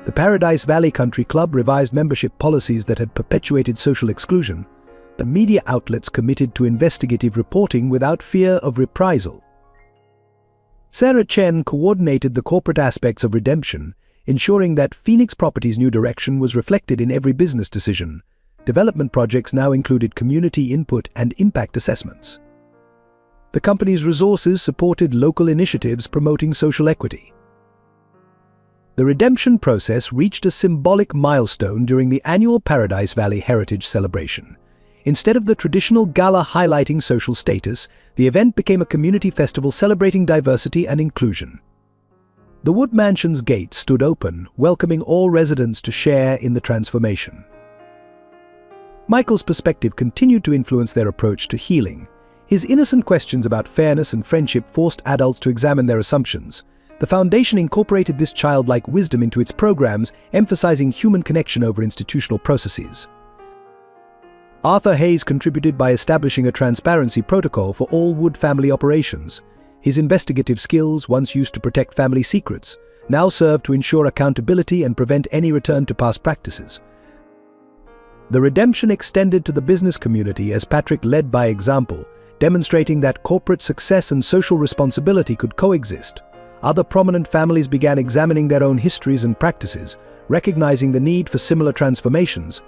The Paradise Valley Country Club revised membership policies that had perpetuated social exclusion. The media outlets committed to investigative reporting without fear of reprisal. Sarah Chen coordinated the corporate aspects of redemption, ensuring that Phoenix Properties' new direction was reflected in every business decision. Development projects now included community input and impact assessments. The company's resources supported local initiatives promoting social equity. The redemption process reached a symbolic milestone during the annual Paradise Valley Heritage Celebration. Instead of the traditional gala highlighting social status, the event became a community festival celebrating diversity and inclusion. The Wood Mansion's gates stood open, welcoming all residents to share in the transformation. Michael's perspective continued to influence their approach to healing. His innocent questions about fairness and friendship forced adults to examine their assumptions. The foundation incorporated this childlike wisdom into its programs, emphasizing human connection over institutional processes. Arthur Hayes contributed by establishing a transparency protocol for all Wood family operations. His investigative skills, once used to protect family secrets, now serve to ensure accountability and prevent any return to past practices. The redemption extended to the business community as Patrick led by example, demonstrating that corporate success and social responsibility could coexist. Other prominent families began examining their own histories and practices, recognizing the need for similar transformations.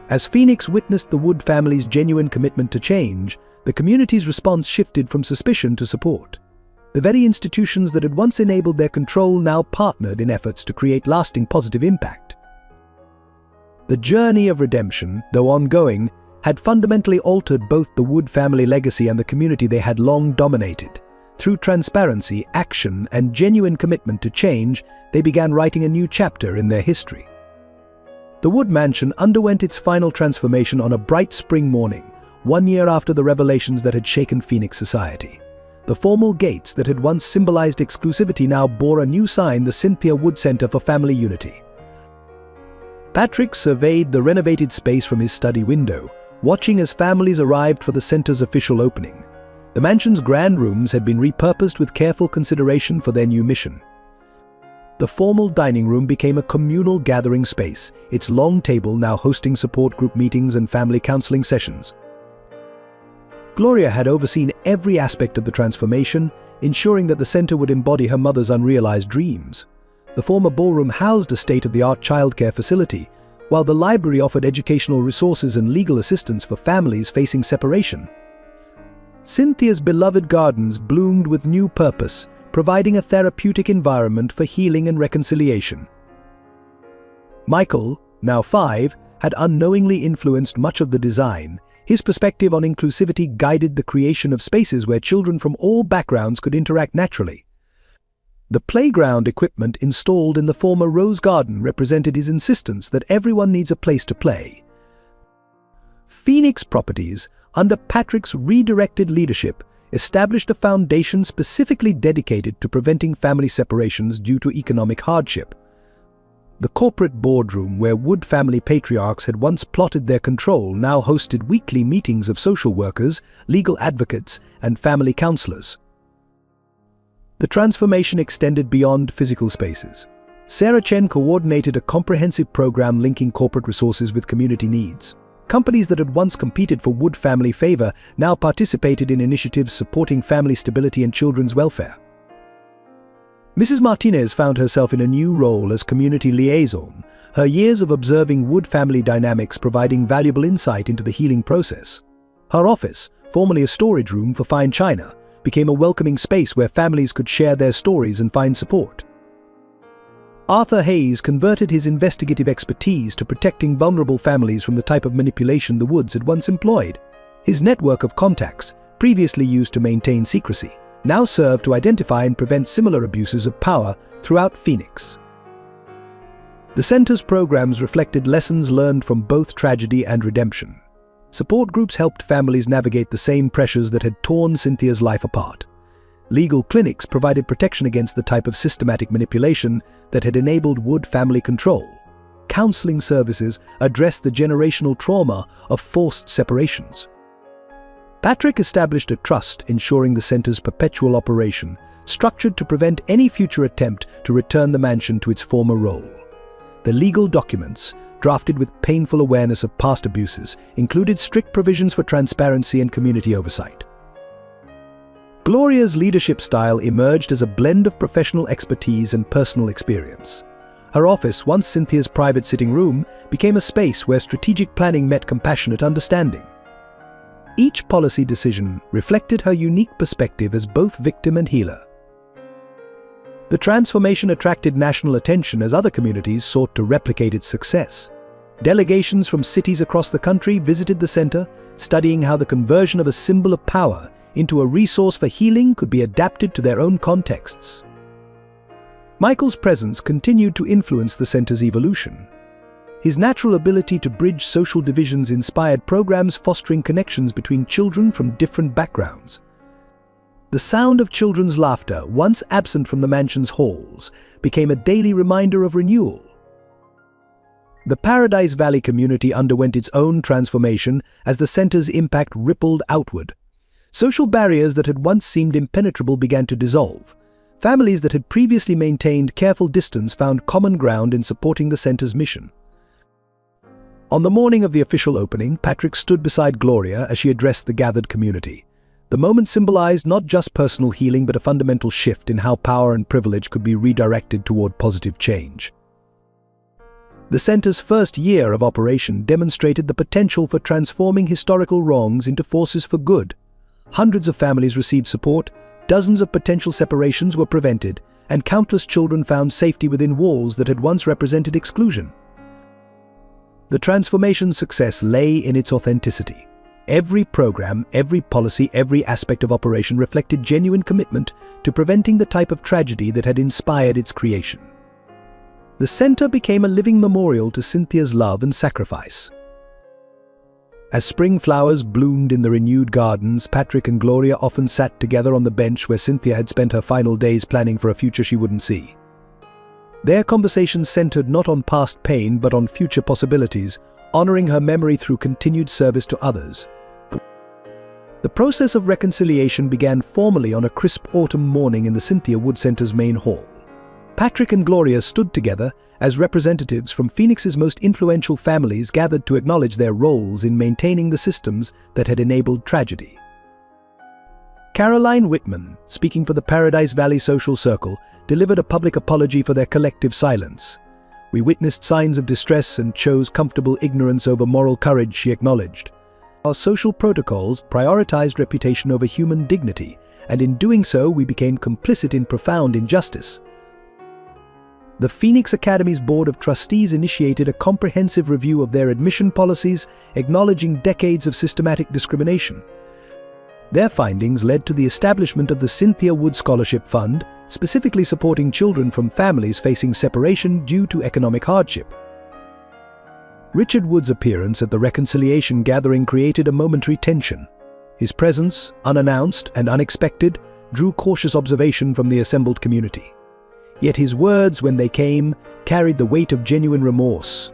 As Phoenix witnessed the Wood family's genuine commitment to change, the community's response shifted from suspicion to support. The very institutions that had once enabled their control now partnered in efforts to create lasting positive impact. The journey of redemption, though ongoing, had fundamentally altered both the Wood family legacy and the community they had long dominated. Through transparency, action, and genuine commitment to change, they began writing a new chapter in their history. The Wood mansion underwent its final transformation on a bright spring morning, 1 year after the revelations that had shaken Phoenix society. The formal gates that had once symbolized exclusivity now bore a new sign: the Cynthia Wood Center for Family Unity. Patrick surveyed the renovated space from his study window, watching as families arrived for the center's official opening. The mansion's grand rooms had been repurposed with careful consideration for their new mission. The formal dining room became a communal gathering space, its long table now hosting support group meetings and family counseling sessions. Gloria had overseen every aspect of the transformation, ensuring that the center would embody her mother's unrealized dreams. The former ballroom housed a state-of-the-art childcare facility, while the library offered educational resources and legal assistance for families facing separation. Cynthia's beloved gardens bloomed with new purpose, providing a therapeutic environment for healing and reconciliation. Michael, now 5, had unknowingly influenced much of the design. His perspective on inclusivity guided the creation of spaces where children from all backgrounds could interact naturally. The playground equipment installed in the former Rose Garden represented his insistence that everyone needs a place to play. Phoenix Properties, under Patrick's redirected leadership, established a foundation specifically dedicated to preventing family separations due to economic hardship. The corporate boardroom where Wood family patriarchs had once plotted their control now hosted weekly meetings of social workers, legal advocates, and family counselors. The transformation extended beyond physical spaces. Sarah Chen coordinated a comprehensive program linking corporate resources with community needs. Companies that had once competed for Wood family favor now participated in initiatives supporting family stability and children's welfare. Mrs. Martinez found herself in a new role as community liaison, her years of observing Wood family dynamics providing valuable insight into the healing process. Her office, formerly a storage room for fine china, became a welcoming space where families could share their stories and find support. Arthur Hayes converted his investigative expertise to protecting vulnerable families from the type of manipulation the Woods had once employed. His network of contacts, previously used to maintain secrecy, now served to identify and prevent similar abuses of power throughout Phoenix. The center's programs reflected lessons learned from both tragedy and redemption. Support groups helped families navigate the same pressures that had torn Cynthia's life apart. Legal clinics provided protection against the type of systematic manipulation that had enabled Wood family control. Counseling services addressed the generational trauma of forced separations. Patrick established a trust ensuring the center's perpetual operation, structured to prevent any future attempt to return the mansion to its former role. The legal documents, drafted with painful awareness of past abuses, included strict provisions for transparency and community oversight. Gloria's leadership style emerged as a blend of professional expertise and personal experience. Her office, once Cynthia's private sitting room, became a space where strategic planning met compassionate understanding. Each policy decision reflected her unique perspective as both victim and healer. The transformation attracted national attention as other communities sought to replicate its success. Delegations from cities across the country visited the center, studying how the conversion of a symbol of power into a resource for healing could be adapted to their own contexts. Michael's presence continued to influence the center's evolution. His natural ability to bridge social divisions inspired programs fostering connections between children from different backgrounds. The sound of children's laughter, once absent from the mansion's halls, became a daily reminder of renewal. The Paradise Valley community underwent its own transformation as the center's impact rippled outward. Social barriers that had once seemed impenetrable began to dissolve. Families that had previously maintained careful distance found common ground in supporting the center's mission. On the morning of the official opening, Patrick stood beside Gloria as she addressed the gathered community. The moment symbolized not just personal healing but a fundamental shift in how power and privilege could be redirected toward positive change. The center's first year of operation demonstrated the potential for transforming historical wrongs into forces for good. Hundreds of families received support, dozens of potential separations were prevented, and countless children found safety within walls that had once represented exclusion. The transformation's success lay in its authenticity. Every program, every policy, every aspect of operation reflected genuine commitment to preventing the type of tragedy that had inspired its creation. The center became a living memorial to Cynthia's love and sacrifice. As spring flowers bloomed in the renewed gardens, Patrick and Gloria often sat together on the bench where Cynthia had spent her final days planning for a future she wouldn't see. Their conversations centered not on past pain but on future possibilities, honoring her memory through continued service to others. The process of reconciliation began formally on a crisp autumn morning in the Cynthia Wood Center's main hall. Patrick and Gloria stood together as representatives from Phoenix's most influential families gathered to acknowledge their roles in maintaining the systems that had enabled tragedy. Caroline Whitman, speaking for the Paradise Valley Social Circle, delivered a public apology for their collective silence. "We witnessed signs of distress and chose comfortable ignorance over moral courage," she acknowledged. "Our social protocols prioritized reputation over human dignity, and in doing so we became complicit in profound injustice." The Phoenix Academy's Board of Trustees initiated a comprehensive review of their admission policies, acknowledging decades of systematic discrimination. Their findings led to the establishment of the Cynthia Wood Scholarship Fund, specifically supporting children from families facing separation due to economic hardship. Richard Wood's appearance at the reconciliation gathering created a momentary tension. His presence, unannounced and unexpected, drew cautious observation from the assembled community. Yet his words, when they came, carried the weight of genuine remorse.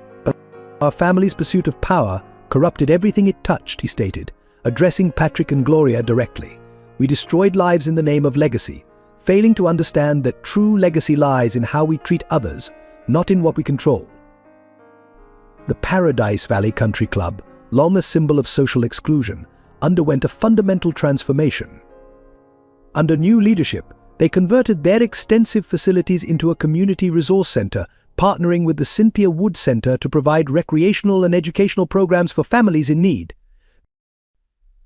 "Our family's pursuit of power corrupted everything it touched," he stated, addressing Patrick and Gloria directly. "We destroyed lives in the name of legacy, failing to understand that true legacy lies in how we treat others, not in what we control." The Paradise Valley Country Club, long a symbol of social exclusion, underwent a fundamental transformation. Under new leadership, they converted their extensive facilities into a community resource center, partnering with the Cynthia Wood Center to provide recreational and educational programs for families in need.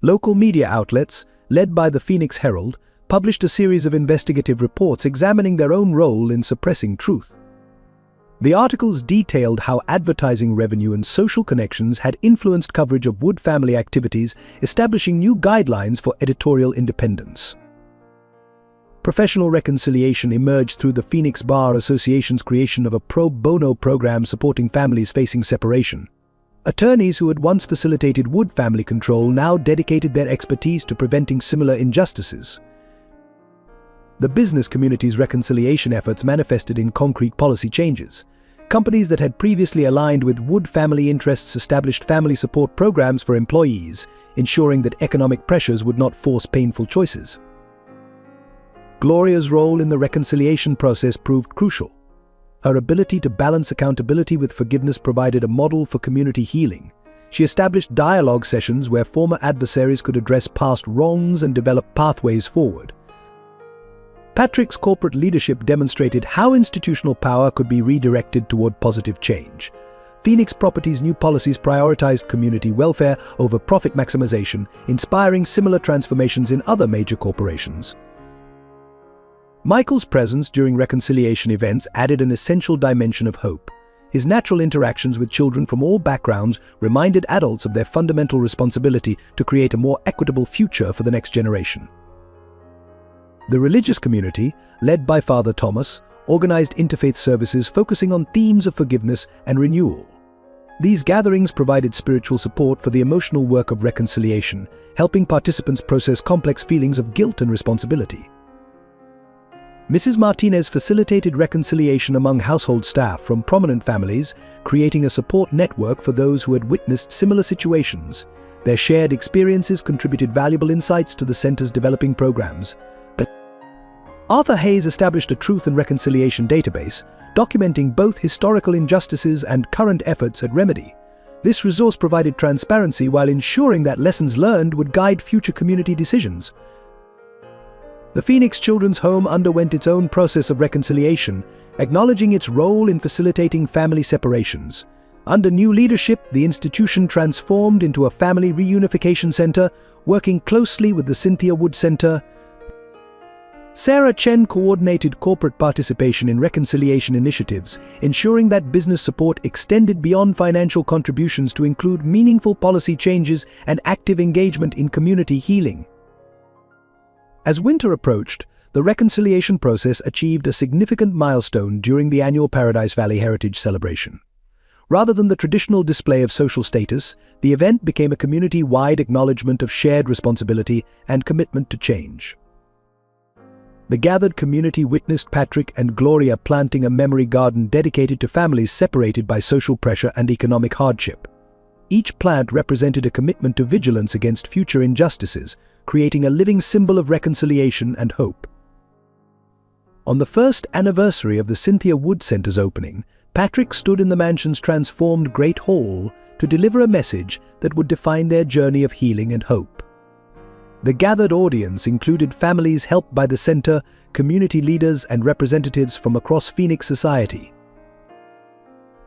Local media outlets, led by the Phoenix Herald, published a series of investigative reports examining their own role in suppressing truth. The articles detailed how advertising revenue and social connections had influenced coverage of Wood family activities, establishing new guidelines for editorial independence. Professional reconciliation emerged through the Phoenix Bar Association's creation of a pro bono program supporting families facing separation. Attorneys who had once facilitated Wood family control now dedicated their expertise to preventing similar injustices. The business community's reconciliation efforts manifested in concrete policy changes. Companies that had previously aligned with Wood family interests established family support programs for employees, ensuring that economic pressures would not force painful choices. Gloria's role in the reconciliation process proved crucial. Her ability to balance accountability with forgiveness provided a model for community healing. She established dialogue sessions where former adversaries could address past wrongs and develop pathways forward. Patrick's corporate leadership demonstrated how institutional power could be redirected toward positive change. Phoenix Properties' new policies prioritized community welfare over profit maximization, inspiring similar transformations in other major corporations. Michael's presence during reconciliation events added an essential dimension of hope. His natural interactions with children from all backgrounds reminded adults of their fundamental responsibility to create a more equitable future for the next generation. The religious community, led by Father Thomas, organized interfaith services focusing on themes of forgiveness and renewal. These gatherings provided spiritual support for the emotional work of reconciliation, helping participants process complex feelings of guilt and responsibility. Mrs. Martinez facilitated reconciliation among household staff from prominent families, creating a support network for those who had witnessed similar situations. Their shared experiences contributed valuable insights to the center's developing programs. Arthur Hayes established a Truth and Reconciliation database, documenting both historical injustices and current efforts at remedy. This resource provided transparency while ensuring that lessons learned would guide future community decisions. The Phoenix Children's Home underwent its own process of reconciliation, acknowledging its role in facilitating family separations. Under new leadership, the institution transformed into a family reunification center, working closely with the Cynthia Wood Center. Sarah Chen coordinated corporate participation in reconciliation initiatives, ensuring that business support extended beyond financial contributions to include meaningful policy changes and active engagement in community healing. As winter approached, the reconciliation process achieved a significant milestone during the annual Paradise Valley Heritage Celebration. Rather than the traditional display of social status, the event became a community-wide acknowledgement of shared responsibility and commitment to change. The gathered community witnessed Patrick and Gloria planting a memory garden dedicated to families separated by social pressure and economic hardship. Each plant represented a commitment to vigilance against future injustices, creating a living symbol of reconciliation and hope. On the first anniversary of the Cynthia Wood Center's opening, Patrick stood in the mansion's transformed Great Hall to deliver a message that would define their journey of healing and hope. The gathered audience included families helped by the center, community leaders, and representatives from across Phoenix society.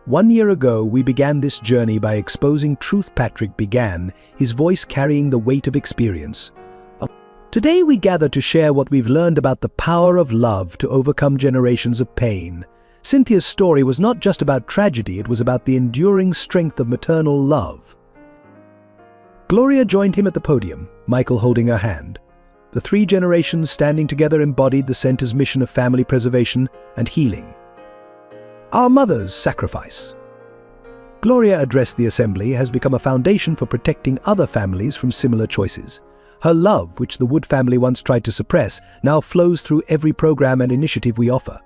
1 year ago, we began this journey by exposing truth. Patrick began, his voice carrying the weight of experience. Today we gather to share what we've learned about the power of love to overcome generations of pain. Cynthia's story was not just about tragedy, it was about the enduring strength of maternal love. Gloria joined him at the podium, Michael holding her hand. The three generations standing together embodied the center's mission of family preservation and healing. Our mother's sacrifice. Gloria addressed the assembly has become a foundation for protecting other families from similar choices. Her love, which the Wood family once tried to suppress, now flows through every program and initiative we offer.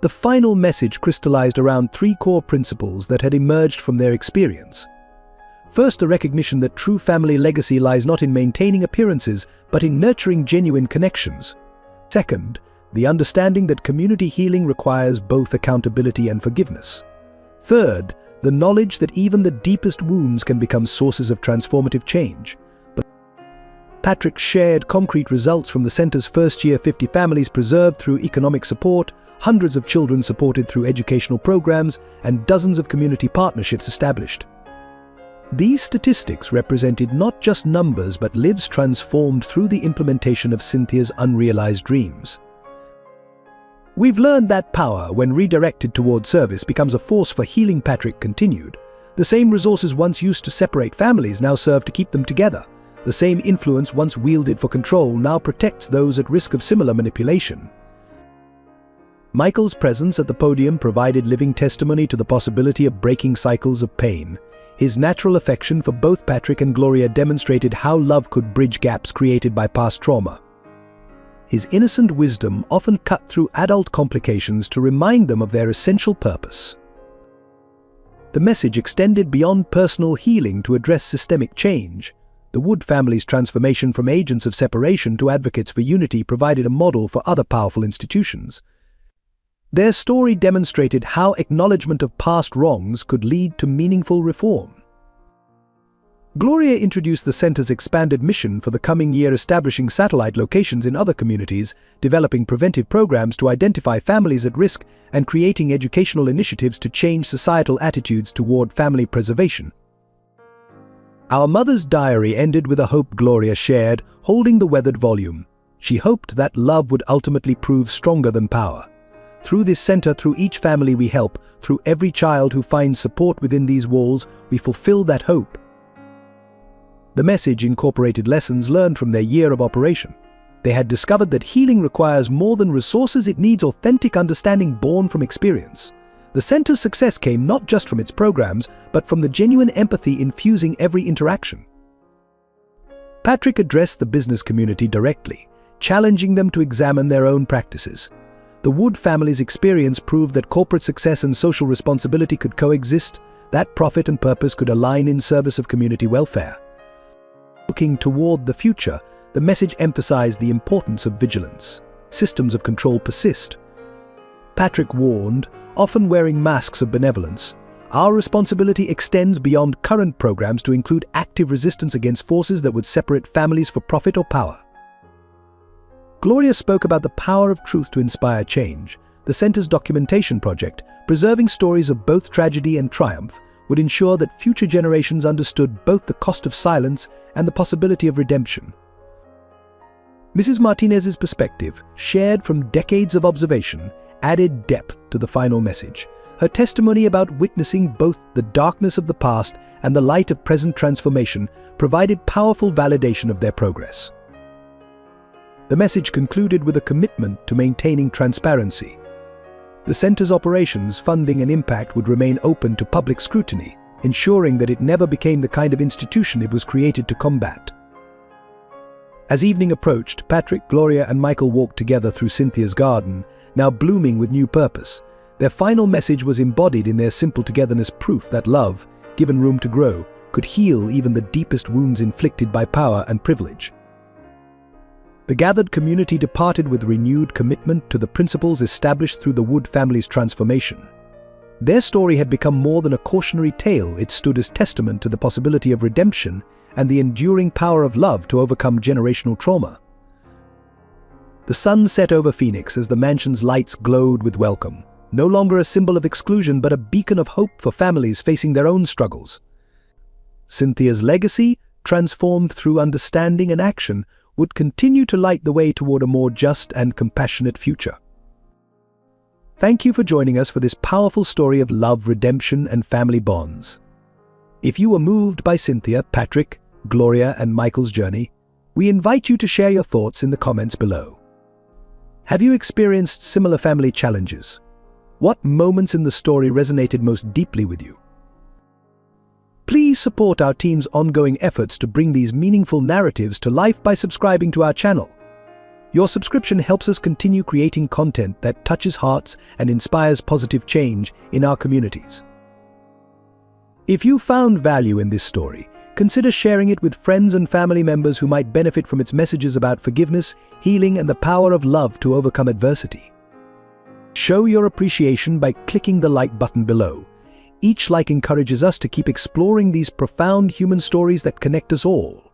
The final message crystallized around three core principles that had emerged from their experience. First, the recognition that true family legacy lies not in maintaining appearances, but in nurturing genuine connections. Second, the understanding that community healing requires both accountability and forgiveness. Third, the knowledge that even the deepest wounds can become sources of transformative change. Patrick shared concrete results from the center's first year: 50 families preserved through economic support, hundreds of children supported through educational programs, and dozens of community partnerships established. These statistics represented not just numbers but lives transformed through the implementation of Cynthia's unrealized dreams. We've learned that power, when redirected toward service, becomes a force for healing. Patrick continued. The same resources once used to separate families now serve to keep them together. The same influence once wielded for control now protects those at risk of similar manipulation. Michael's presence at the podium provided living testimony to the possibility of breaking cycles of pain. His natural affection for both Patrick and Gloria demonstrated how love could bridge gaps created by past trauma. His innocent wisdom often cut through adult complications to remind them of their essential purpose. The message extended beyond personal healing to address systemic change. The Wood family's transformation from agents of separation to advocates for unity provided a model for other powerful institutions. Their story demonstrated how acknowledgement of past wrongs could lead to meaningful reform. Gloria introduced the center's expanded mission for the coming year, establishing satellite locations in other communities, developing preventive programs to identify families at risk, and creating educational initiatives to change societal attitudes toward family preservation. Our mother's diary ended with a hope Gloria shared, holding the weathered volume. She hoped that love would ultimately prove stronger than power. Through this center, through each family we help, through every child who finds support within these walls, we fulfill that hope. The message incorporated lessons learned from their year of operation. They had discovered that healing requires more than resources, it needs authentic understanding born from experience. The center's success came not just from its programs, but from the genuine empathy infusing every interaction. Patrick addressed the business community directly, challenging them to examine their own practices. The Wood family's experience proved that corporate success and social responsibility could coexist, that profit and purpose could align in service of community welfare. Looking toward the future, the message emphasized the importance of vigilance. Systems of control persist. Patrick warned, often wearing masks of benevolence, our responsibility extends beyond current programs to include active resistance against forces that would separate families for profit or power. Gloria spoke about the power of truth to inspire change. The center's documentation project, preserving stories of both tragedy and triumph, would ensure that future generations understood both the cost of silence and the possibility of redemption. Mrs. Martinez's perspective, shared from decades of observation, added depth to the final message. Her testimony about witnessing both the darkness of the past and the light of present transformation provided powerful validation of their progress. The message concluded with a commitment to maintaining transparency. The center's operations, funding and impact would remain open to public scrutiny, ensuring that it never became the kind of institution it was created to combat. As evening approached, Patrick, Gloria and Michael walked together through Cynthia's garden, now blooming with new purpose. Their final message was embodied in their simple togetherness, proof that love, given room to grow, could heal even the deepest wounds inflicted by power and privilege. The gathered community departed with renewed commitment to the principles established through the Wood family's transformation. Their story had become more than a cautionary tale. It stood as testament to the possibility of redemption and the enduring power of love to overcome generational trauma. The sun set over Phoenix as the mansion's lights glowed with welcome, no longer a symbol of exclusion but a beacon of hope for families facing their own struggles. Cynthia's legacy, transformed through understanding and action, would continue to light the way toward a more just and compassionate future. Thank you for joining us for this powerful story of love, redemption, and family bonds. If you were moved by Cynthia, Patrick, Gloria, and Michael's journey, we invite you to share your thoughts in the comments below. Have you experienced similar family challenges? What moments in the story resonated most deeply with you? Please support our team's ongoing efforts to bring these meaningful narratives to life by subscribing to our channel. Your subscription helps us continue creating content that touches hearts and inspires positive change in our communities. If you found value in this story, consider sharing it with friends and family members who might benefit from its messages about forgiveness, healing, and the power of love to overcome adversity. Show your appreciation by clicking the like button below. Each like encourages us to keep exploring these profound human stories that connect us all.